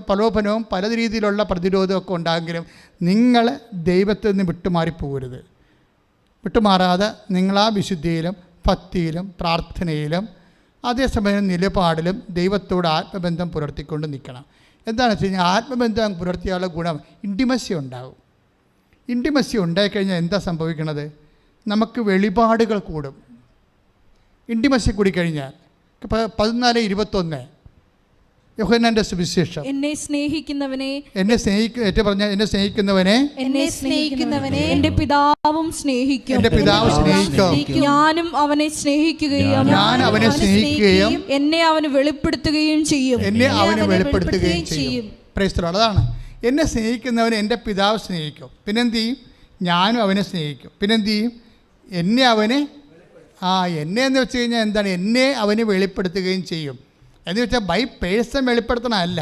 പ്രലോഭനവും പല രീതിയിലുള്ള പ്രതിരോധമൊക്കെ ഉണ്ടാകുമെങ്കിലും നിങ്ങൾ ദൈവത്തിൽ നിന്ന് വിട്ടുമാറിപ്പോകരുത്. വിട്ടുമാറാതെ നിങ്ങളാ വിശുദ്ധിയിലും ഭക്തിയിലും പ്രാർത്ഥനയിലും അതേസമയം നിലപാടിലും ദൈവത്തോട് ആത്മബന്ധം പുലർത്തിക്കൊണ്ട് നിൽക്കണം. എന്താണെന്ന് വെച്ച് കഴിഞ്ഞാൽ ആത്മബന്ധം പുലർത്തിയാലുള്ള ഗുണം ഇൻറ്റിമസി ഉണ്ടാകും. ഇൻറ്റിമസി ഉണ്ടായിക്കഴിഞ്ഞാൽ എന്താ സംഭവിക്കണത്? നമുക്ക് വെളിപാടുകൾ കൂടും. ഇൻറ്റിമസി കൂടിക്കഴിഞ്ഞാൽ 14:21 യോഹന്നാന്റെ സുവിശേഷം. എന്നെ സ്നേഹിക്കുന്നവനെ എന്റെ പിതാവും സ്നേഹിക്കും. ഞാനും അവനെ സ്നേഹിക്കുകയും എന്നെ അവന് വെളിപ്പെടുത്തുകയും ചെയ്യും. Praise the Lord. അതാണ്, എന്നെ സ്നേഹിക്കുന്നവനെ എൻ്റെ പിതാവ് സ്നേഹിക്കും. പിന്നെന്ത് ചെയ്യും? ഞാനും അവനെ സ്നേഹിക്കും. പിന്നെന്ത് ചെയ്യും? എന്നെ എന്ന് വെച്ച് കഴിഞ്ഞാൽ എന്താണ്? എന്നെ അവന് വെളിപ്പെടുത്തുകയും ചെയ്യും. എന്ന് വെച്ചാൽ ബൈ പേഴ്സൺ വെളിപ്പെടുത്തണമല്ല.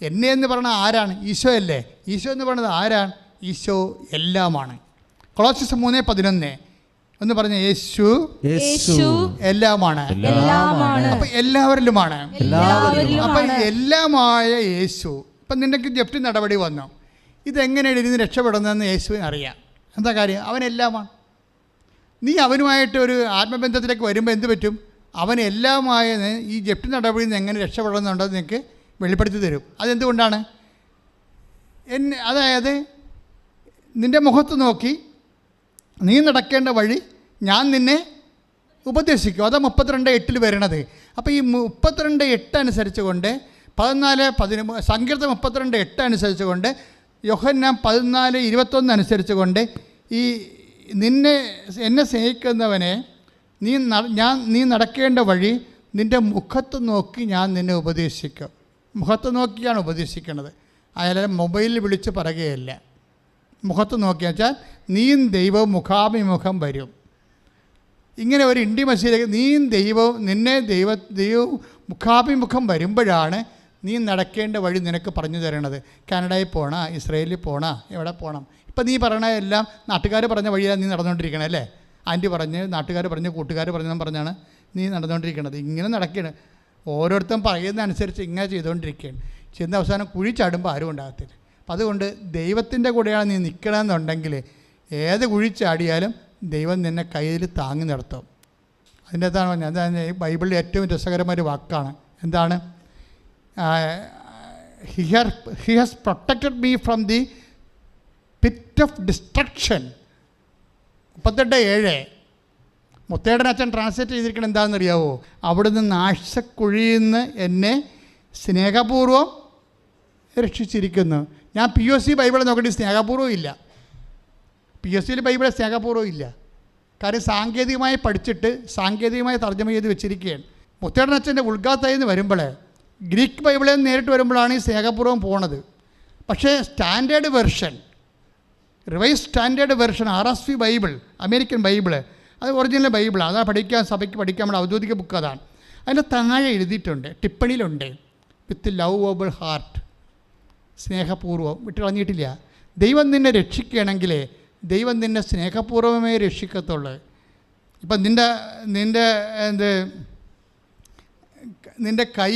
എന്നെ എന്ന് പറഞ്ഞാൽ ആരാണ്? ഈശോ അല്ലേ? ഈശോ എന്ന് പറയുന്നത് ആരാണ്? ഈശോ എല്ലാമാണ്. കൊളോസ്യസ് 3:11 എന്ന് പറഞ്ഞ യേശു എല്ലാമാണ്. അപ്പം എല്ലാവരിലുമാണ്. അപ്പം എല്ലാമായ യേശു. ഇപ്പം നിനക്ക് ജപ്തി നടപടി വന്നു, ഇതെങ്ങനെയാണ് ഇരുന്ന് രക്ഷപ്പെടുന്നതെന്ന് യേശുവിന് അറിയാം. എന്താ കാര്യം? അവനെല്ലാമാണ്. നീ അവനുമായിട്ട് ഒരു ആത്മബന്ധത്തിലേക്ക് വരുമ്പോൾ എന്ത് പറ്റും? അവൻ എല്ലാമായ ഈ ജപ്തി നടപടിയിൽ നിന്ന് എങ്ങനെ രക്ഷപ്പെടുന്നുണ്ടെന്ന് നിനക്ക് വെളിപ്പെടുത്തി തരും. അതെന്തുകൊണ്ടാണ്? അതായത് നിൻ്റെ മുഖത്ത് നോക്കി നീ നടക്കേണ്ട വഴി ഞാൻ നിന്നെ ഉപദേശിക്കും. അതാ 32:8 വരണത്. അപ്പോൾ ഈ 32:8 അനുസരിച്ചുകൊണ്ട് 14:13 സങ്കീർത്തനം 32:8 അനുസരിച്ചുകൊണ്ട് യോഹന്നാൻ 14:21 അനുസരിച്ചുകൊണ്ട് ഈ എന്നെ സ്നേഹിക്കുന്നവനെ നീ നടക്കേണ്ട വഴി നിൻ്റെ മുഖത്ത് നോക്കി ഞാൻ നിന്നെ ഉപദേശിക്കും. മുഖത്ത് നോക്കിയാണ് ഉപദേശിക്കുന്നത്. അയാളെ മൊബൈലിൽ വിളിച്ച് പറയുകയല്ല. മുഖത്ത് നോക്കി വെച്ചാൽ നീയും ദൈവവും മുഖാഭിമുഖം വരും. ഇങ്ങനെ ഒരു ഇൻറ്റിമസിയിലേക്ക് നീയും ദൈവവും ദൈവവും മുഖാഭിമുഖം വരുമ്പോഴാണ് നീ നടക്കേണ്ട വഴി നിനക്ക് പറഞ്ഞു തരണത്. കാനഡയിൽ പോകണ, ഇസ്രയേലിൽ പോകണ, എവിടെ പോകണം. ഇപ്പം നീ പറയണ എല്ലാം നാട്ടുകാർ പറഞ്ഞ വഴിയാണ് നീ നടന്നുകൊണ്ടിരിക്കണേ അല്ലേ. ആൻറ്റി പറഞ്ഞ്, നാട്ടുകാർ പറഞ്ഞ്, കൂട്ടുകാർ പറഞ്ഞാണ് നീ നടന്നുകൊണ്ടിരിക്കണത്. ഇങ്ങനെ നടക്കുകയാണ്. ഓരോരുത്തരും പറയുന്ന അനുസരിച്ച് ഇങ്ങനെ ചെയ്തുകൊണ്ടിരിക്കുകയാണ്. ചെന്ന അവസാനം കുഴി ചാടുമ്പോൾ ആരും ഉണ്ടാകത്തില്ല. അപ്പം അതുകൊണ്ട് ദൈവത്തിൻ്റെ കൂടെയാണ് നീ നിൽക്കണമെന്നുണ്ടെങ്കിൽ ഏത് കുഴി ചാടിയാലും ദൈവം നിന്നെ കയ്യിൽ താങ്ങി നിർത്തും. അതിൻ്റെ അതാണ് പറഞ്ഞത്. അതാണ് ഈ ബൈബിളിൽ ഏറ്റവും രസകരമായൊരു വാക്കാണ്. എന്താണ്? He has protected me from the pit of destruction. 38:7 Muthedan അച്ഛൻ ട്രാൻസ്ലേറ്റ് ചെയ്തിരിക്കണം എന്താണെന്നറിയാവോ? അവിടുന്ന് നാശക്കുഴിയിൽ നിന്ന് എന്നെ സ്നേഹപൂർവ്വം രക്ഷിച്ചിരിക്കുന്നു. ഞാൻ POC ബൈബിൾ നോക്കിയിട്ട് സ്നേഹപൂർവ്വം ഇല്ല. PSCയിൽ ബൈബിൾ സ്നേഹപൂർവ്വം ഇല്ല. കാര്യം സാങ്കേതികമായി പഠിച്ചിട്ട് സാങ്കേതികമായി തർജ്ജമ ചെയ്ത് വെച്ചിരിക്കുകയാണ്. മുത്തേടൻ അച്ഛൻ്റെ ഉൾഗാത്തായി നിന്ന് വരുമ്പോൾ ഗ്രീക്ക് ബൈബിളിൽ നിന്ന് നേരിട്ട് വരുമ്പോഴാണ് ഈ സ്നേഹപൂർവ്വം പോണത്. പക്ഷേ standard version, revise standard version, RSV Bible, American Bible, അത് ഒറിജിനൽ ബൈബിളാണ്. അതാണ് പഠിക്കാൻ, സഭയ്ക്ക് പഠിക്കാൻ നമ്മുടെ ഔദ്യോഗിക ബുക്ക് അതാണ്. അതിൻ്റെ താഴെ എഴുതിയിട്ടുണ്ട്, ടിപ്പണിയിലുണ്ട്, വിത്ത് ലവബിൾ ഹാർട്ട്, സ്നേഹപൂർവ്വം. വിട്ട് കളഞ്ഞിട്ടില്ല. ദൈവം നിന്നെ രക്ഷിക്കുകയാണെങ്കിൽ ദൈവം നിന്നെ സ്നേഹപൂർവ്വമേ രക്ഷിക്കത്തുള്ളൂ. ഇപ്പം നിൻ്റെ കൈ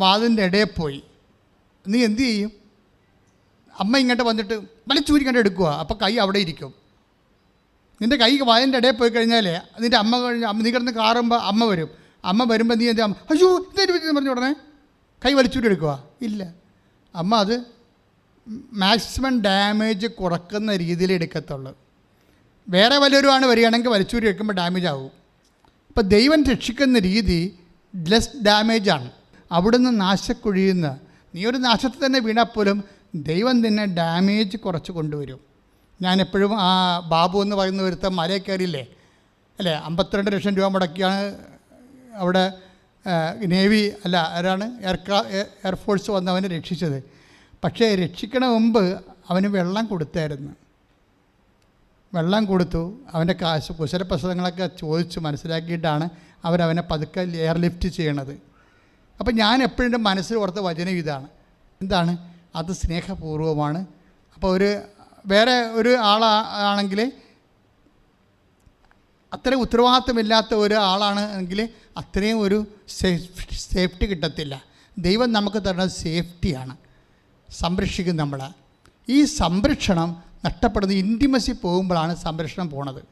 വാതിൻ്റെ ഇടയിൽ പോയി, നീ എന്തു ചെയ്യും? അമ്മ ഇങ്ങോട്ട് വന്നിട്ട് വലിച്ചൂരിക്കണ്ട് എടുക്കുക, അപ്പോൾ കൈ അവിടെ ഇരിക്കും. നിൻ്റെ കൈ വാതിൻ്റെ ഇടയിൽ പോയി കഴിഞ്ഞാൽ നിൻ്റെ നീ കിടന്ന് കാറുമ്പോൾ അമ്മ വരും. അമ്മ വരുമ്പോൾ നീ എന്താ, അയ്യോ ഇതെന്ന് പറഞ്ഞു ഉടനെ കൈ വലിച്ചൂരി എടുക്കുക? ഇല്ല. അമ്മ അത് മാക്സിമം ഡാമേജ് കുറക്കുന്ന രീതിയിൽ എടുക്കത്തുള്ളൂ. വേറെ വല്ലവരുമാണ് വരികയാണെങ്കിൽ വലിച്ചൂരി എടുക്കുമ്പോൾ ഡാമേജ് ആവും. അപ്പോൾ ദൈവം രക്ഷിക്കുന്ന രീതി ലെസ് ഡാമേജാണ്. അവിടുന്ന് നാശക്കുഴിയിൽ നിന്ന് നീ ഒരു നാശത്തിൽ തന്നെ വീണാൽ ദൈവം നിന്നെ ഡാമേജ് കുറച്ച് കൊണ്ടുവരും. ഞാൻ എപ്പോഴും ആ ബാബു എന്ന് പറയുന്ന ഒരുത്തം മലയിൽ കയറിയില്ലേ അല്ലേ, 52 ലക്ഷം രൂപ മുടക്കിയാണ് അവിടെ നേവി അല്ല ആരാണ് എയർഫോഴ്സ് വന്ന് അവനെ രക്ഷിച്ചത്. പക്ഷേ രക്ഷിക്കണ മുമ്പ് അവന് വെള്ളം കൊടുത്തായിരുന്നു. വെള്ളം കൊടുത്തു, അവൻ്റെ കുശലപ്രസവങ്ങളൊക്കെ ചോദിച്ചു മനസ്സിലാക്കിയിട്ടാണ് അവരവനെ പതുക്കെ എയർലിഫ്റ്റ് ചെയ്യണത്. അപ്പം ഞാൻ എപ്പോഴും എൻ്റെ മനസ്സിൽ ഓർത്ത വചനം ഇതാണ്. എന്താണ്? അത് സ്നേഹപൂർവ്വമാണ്. അപ്പോൾ വേറെ ഒരു ആളാണെങ്കിൽ, അത്രയും ഉത്തരവാദിത്തമില്ലാത്ത ഒരാളാണ് എങ്കിൽ അത്രയും ഒരു സേഫ്റ്റി കിട്ടത്തില്ല. ദൈവം നമുക്ക് തരുന്നത് സേഫ്റ്റിയാണ്, സംരക്ഷിക്കും നമ്മളെ. ഈ സംരക്ഷണം നഷ്ടപ്പെടുന്ന ഇൻറ്റിമസി പോകുമ്പോഴാണ് സംരക്ഷണം പോണത്.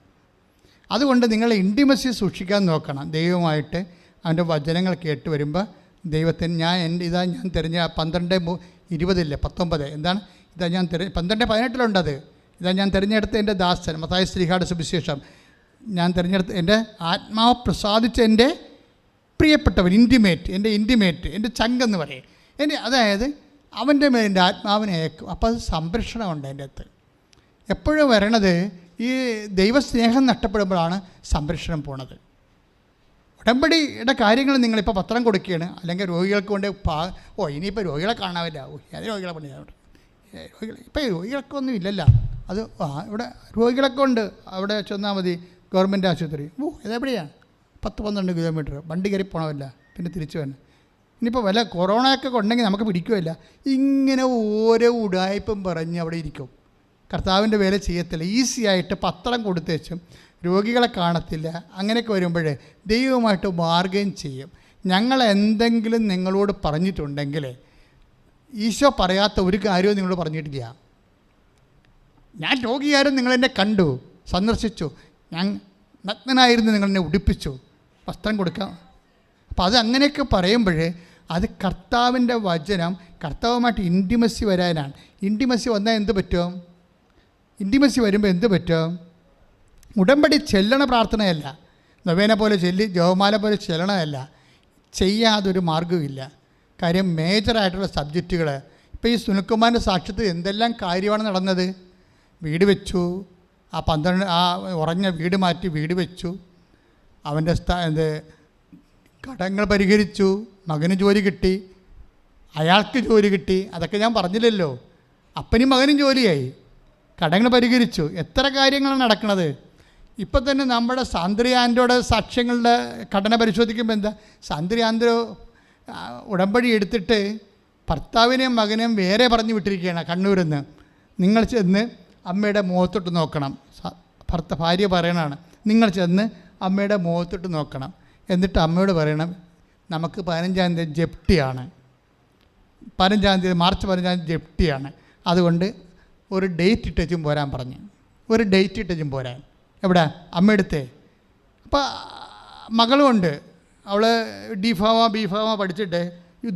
അതുകൊണ്ട് നിങ്ങൾ ഇൻറ്റിമസി സൂക്ഷിക്കാൻ നോക്കണം ദൈവമായിട്ട്. അവൻ്റെ വചനങ്ങൾ കേട്ട് വരുമ്പോൾ ദൈവത്തിന് ഞാൻ തിരഞ്ഞ 12:20 എന്താണ്? 12:18 ഇതാ ഞാൻ തിരഞ്ഞെടുത്ത എൻ്റെ ദാസൻ, മത്തായി ശ്ലീഹായുടെ സുവിശേഷം, ഞാൻ തിരഞ്ഞെടുത്ത എൻ്റെ ആത്മാവ് പ്രസാദിച്ച എൻ്റെ പ്രിയപ്പെട്ടവൻ, എൻ്റെ ഇൻറ്റിമേറ്റ്, എൻ്റെ ചങ്കെന്ന് പറയും. അതായത് അവൻ്റെ മേൽ എൻ്റെ ആത്മാവിനെ അയക്കും. അപ്പോൾ അത് സംരക്ഷണമുണ്ട് അതിൻ്റെ അകത്ത്. എപ്പോഴും വരണത് ഈ ദൈവസ്നേഹം നഷ്ടപ്പെടുമ്പോഴാണ് സംരക്ഷണം പോണത്. ഉടമ്പടിയുടെ കാര്യങ്ങൾ നിങ്ങളിപ്പോൾ പത്രം കൊടുക്കുകയാണ്, അല്ലെങ്കിൽ രോഗികൾക്ക് കൊണ്ട് ഇനിയിപ്പോൾ രോഗികളെ കാണാവില്ല, അത് രോഗികളെ ഇപ്പോൾ രോഗികൾക്കൊന്നും ഇല്ലല്ലോ. അത് ഇവിടെ രോഗികളൊക്കെ ഉണ്ട്, അവിടെ ചെന്നാൽ മതി, ഗവൺമെൻറ് ആശുപത്രി. ഇതെവിടെയാണ്? 10-12 കിലോമീറ്റർ വണ്ടി കയറി പോകണമല്ല, പിന്നെ തിരിച്ചു വരണം. ഇനിയിപ്പോൾ വല്ല കൊറോണയൊക്കെ ഉണ്ടെങ്കിൽ നമുക്ക് പിടിക്കുമല്ല. ഇങ്ങനെ ഓരോ ഉടായ്പും പറഞ്ഞ് അവിടെ ഇരിക്കും. കർത്താവിൻ്റെ വേല ചെയ്യത്തില്ല. ഈസി ആയിട്ട് പത്രം കൊടുത്തേച്ചും രോഗികളെ കാണത്തില്ല. അങ്ങനെയൊക്കെ വരുമ്പോൾ ദൈവമായിട്ട് ബാർഗൈൻ ചെയ്യും. ഞങ്ങൾ എന്തെങ്കിലും നിങ്ങളോട് പറഞ്ഞിട്ടുണ്ടെങ്കിൽ ഈശോ പറയാത്ത ഒരു കാര്യവും നിങ്ങളോട് പറഞ്ഞിട്ടില്ല. ഞാൻ രോഗിയായിരുന്നു, നിങ്ങളെന്നെ കണ്ടു, സന്ദർശിച്ചു, ഞാൻ നഗ്നനായിരുന്നു, നിങ്ങളെന്നെ ഉടുപ്പിച്ചു, വസ്ത്രം കൊടുക്കാം. അപ്പോൾ അത് അങ്ങനെയൊക്കെ പറയുമ്പോൾ അത് കർത്താവിൻ്റെ വചനം, കർത്താവുമായിട്ട് ഇൻറ്റിമസി വരാനാണ്. ഇൻറ്റിമസി വന്നാൽ എന്ത് പറ്റും? ഇൻറ്റിമസി വരുമ്പോൾ എന്ത് പറ്റും? ഉടമ്പടി ചെല്ലണ പ്രാർത്ഥനയല്ല, നൊവേന പോലെ ചൊല്ലി ജപമാല പോലെ ചെല്ലണമല്ല, ചെയ്യാതൊരു മാർഗ്ഗമില്ല. കാര്യം മേജറായിട്ടുള്ള സബ്ജക്റ്റുകൾ, ഇപ്പോൾ ഈ സുനിൽകുമാറിൻ്റെ സാക്ഷ്യത്തിൽ എന്തെല്ലാം കാര്യമാണ് നടന്നത്. വീട് വെച്ചു, ആ ഉറഞ്ഞ വീട് മാറ്റി വീട് വെച്ചു, അവൻ്റെ കടങ്ങൾ പരിഹരിച്ചു, മകന് ജോലി കിട്ടി, അയാൾക്ക് ജോലി കിട്ടി. അതൊക്കെ ഞാൻ പറഞ്ഞില്ലല്ലോ. അപ്പനും മകനും ജോലിയായി, കടങ്ങൾ പരിഹരിച്ചു. എത്ര കാര്യങ്ങളാണ് നടക്കുന്നത്. ഇപ്പം തന്നെ നമ്മുടെ സാന്ദ്രി ആൻഡ്രോയുടെ സാക്ഷ്യങ്ങളുടെ ഘടന പരിശോധിക്കുമ്പോൾ എന്താ, സാന്ദ്രി ആൻഡ്രോ ഉടമ്പടി എടുത്തിട്ട് ഭർത്താവിനെയും മകനെയും വേറെ പറഞ്ഞു വിട്ടിരിക്കുകയാണ് കണ്ണൂരിൽ നിന്ന്. നിങ്ങൾ ചെന്ന് അമ്മയുടെ മുഖത്തോട്ട് നോക്കണം. ഭാര്യ പറയണതാണ്, നിങ്ങൾ ചെന്ന് അമ്മയുടെ മുഖത്തോട്ട് നോക്കണം. എന്നിട്ട് അമ്മയോട് പറയണം, നമുക്ക് 15-ാം തീയതി ജപ്തിയാണ്, 15-ാം തീയതി മാർച്ച് 15-ാം തീയതി ജപ്തിയാണ്, അതുകൊണ്ട് ഒരു ഡേറ്റ് ഇട്ടും പോരാൻ പറഞ്ഞു. ഒരു ഡേറ്റ് ഇട്ടും പോരാൻ. എവിടെ? അമ്മയെടുത്തേ. അപ്പോൾ മകളുമുണ്ട്, അവൾ ബി ഫാമ പഠിച്ചിട്ട്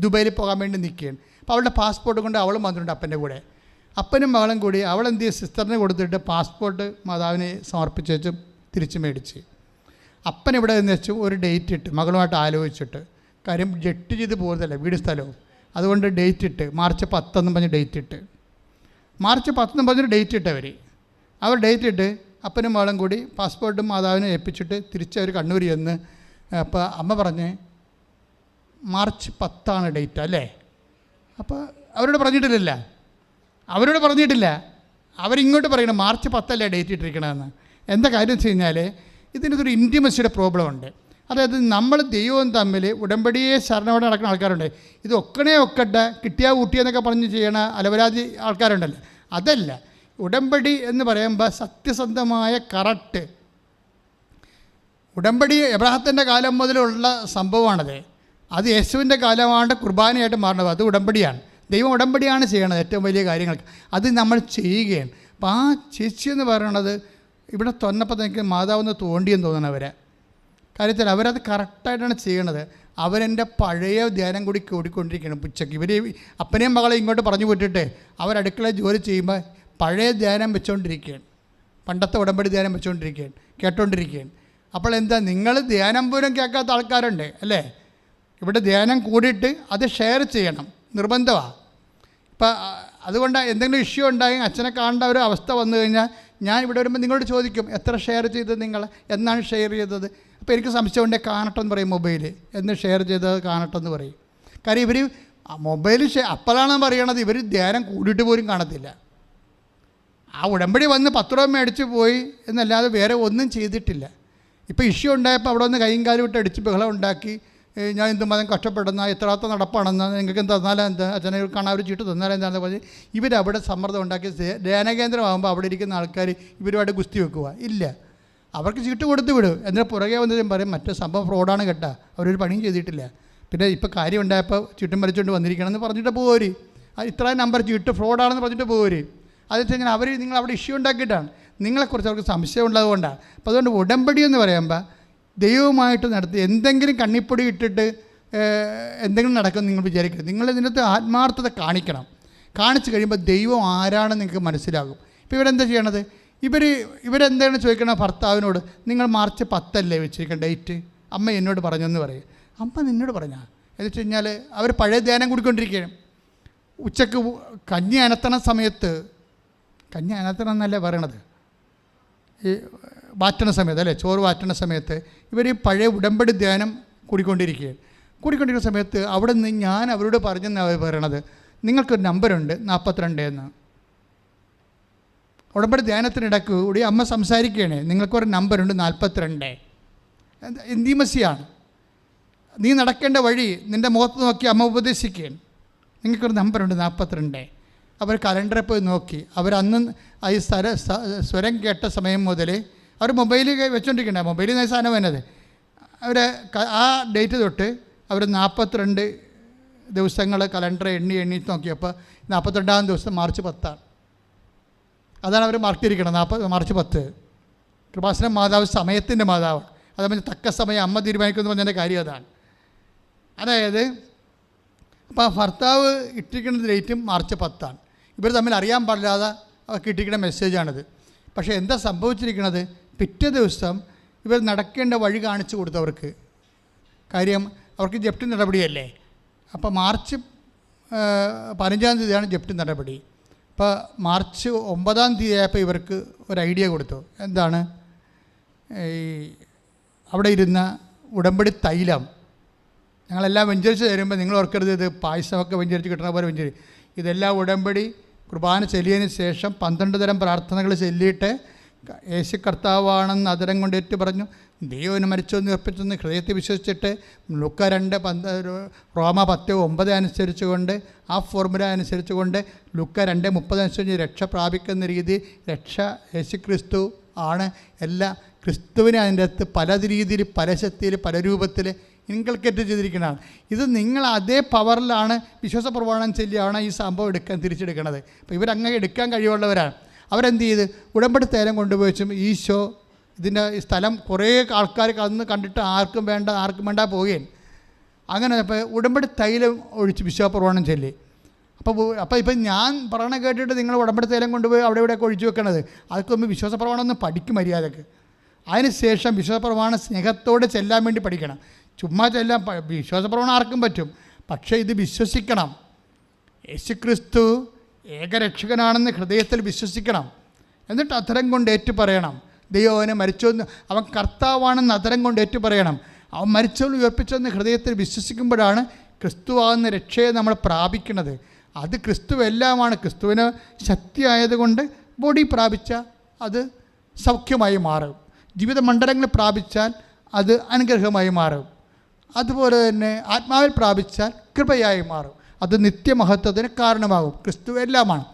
ദുബൈയിൽ പോകാൻ വേണ്ടി നിൽക്കുകയാണ്. അപ്പോൾ അവളുടെ പാസ്പോർട്ട് കൊണ്ട് അവളും വന്നിട്ടുണ്ട് അപ്പൻ്റെ കൂടെ. അപ്പനും മകളും കൂടി അവളെന്ത് ചെയ്യും, സിസ്റ്ററിന് കൊടുത്തിട്ട് പാസ്പോർട്ട് മാതാവിനെ സമർപ്പിച്ച് വെച്ചും തിരിച്ച് മേടിച്ച്. അപ്പൻ ഇവിടെ നിന്ന് വെച്ചു ഒരു ഡേറ്റ് ഇട്ട് മകളുമായിട്ട് ആലോചിച്ചിട്ട്, കാര്യം ജെട്ട് ചെയ്ത് പോകുന്നതല്ല വീട് സ്ഥലവും, അതുകൊണ്ട് ഡേറ്റ് ഇട്ട് മാർച്ച് 10 പറഞ്ഞ് ഡേറ്റ് ഇട്ട്, മാർച്ച് 10 പറഞ്ഞൊരു ഡേറ്റ് ഇട്ടവർ. അവർ ഡേറ്റ് ഇട്ട് അപ്പനും മകളും കൂടി പാസ്പോർട്ടും മാതാവിനെ ഏൽപ്പിച്ചിട്ട് തിരിച്ചവർ കണ്ണൂർ ചെന്ന്. അപ്പോൾ അമ്മ പറഞ്ഞ് മാർച്ച് 10 ഡേറ്റ് അല്ലേ? അപ്പോൾ അവരോട് പറഞ്ഞിട്ടില്ല, അവരിങ്ങോട്ട് പറയണം മാർച്ച് 10 ഡേറ്റ് ഇട്ടിരിക്കണമെന്ന്. എന്താ കാര്യം വെച്ച് കഴിഞ്ഞാൽ ഇതിനൊരു ഇൻറ്റിമസിയുടെ പ്രോബ്ലം ഉണ്ട്. അതായത് നമ്മൾ ദൈവവും തമ്മിൽ ഉടമ്പടിയെ ശരണോടെ നടക്കുന്ന ആൾക്കാരുണ്ട്. ഇത് ഒക്കട്ടെ കിട്ടിയാ ഊട്ടിയെന്നൊക്കെ പറഞ്ഞ് ചെയ്യണ അലവരാതി ആൾക്കാരുണ്ടല്ലോ, അതല്ല. ഉടമ്പടി എന്ന് പറയുമ്പോൾ സത്യസന്ധമായ കറക്റ്റ് ഉടമ്പടി എബ്രാഹത്തിൻ്റെ കാലം മുതലുള്ള സംഭവമാണത്. അത് യേശുവിൻ്റെ കാലമാണ് കുർബാനയായിട്ട് മാറുന്നത്. അത് ഉടമ്പടിയാണ്. ദൈവം ഉടമ്പടിയാണ് ചെയ്യണത് ഏറ്റവും വലിയ കാര്യങ്ങൾക്ക്. അത് നമ്മൾ ചെയ്യുകയാണ്. അപ്പോൾ ആ ചേച്ചി എന്ന് പറയണത് ഇവിടെ തൊന്നപ്പോൾ എനിക്ക് മാതാവെന്ന് തോണ്ടിയെന്ന് തോന്നണവരെ കാര്യത്തിൽ അവരത് കറക്റ്റായിട്ടാണ് ചെയ്യണത്. അവരെൻ്റെ പഴയ ധ്യാനം കൂടി കൂടിക്കൊണ്ടിരിക്കുകയാണ്. ഉച്ചയ്ക്ക് ഇവർ അപ്പനെയും മകളെ ഇങ്ങോട്ട് പറഞ്ഞു വിട്ടിട്ട് അവരടുക്കളയിൽ ജോലി ചെയ്യുമ്പോൾ പഴയ ധ്യാനം വെച്ചുകൊണ്ടിരിക്കുകയാണ്, പണ്ടത്തെ ഉടമ്പടി ധ്യാനം വെച്ചുകൊണ്ടിരിക്കുകയാണ്, കേട്ടോണ്ടിരിക്കുകയാണ്. അപ്പോൾ എന്താ, നിങ്ങൾ ധ്യാനം പോലും കേൾക്കാത്ത ആൾക്കാരുണ്ട് അല്ലേ? ഇവിടെ ധ്യാനം കൂടിയിട്ട് അത് ഷെയർ ചെയ്യണം, നിർബന്ധമാണ്. ഇപ്പം അതുകൊണ്ട് എന്തെങ്കിലും ഇഷ്യൂ ഉണ്ടായി അച്ഛനെ കാണേണ്ട ഒരു അവസ്ഥ വന്നു കഴിഞ്ഞാൽ ഞാൻ ഇവിടെ വരുമ്പോൾ നിങ്ങളോട് ചോദിക്കും, എത്ര ഷെയർ ചെയ്തത് നിങ്ങൾ, എന്നാണ് ഷെയർ ചെയ്തത്? അപ്പോൾ എനിക്ക് സംശയമുണ്ടെങ്കിൽ കാണട്ടെന്ന് പറയും, മൊബൈൽ എന്ന് ഷെയർ ചെയ്തത് കാണട്ടെന്ന് പറയും. കാര്യം ഇവർ മൊബൈൽ അപ്പോഴാണ് പറയണത്, ഇവർ ധ്യാനം കൂടിയിട്ട് പോലും കാണത്തില്ല. ആ ഉടമ്പടി വന്ന് 10 രൂപ മേടിച്ച് പോയി എന്നല്ലാതെ വേറെ ഒന്നും ചെയ്തിട്ടില്ല. ഇപ്പോൾ ഇഷ്യൂ ഉണ്ടായപ്പോൾ അവിടെ വന്ന് കൈയും കാലും വിട്ട് അടിച്ച് ബഹളം ഉണ്ടാക്കി, ഞാൻ എന്തുമാത്രം കഷ്ടപ്പെടുന്ന എത്രാത്ത നടപ്പാണെന്ന്, നിങ്ങൾക്ക് തന്നാലും എന്താ, അച്ഛനെ കാണാൻ ഒരു ചീട്ട് തന്നാലും എന്താണെന്ന് പറഞ്ഞ് ഇവരവിടെ സമ്മർദ്ദം ഉണ്ടാക്കി ധ്യാനകേന്ദ്രമാകുമ്പോൾ അവിടെ ഇരിക്കുന്ന ആൾക്കാർ ഇവരുമായിട്ട് ഗുസ്തി വെക്കുക. ഇല്ല, അവർക്ക് ചീട്ട് കൊടുത്ത് വിടും. എന്നിട്ട് പുറകെ വന്നതും പറയും മറ്റേ സംഭവം ഫ്രോഡാണ് കേട്ടാ, അവരൊരു പണിയും ചെയ്തിട്ടില്ല. പിന്നെ ഇപ്പോൾ കാര്യം ഉണ്ടായപ്പോൾ ചീട്ടും വലിച്ചുകൊണ്ട് വന്നിരിക്കണമെന്ന് പറഞ്ഞിട്ട് പോര്, ഇത്രയും നമ്പർ ചീട്ട് ഫ്രോഡാണെന്ന് പറഞ്ഞിട്ട് പോര്. അത് വെച്ച് കഴിഞ്ഞാൽ അവർ നിങ്ങൾ അവിടെ ഇഷ്യൂ ഉണ്ടാക്കിയിട്ടാണ്, നിങ്ങളെക്കുറിച്ച് അവർക്ക് സംശയം ഉള്ളതുകൊണ്ടാണ്. അപ്പോൾ അതുകൊണ്ട് ഉടമ്പടി എന്ന് പറയുമ്പോൾ ദൈവവുമായിട്ട് നടത്തി എന്തെങ്കിലും കണ്ണിപ്പൊടി ഇട്ടിട്ട് എന്തെങ്കിലും നടക്കുമെന്ന് നിങ്ങൾ വിചാരിക്കരുത്. നിങ്ങളിതിനകത്ത് ആത്മാർത്ഥത കാണിക്കണം. കാണിച്ചു കഴിയുമ്പോൾ ദൈവം ആരാണെന്ന് നിങ്ങൾക്ക് മനസ്സിലാകും. ഇപ്പോൾ ഇവരെന്താ ചെയ്യണത്, ഇവരെന്താണ് ചോദിക്കണത് ഭർത്താവിനോട്, നിങ്ങൾ മാർച്ച് 10 വെച്ചിരിക്കുന്ന ഡേറ്റ്, അമ്മ എന്നോട് പറഞ്ഞെന്ന് പറയും. അമ്മ നിന്നോട് പറഞ്ഞാൽ എന്ന് വെച്ച് കഴിഞ്ഞാൽ അവർ പഴയ ധ്യാനം കൂടിക്കൊണ്ടിരിക്കുകയാണ്. ഉച്ചക്ക് കഞ്ഞി അനത്തണ സമയത്ത്, കഞ്ഞി അനത്തണം എന്നല്ലേ പറയണത്, ഈ വാറ്റണ സമയത്ത് അല്ലേ, ചോറ് വാറ്റണ സമയത്ത് ഇവർ പഴയ ഉടമ്പടി ധ്യാനം കൂടിക്കൊണ്ടിരിക്കുന്ന സമയത്ത് അവിടെ നിന്ന് ഞാൻ അവരോട് പറഞ്ഞെന്ന് അവർ പറയണത്, നിങ്ങൾക്കൊരു നമ്പറുണ്ട് 42 എന്ന്. ഉടമ്പടി ധ്യാനത്തിനിടയ്ക്ക് കൂടി അമ്മ സംസാരിക്കുകയാണ്, നിങ്ങൾക്കൊരു നമ്പറുണ്ട് 42. ഇന്റിമസിയാണ്. നീ നടക്കേണ്ട വഴി നിൻ്റെ മുഖത്ത് നോക്കി അമ്മ ഉപദേശിക്കുകയാണ്, നിങ്ങൾക്കൊരു നമ്പറുണ്ട് 42. അവർ കലണ്ടറിൽ പോയി നോക്കി. അവരന്ന് ഈ സ്വരം കേട്ട സമയം മുതൽ അവർ മൊബൈലിൽ വെച്ചുകൊണ്ടിരിക്കണ്ട, മൊബൈലിൽ നിന്ന് സാധനം വരുന്നത്. അവർ ആ ഡേറ്റ് തൊട്ട് അവർ 42 ദിവസങ്ങൾ കലണ്ടർ എണ്ണി നോക്കിയപ്പോൾ 42-ാം ദിവസം മാർച്ച് 10. അതാണ് അവർ മാർക്ക് ചെയ്തിരിക്കണം, മാർച്ച് 10. കൃപാസനം മാതാവ് സമയത്തിൻ്റെ മാതാവ്. അതേപോലെ തക്ക സമയം അമ്മ തീരുമാനിക്കുമെന്ന് പറഞ്ഞതിൻ്റെ കാര്യം അതാണ്. അതായത് അപ്പോൾ ആ ഭർത്താവ് ഇട്ടിരിക്കുന്ന ഡേറ്റും മാർച്ച് 10. ഇവർ തമ്മിൽ അറിയാൻ പാടില്ലാതെ അവർക്ക് ഇട്ടിരിക്കുന്ന മെസ്സേജാണിത്. പക്ഷേ എന്താ സംഭവിച്ചിരിക്കുന്നത്, പിറ്റേ ദിവസം ഇവർ നടക്കേണ്ട വഴി കാണിച്ചു കൊടുത്തവർക്ക്. കാര്യം അവർക്ക് ജപ്തി നടപടിയല്ലേ. അപ്പോൾ മാർച്ച് 15-ാം തീയതിയാണ് ജപ്തി നടപടി. അപ്പോൾ മാർച്ച് 9-ാം തീയതി ആയപ്പോൾ ഇവർക്ക് ഒരു ഐഡിയ കൊടുത്തു. എന്താണ്, ഈ അവിടെ ഇരുന്ന ഉടമ്പടി തൈലം ഞങ്ങളെല്ലാം വെഞ്ചരിച്ച് തരുമ്പോൾ നിങ്ങൾ ഓർക്കരുത് ഇത് പായസമൊക്കെ വെഞ്ചരിച്ച് കിട്ടണ പോലെ വെഞ്ചരി, ഇതെല്ലാം ഉടമ്പടി കുർബാന ചെല്ലിയതിന് ശേഷം 12 തരം പ്രാർത്ഥനകൾ ചൊല്ലിയിട്ട് യേശു കർത്താവാണെന്ന് അതരം കൊണ്ട് ഏറ്റു പറഞ്ഞു, ദൈവം മരിച്ചൊന്ന് ഉറപ്പിച്ചൊന്ന് ഹൃദയത്തിൽ വിശ്വസിച്ചിട്ട് ലൂക്ക 2:10 റോമ 10:9 അനുസരിച്ചുകൊണ്ട് ആ ഫോർമുല അനുസരിച്ചുകൊണ്ട് ലൂക്ക 2:30 അനുസരിച്ച് രക്ഷ പ്രാപിക്കുന്ന രീതി രക്ഷ യേശുക്രിസ്തു ആണ്. എല്ലാ ക്രിസ്തുവിനെ അതിൻ്റെ അകത്ത് പല രീതിയിൽ പല ശക്തിയിൽ പല രൂപത്തിൽ ഇൻകൾക്കേറ്റ് ചെയ്തിരിക്കുന്നതാണ്. ഇത് നിങ്ങൾ അതേ പവറിലാണ് വിശ്വാസ പ്രമാണം ചൊല്ലിയാണ് ഈ സംഭവം തിരിച്ചെടുക്കുന്നത്. അപ്പോൾ ഇവരങ്ങനെ എടുക്കാൻ കഴിവുള്ളവരാണ്. അവരെന്ത് ചെയ്ത് ഉടമ്പടി തൈലം കൊണ്ടുപോയിച്ചും ഈശോ ഇതിൻ്റെ സ്ഥലം കുറേ ആൾക്കാർ അന്ന് കണ്ടിട്ട് ആർക്കും വേണ്ട പോവുകയും അങ്ങനെ ഇപ്പോൾ ഉടമ്പടി തൈലം ഒഴിച്ച് വിശ്വാസപ്രമാണം ചൊല്ലി. അപ്പോൾ ഇപ്പം ഞാൻ പറയണ കേട്ടിട്ട് നിങ്ങൾ ഉടമ്പടി തൈലം കൊണ്ടുപോയി അവിടെ ഇവിടെയൊക്കെ ഒഴിച്ചു വെക്കണത് അതൊക്കെ മുമ്പ് വിശ്വാസപ്രമാണം ഒന്ന് പഠിക്കും മര്യാദക്ക്. അതിനുശേഷം വിശ്വാസപ്രമാണം സ്നേഹത്തോടെ ചെല്ലാൻ വേണ്ടി പഠിക്കണം. ചുമ്മാ ചെല്ലാൻ വിശ്വാസപ്രമാണം ആർക്കും പറ്റും, പക്ഷേ ഇത് വിശ്വസിക്കണം. യേശുക്രിസ്തു ഏകരക്ഷകനാണെന്ന് ഹൃദയത്തിൽ വിശ്വസിക്കണം. എന്നിട്ട് അധരം കൊണ്ട് ഏറ്റു പറയണം. ദൈവം അവനെ മരിച്ചോന്ന്, അവൻ കർത്താവാണെന്ന് അധരം കൊണ്ട് ഏറ്റു പറയണം. അവൻ മരിച്ചവൻ ഉയർപ്പിച്ചെന്ന് ഹൃദയത്തിൽ വിശ്വസിക്കുമ്പോഴാണ് ക്രിസ്തുവാകുന്ന രക്ഷയെ നമ്മൾ പ്രാപിക്കുന്നത്. അത് ക്രിസ്തു എല്ലാമാണ്. ക്രിസ്തുവിന് ശക്തി ആയതുകൊണ്ട് ബോഡി പ്രാപിച്ചാൽ അത് സൗഖ്യമായി മാറും. ജീവിത മണ്ഡലങ്ങൾ പ്രാപിച്ചാൽ അത് അനുഗ്രഹമായി മാറും. അതുപോലെ തന്നെ ആത്മാവിൽ പ്രാപിച്ചാൽ കൃപയായി മാറും. അത് നിത്യമഹത്വത്തിന് കാരണമാകും. ക്രിസ്തു എല്ലാമാണ്.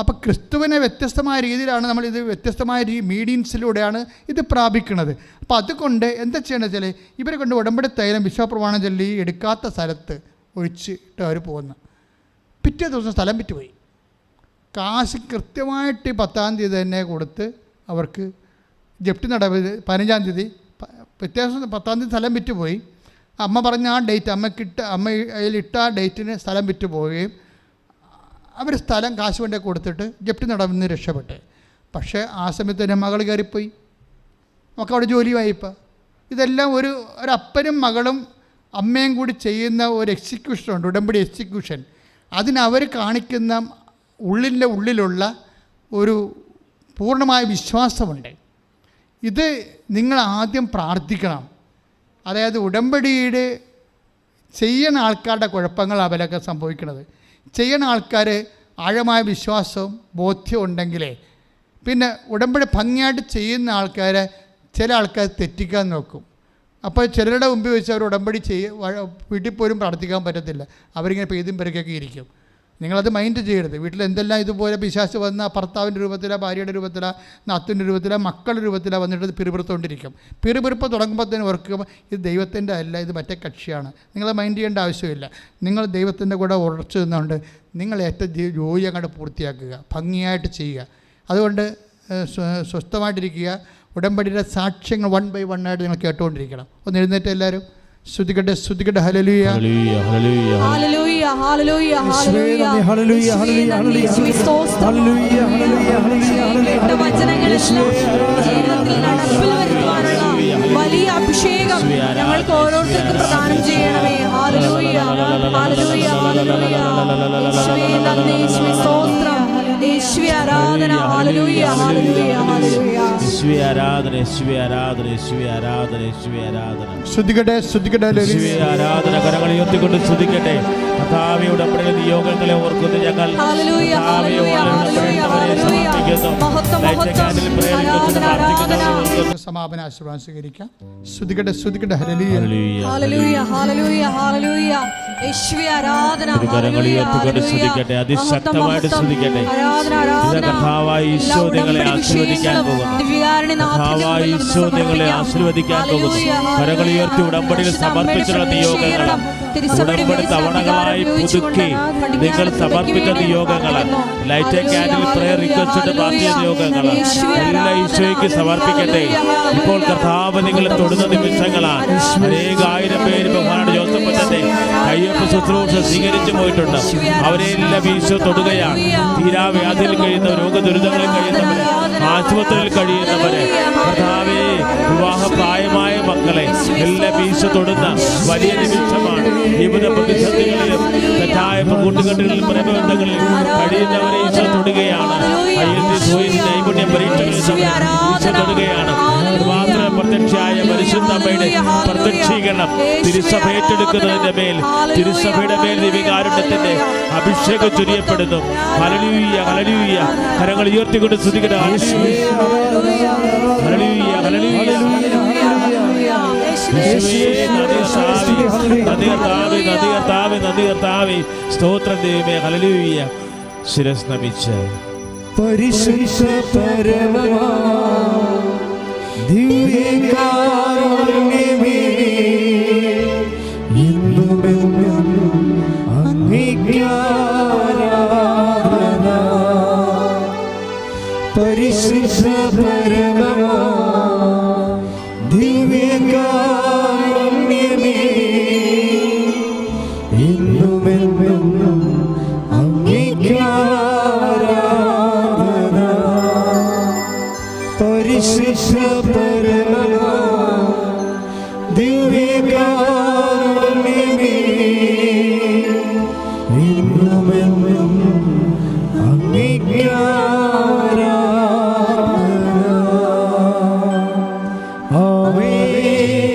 അപ്പോൾ ക്രിസ്തുവിനെ വ്യത്യസ്തമായ രീതിയിലാണ് നമ്മളിത് വ്യത്യസ്തമായ മീഡിയൻസിലൂടെയാണ് ഇത് പ്രാപിക്കുന്നത്. അപ്പോൾ അതുകൊണ്ട് എന്താ ചെയ്യണമെന്ന് വെച്ചാൽ ഇവരെ കൊണ്ട് ഉടമ്പടി തൈലം വിശ്വാസപ്രമാണം ചൊല്ലി എടുക്കാത്ത സ്ഥലത്ത് ഒഴിച്ചിട്ട് അവർ പോകുന്നു. പിറ്റേ ദിവസം സ്ഥലം വിറ്റുപോയി. കാശ് കൃത്യമായിട്ട് 10-ാം തീയതി തന്നെ കൊടുത്ത് അവർക്ക് ജപ്തി നടപടി 15-ാം തീയതി പിറ്റേ ദിവസം 10-ാം തീയതി സ്ഥലം വിറ്റുപോയി. അമ്മ പറഞ്ഞ ആ ഡേറ്റ് അമ്മ അതിലിട്ട ആ ഡേറ്റിന് സ്ഥലം വിറ്റ് പോവുകയും അവർ സ്ഥലം കാശ് വേണ്ടി കൊടുത്തിട്ട് ജപ്തി നടന്ന് രക്ഷപ്പെട്ട്. പക്ഷേ ആ സമയത്ത് തന്നെ മകൾ കയറിപ്പോയി. നമുക്ക് അവിടെ ജോലിയായി. ഇപ്പം ഇതെല്ലാം ഒരപ്പനും മകളും അമ്മയും കൂടി ചെയ്യുന്ന ഒരു എക്സിക്യൂഷനുണ്ട്, ഉടമ്പടി എക്സിക്യൂഷൻ. അതിനവർ കാണിക്കുന്ന ഉള്ളിലുള്ള ഒരു പൂർണ്ണമായ വിശ്വാസമുണ്ട്. ഇത് നിങ്ങൾ ആദ്യം പ്രാർത്ഥിക്കണം. അതായത് ഉടമ്പടിയുടെ ചെയ്യുന്ന ആൾക്കാരുടെ കുഴപ്പങ്ങൾ അവരൊക്കെ സംഭവിക്കുന്നത്. ചെയ്യുന്ന ആൾക്കാർ ആഴമായ വിശ്വാസവും ബോധ്യവും ഉണ്ടെങ്കിലേ പിന്നെ ഉടമ്പടി ഭംഗിയായിട്ട് ചെയ്യുന്ന ആൾക്കാരെ ചില ആൾക്കാർ തെറ്റിക്കാൻ നോക്കും. അപ്പോൾ ചിലരുടെ മുമ്പിൽ വെച്ച് അവർ ഉടമ്പടി വീട്ടിൽ പോലും പ്രാർത്ഥിക്കാൻ പറ്റത്തില്ല. അവരിങ്ങനെ പെയ്തും പെരുക്കൊക്കെ ഇരിക്കും. നിങ്ങളത് മൈൻഡ് ചെയ്യരുത്. വീട്ടിൽ എന്തെല്ലാം ഇതുപോലെ പിശാച് വന്ന ഭർത്താവിൻ്റെ രൂപത്തിലാണ്, ഭാര്യയുടെ രൂപത്തിലാണ്, നാത്തിൻ്റെ രൂപത്തിലാണ്, മക്കളുടെ രൂപത്തിലാണ് വന്നിട്ട് പിറുപിറുത്തോണ്ടിരിക്കും. പിറുപിറുപ്പ് തുടങ്ങുമ്പോഴത്തേന് ഓർക്കുമ്പോൾ ഇത് ദൈവത്തിൻ്റെ അല്ല, ഇത് മറ്റേ കക്ഷിയാണ്. നിങ്ങൾ മൈൻഡ് ചെയ്യേണ്ട ആവശ്യമില്ല. നിങ്ങൾ ദൈവത്തിൻ്റെ കൂടെ ഉറച്ചു നിന്നുകൊണ്ട് നിങ്ങൾ ഏറ്റവും ജോലി അങ്ങോട്ട് പൂർത്തിയാക്കുക, ഭംഗിയായിട്ട് ചെയ്യുക. അതുകൊണ്ട് സ്വസ്ഥമായിട്ടിരിക്കുക. ഉടമ്പടിയുടെ സാക്ഷ്യങ്ങൾ 1 by 1 ആയിട്ട് നിങ്ങൾ കേട്ടുകൊണ്ടിരിക്കണം. ഒന്ന് എഴുന്നേറ്റ് എല്ലാവരും സ്തുതിക്കട്ടെ, സ്തുതിക്കട്ടെ. Hallelujah, hallelujah, hallelujah, hallelujah, hallelujah, hallelujah, hallelujah, hallelujah, കേട്ട വചനങ്ങളെല്ലാം ജീവിതത്തിൽ നടപ്പിൽ വരുത്തുവാനുള്ള വലിയ അഭിഷേകം ഞങ്ങൾക്ക് ഓരോരുത്തർക്കും പ്രദാനം ചെയ്യണമേ. Hallelujah, hallelujah, hallelujah. യേശുവേ നന്ദി, യേശുവേ സ്തോത്രം, യേശുവേ ആരാധന. Hallelujah, hallelujah, hallelujah. യേശുവേ ആരാധന, യേശുവേ ആരാധന, യേശുവേ ആരാധന, യേശുവേ ആരാധന. സ്തുതിക്കട്ടെ, സ്തുതിക്കട്ടെ, യേശുവേ ആരാധന. കരങ്ങൾ ഉയർത്തിക്കൊണ്ട് സ്തുതിക്കട്ടെ. കർത്താവേ, ഉടമ്പടിയുടെ നിയോഗങ്ങളെ ഓർക്കുന്നു ഞങ്ങൾ. Hallelujah, hallelujah, hallelujah, hallelujah. മഹത്വം, മഹത്വം, ആരാധന, ആരാധന. സമാപന ആശീർവാദം സ്വീകരിക്കാം. സ്തുതിക്കട്ടെ, സ്തുതിക്കട്ടെ. Hallelujah, hallelujah, hallelujah, hallelujah. യേശുവേ ആരാധന. കരങ്ങൾ ഉയർത്തിക്കൊണ്ട് സ്തുതിക്കട്ടെ, അതിശക്തമായിട്ട് സ്തുതിക്കട്ടെ. ആരാധന, ആരാധന. കർത്താവായ ഈശോ നിങ്ങളെ ആശീർവദിക്കാൻ പോകുന്നു. കർത്താവായ ഈശോ നിങ്ങളെ ആശീർവദിക്കാൻ പോകുന്നു. കരങ്ങൾ ഉയർത്തി ഉടമ്പടിയിൽ സമർപ്പിച്ചുള്ള നിയോഗങ്ങൾ ഉടമ്പടി തവണകളായി പുതുക്കി നിങ്ങൾ സമർപ്പിച്ച നിയോഗങ്ങൾ, light and candle prayer request പ്രാർത്ഥിച്ച നിയോഗങ്ങൾ എല്ലാ ഈശോയ്ക്ക് സമർപ്പിക്കട്ടെ. ഇപ്പോൾ കർത്താവ് നിങ്ങളെ തൊടുന്ന നിമിഷങ്ങളാണ്. അനേകായിരം പേര് ബഹുമാനപ്പെട്ട ജോസഫ് അച്ഛന്റെ കയ്യൊപ്പ് ശുശ്രൂഷ സ്വീകരിച്ചു പോയിട്ടുണ്ട്. അവരെല്ലാം ഈശോ തൊടുകയാണ്. തീരാവ്യാധിയിൽ കഴിയുന്ന രോഗദുരിതങ്ങളിൽ കഴിയുന്നവരെ, ആശുപത്രിയിൽ കഴിയുന്നവരെ, കർത്താവേ വിവാഹപ്രായമായ മക്കളെ എല്ലാം ഈശോ തൊടുന്ന വലിയ നിമിഷമാണ്. ജീവിത പ്രതിസന്ധികളിലും തെറ്റായ കൂട്ടുകെട്ടുകളിലും പ്രബന്ധങ്ങളിലും കഴിയുന്നവരെ ഈശോ തൊടുകയാണ്. നൈപുണ്യം പരീക്ഷകളിൽ ഈശോ തൊടുകയാണ്. മാത്രം പ്രത്യക്ഷയായ പരിശുദ്ധ അമ്മയുടെ പ്രത്യക്ഷീകരണം തിരുസഭ ഏറ്റെടുക്കുന്നതിന്റെ മേൽ, തിരുസഭയുടെ മേൽ ദിവികാരുണ്യത്തിന്റെ അഭിഷേകം ചൊരിയപ്പെടുന്നു. Hallelujah, hallelujah. കരങ്ങൾ ഉയർത്തിക്കൊണ്ട് സ്തുതിക്കട്ടെ. Hallelujah, hallelujah, hallelujah. സ്തോത്രം ദൈവമേ. ഹല്ലേലൂയ. ശിരസ് നമിച്ച് പരിശുദ്ധ പരമമാ ദിവ്യകാരുണ്യമേ, എന്നുമെന്നും അങ്ങേക്കാരാധന. പരിശുദ്ധ പരമമാ ദിവ്യകാരുണ്യമേ, എന്നുമെന്നും അങ്ങേക്കാരാധന. പരിശുദ്ധ പരമമാ ദിവ്യകാരുണ്യമേ, എന്നുമെന്നും അങ്ങേക്കാരാധന. ആമേൻ.